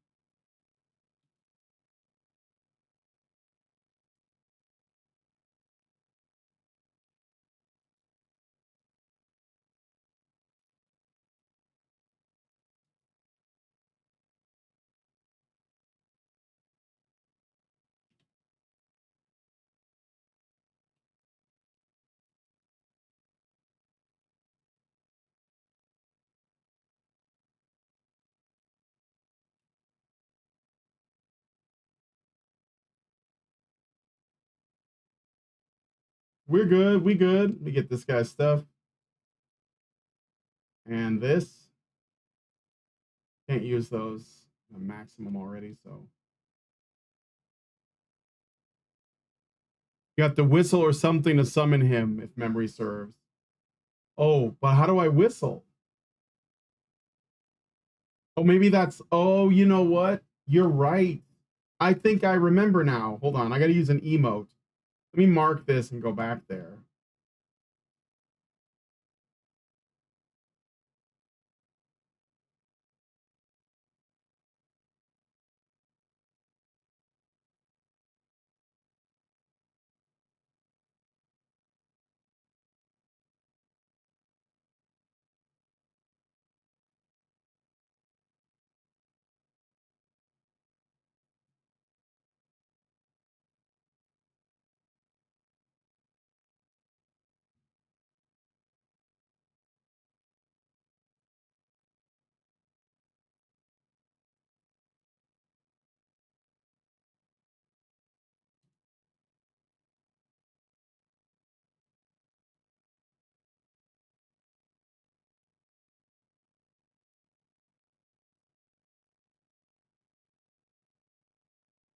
Speaker 5: We're good. We good. Let me get this guy's stuff. And this. Can't use those. The maximum already, so. You have to whistle or something to summon him, if memory serves. Oh, but how do I whistle? Oh, maybe that's. Oh, you know what? You're right. I think I remember now. Hold on. I got to use an emote. Let me mark this and go back there.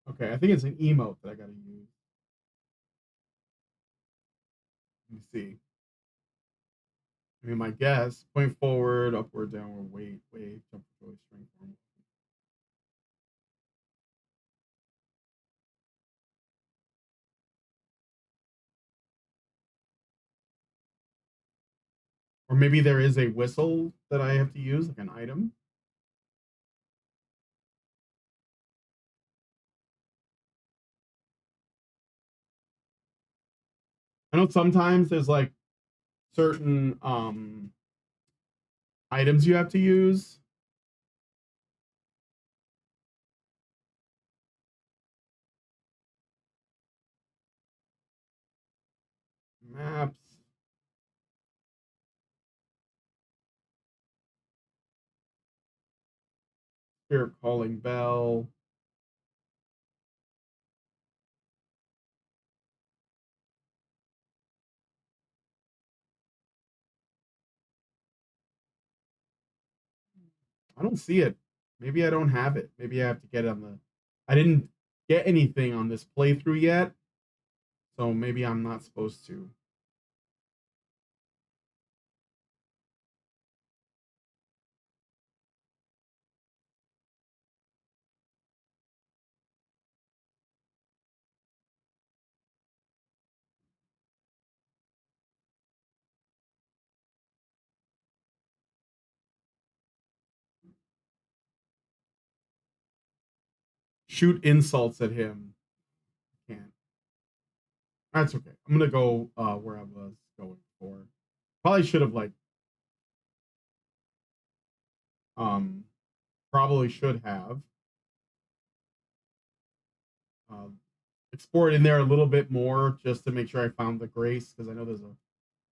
Speaker 5: Okay, I think it's an emote that I got to use. Let me see. I mean, my guess, point forward, upward, downward, wait, jump, really strength. Or maybe there is a whistle that I have to use, like an item. I know sometimes there's like certain items you have to use. Maps. Spirit calling bell. I don't see it. Maybe I don't have it. Maybe I have to get it on the. I didn't get anything on this playthrough yet, so maybe I'm not supposed to. Shoot insults at him. Can't. That's okay. I'm gonna go where I was going for. Probably should have like um probably should have uh, explored in there a little bit more just to make sure I found the grace, because I know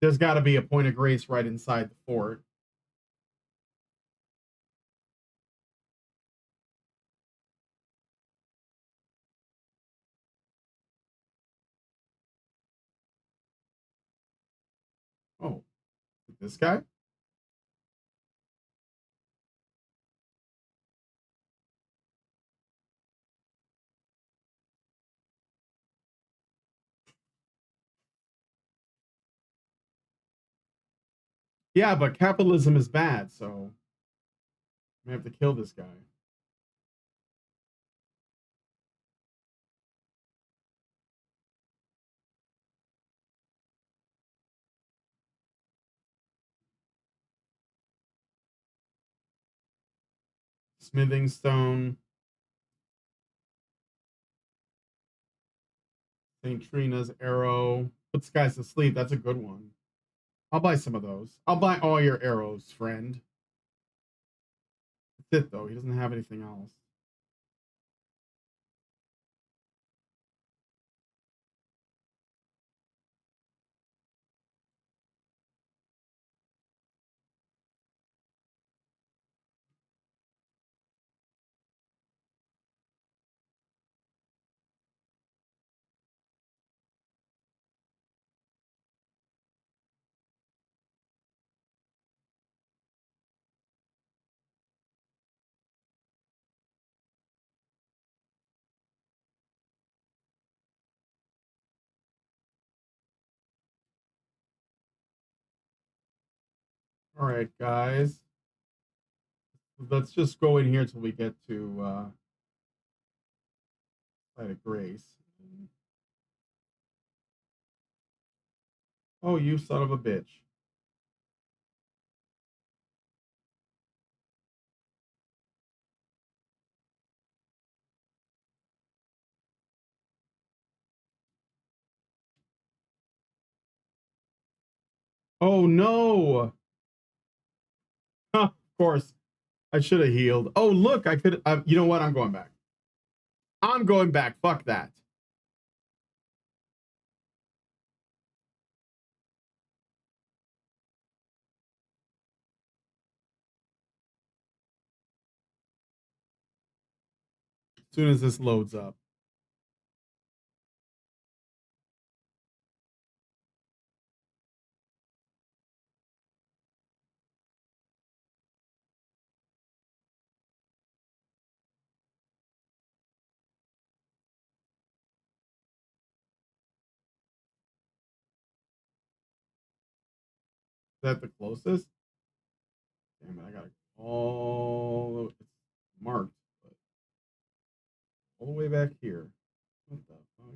Speaker 5: there's got to be a point of grace right inside the fort. Oh, this guy? Yeah, but capitalism is bad, so we have to kill this guy. Smithing stone. St. Trina's arrow. Puts guys to sleep. That's a good one. I'll buy some of those. I'll buy all your arrows, friend. That's it, though. He doesn't have anything else. All right, guys. Let's just go in here till we get to Light of Grace. Oh, you son of a bitch. Oh, no. Of course. I should have healed. Oh, look. I could. You know what? I'm going back. I'm going back. Fuck that. As soon as this loads up. Is that the closest? Damn it, I got all it's marked, but all the way back here. What the fuck?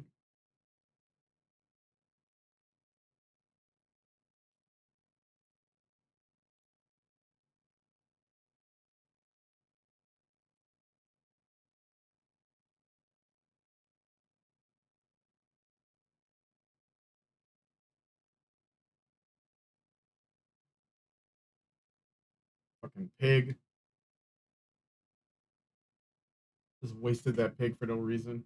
Speaker 5: Fucking pig. Just wasted that pig for no reason.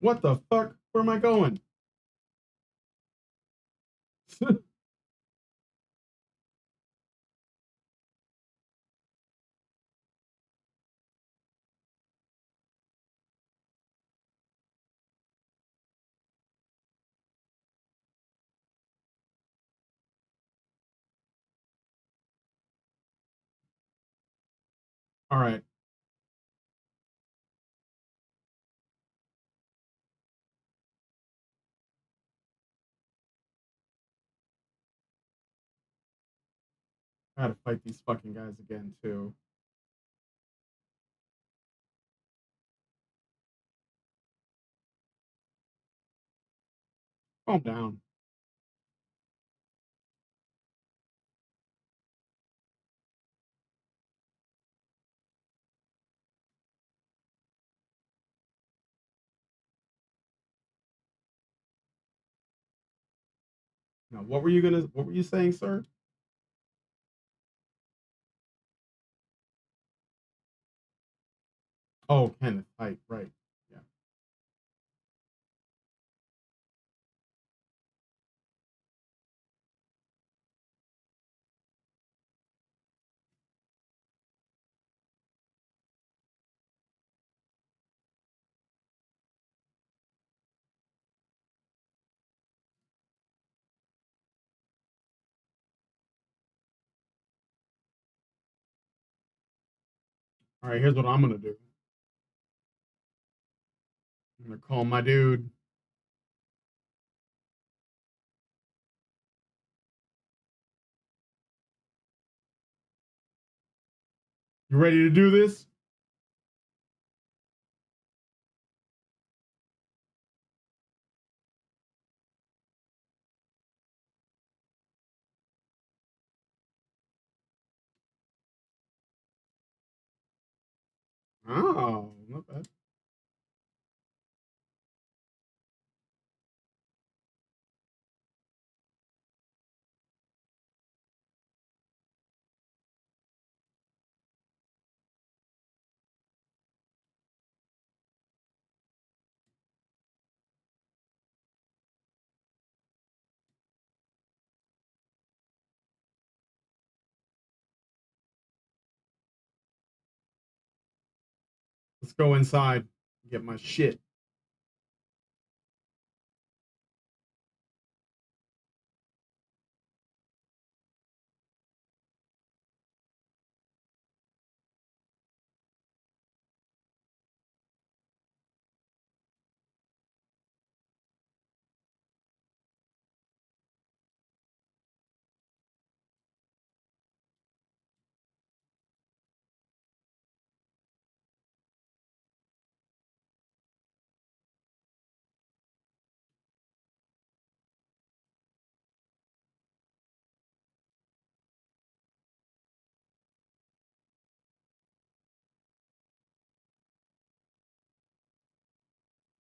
Speaker 5: What the fuck? Where am I going? All right. I gotta fight these fucking guys again too. Calm down. Now, what were you saying, sir? Oh, Kenneth, right. Yeah. All right, here's what I'm gonna do. I'm gonna call my dude. You ready to do this? Oh, not bad. Let's go inside and get my shit.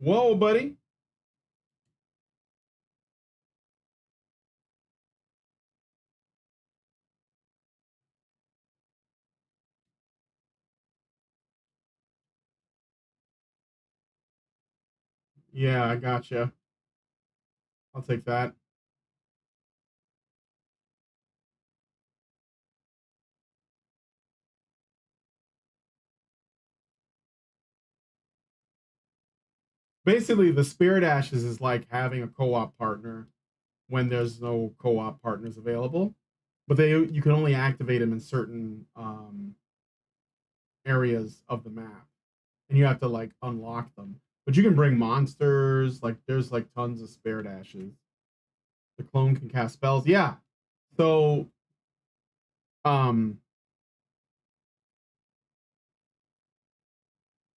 Speaker 5: Whoa, buddy. Yeah, I gotcha. I'll take that. Basically, the Spirit Ashes is like having a co-op partner when there's no co-op partners available, but you can only activate them in certain areas of the map, and you have to like unlock them. But you can bring monsters. Like there's like tons of Spirit Ashes. The clone can cast spells. Yeah. So um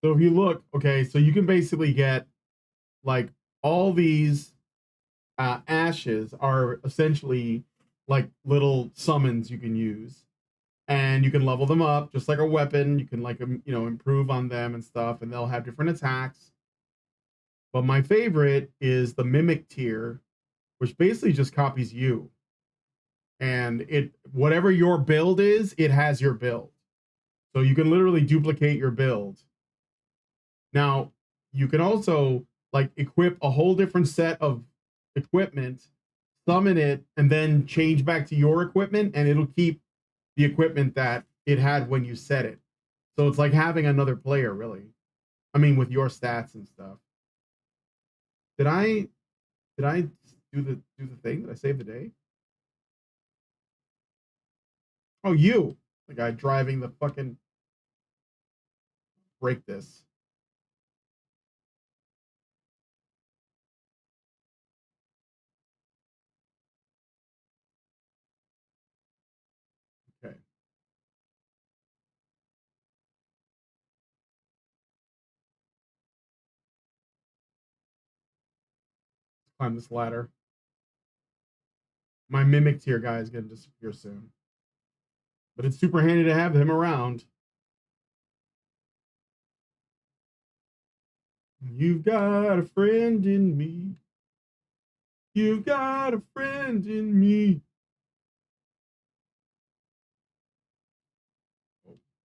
Speaker 5: so if you look, okay, so you can basically get like all these ashes are essentially like little summons you can use, and you can level them up just like a weapon. You can like improve on them and stuff, and they'll have different attacks. But my favorite is the mimic tier, which basically just copies you, and it whatever your build is, it has your build, so you can literally duplicate your build. Now you can also like equip a whole different set of equipment, summon it, and then change back to your equipment, and it'll keep the equipment that it had when you set it. So it's like having another player, really. I mean, with your stats and stuff. Did I do the thing? Did I save the day? Oh, you, the guy driving the fucking break this. Okay. Climb this ladder. My mimic tier guy is gonna disappear soon, but it's super handy to have him around. You've got a friend in me. You got a friend in me.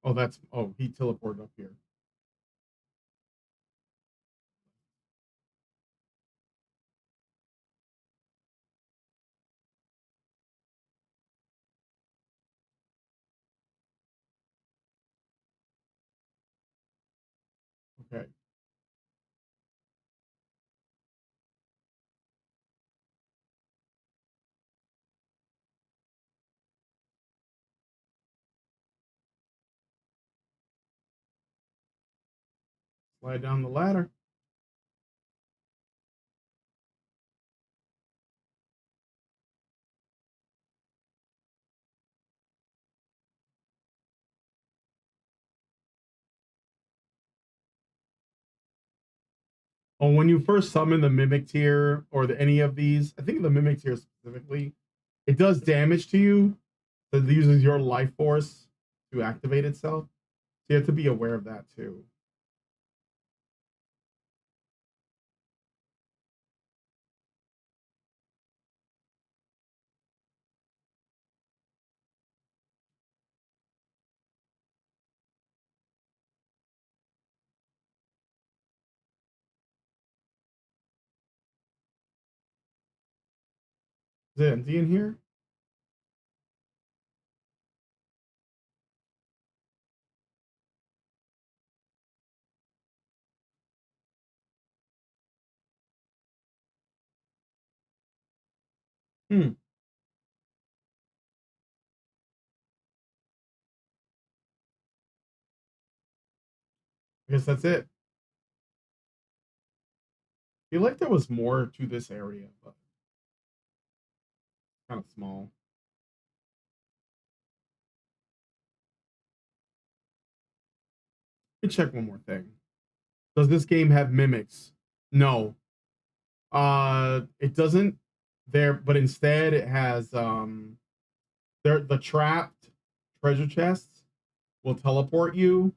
Speaker 5: Oh, that's, oh, he teleported up here. Okay. Slide down the ladder. Oh, when you first summon the Mimic tier or any of these, I think the Mimic tier specifically, it does damage to you. So it uses your life force to activate itself. So you have to be aware of that too. Is it empty in here? Hmm. I guess that's it. I feel like there was more to this area, but kind of small. Let me check one more thing. Does this game have mimics? No. It doesn't there, but instead it has the trapped treasure chests will teleport you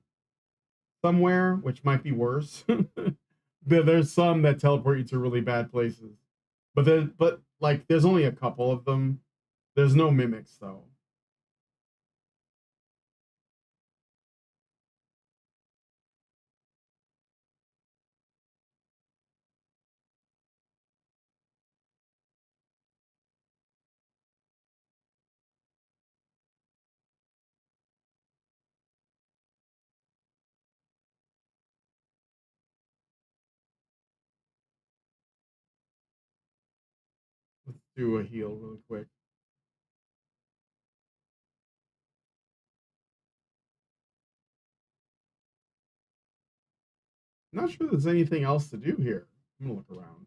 Speaker 5: somewhere, which might be worse. There's some that teleport you to really bad places. But like there's only a couple of them. There's no mimics though. Let's do a heal really quick. Not sure there's anything else to do here. I'm gonna look around.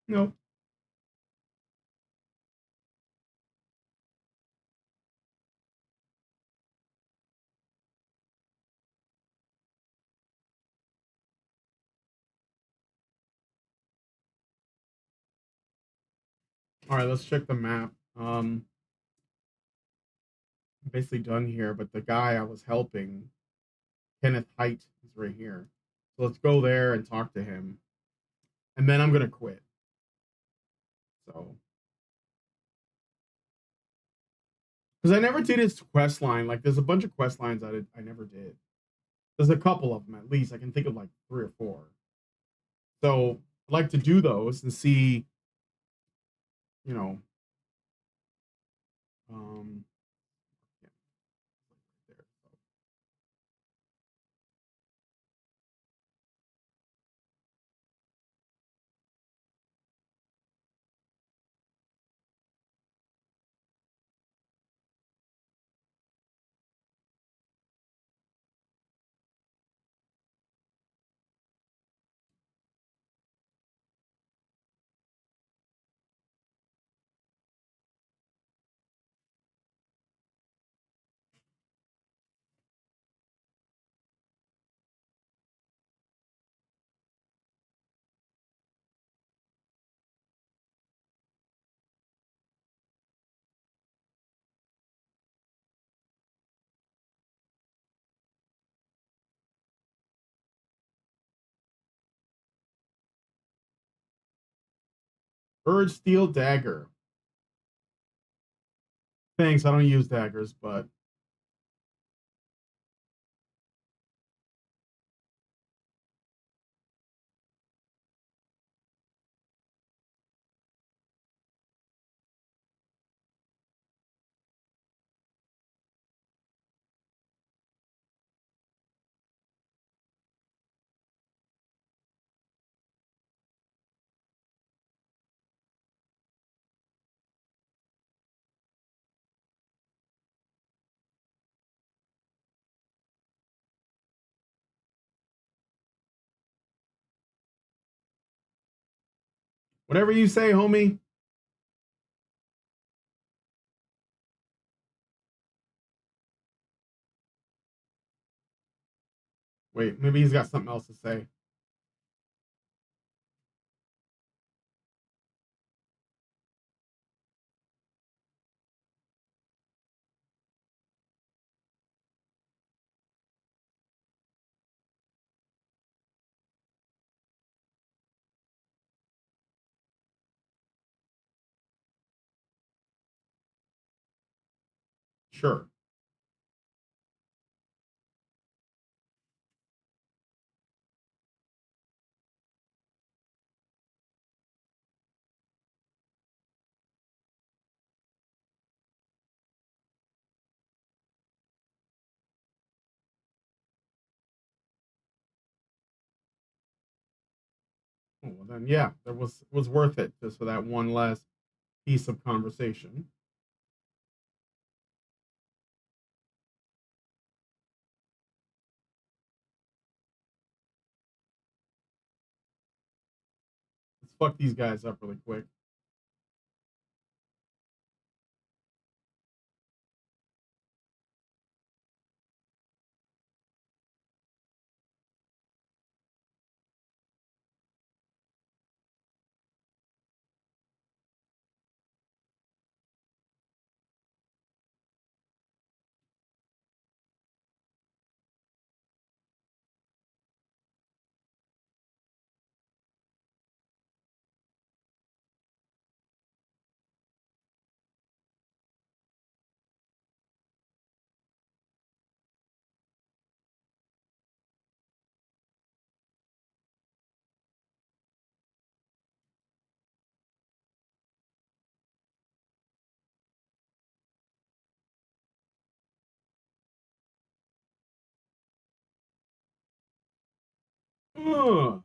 Speaker 5: Nope. All right, let's check the map. I'm basically done here, but the guy I was helping, Kenneth Height, is right here. So let's go there and talk to him. And then I'm gonna quit. So because I never did his quest line. Like there's a bunch of quest lines I never did. There's a couple of them at least. I can think of like 3 or 4. So I'd like to do those and see, you know, yeah, right there. Urge steel dagger. Thanks, I don't use daggers, but whatever you say, homie. Wait, maybe he's got something else to say. Sure. Oh, well then, yeah, that was worth it just for that one last piece of conversation. Let's fuck these guys up really quick. Ugh.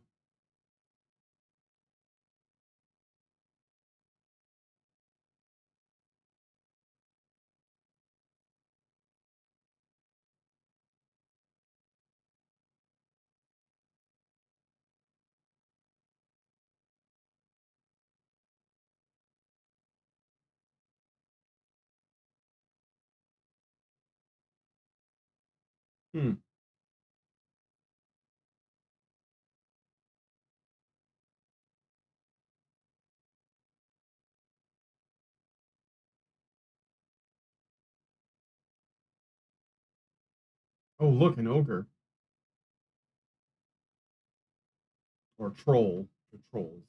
Speaker 5: Hmm. Oh, look, an ogre. Or troll. The trolls.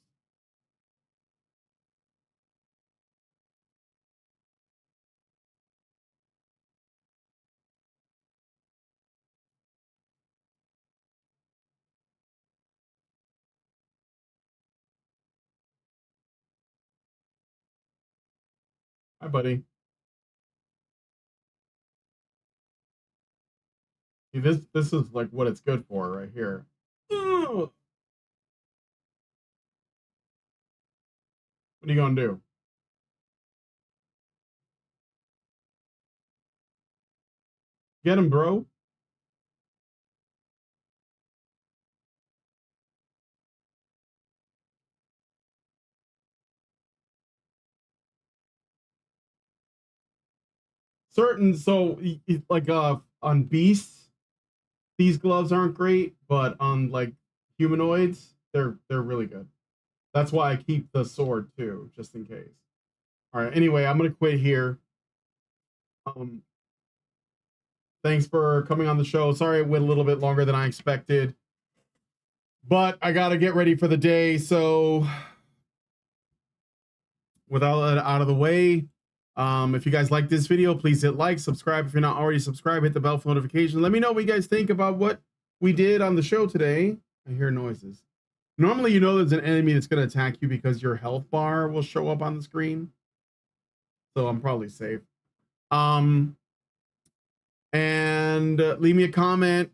Speaker 5: Hi, buddy. See, this is like what it's good for right here. Ugh. What are you gonna do? Get him, bro. Certain so like on beasts, these gloves aren't great, but on like humanoids, they're really good. That's why I keep the sword too, just in case. All right. Anyway, I'm gonna quit here. Um, thanks for coming on the show. Sorry it went a little bit longer than I expected, but I gotta get ready for the day. So with all that out of the way, if you guys like this video, please hit like, subscribe. If you're not already subscribed, hit the bell for notification. Let me know what you guys think about what we did on the show today. I hear noises. Normally, you know there's an enemy that's going to attack you because your health bar will show up on the screen. So I'm probably safe. And leave me a comment.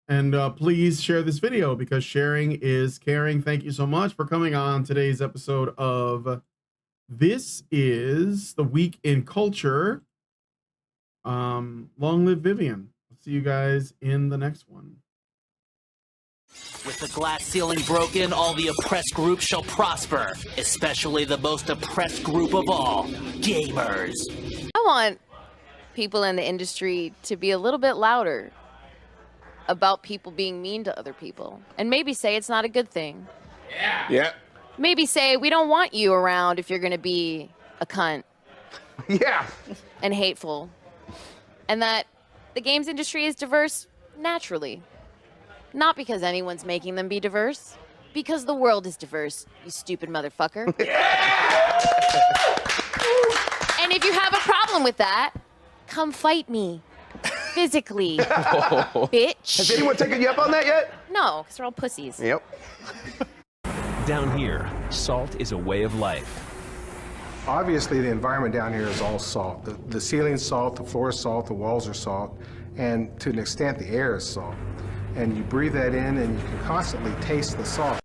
Speaker 5: And please share this video because sharing is caring. Thank you so much for coming on today's episode of This is the Week in Culture. Long live Vivian. I'll see you guys in the next one.
Speaker 15: With the glass ceiling broken, all the oppressed groups shall prosper, especially the most oppressed group of all, gamers.
Speaker 8: I want people in the industry to be a little bit louder about people being mean to other people, and maybe say it's not a good thing.
Speaker 16: Yeah.
Speaker 8: Maybe say we don't want you around if you're going to be a cunt.
Speaker 16: Yeah.
Speaker 8: And hateful. And that the games industry is diverse naturally. Not because anyone's making them be diverse, because the world is diverse, you stupid motherfucker. And if you have a problem with that, come fight me. Physically. Bitch.
Speaker 16: Has anyone taken you up on that yet?
Speaker 8: No, because they're all pussies.
Speaker 16: Yep.
Speaker 17: Down here, salt is a way of life.
Speaker 18: Obviously, the environment down here is all salt. The ceiling's salt, the floor is salt, the walls are salt, and to an extent, the air is salt. And you breathe that in, and you can constantly taste the salt.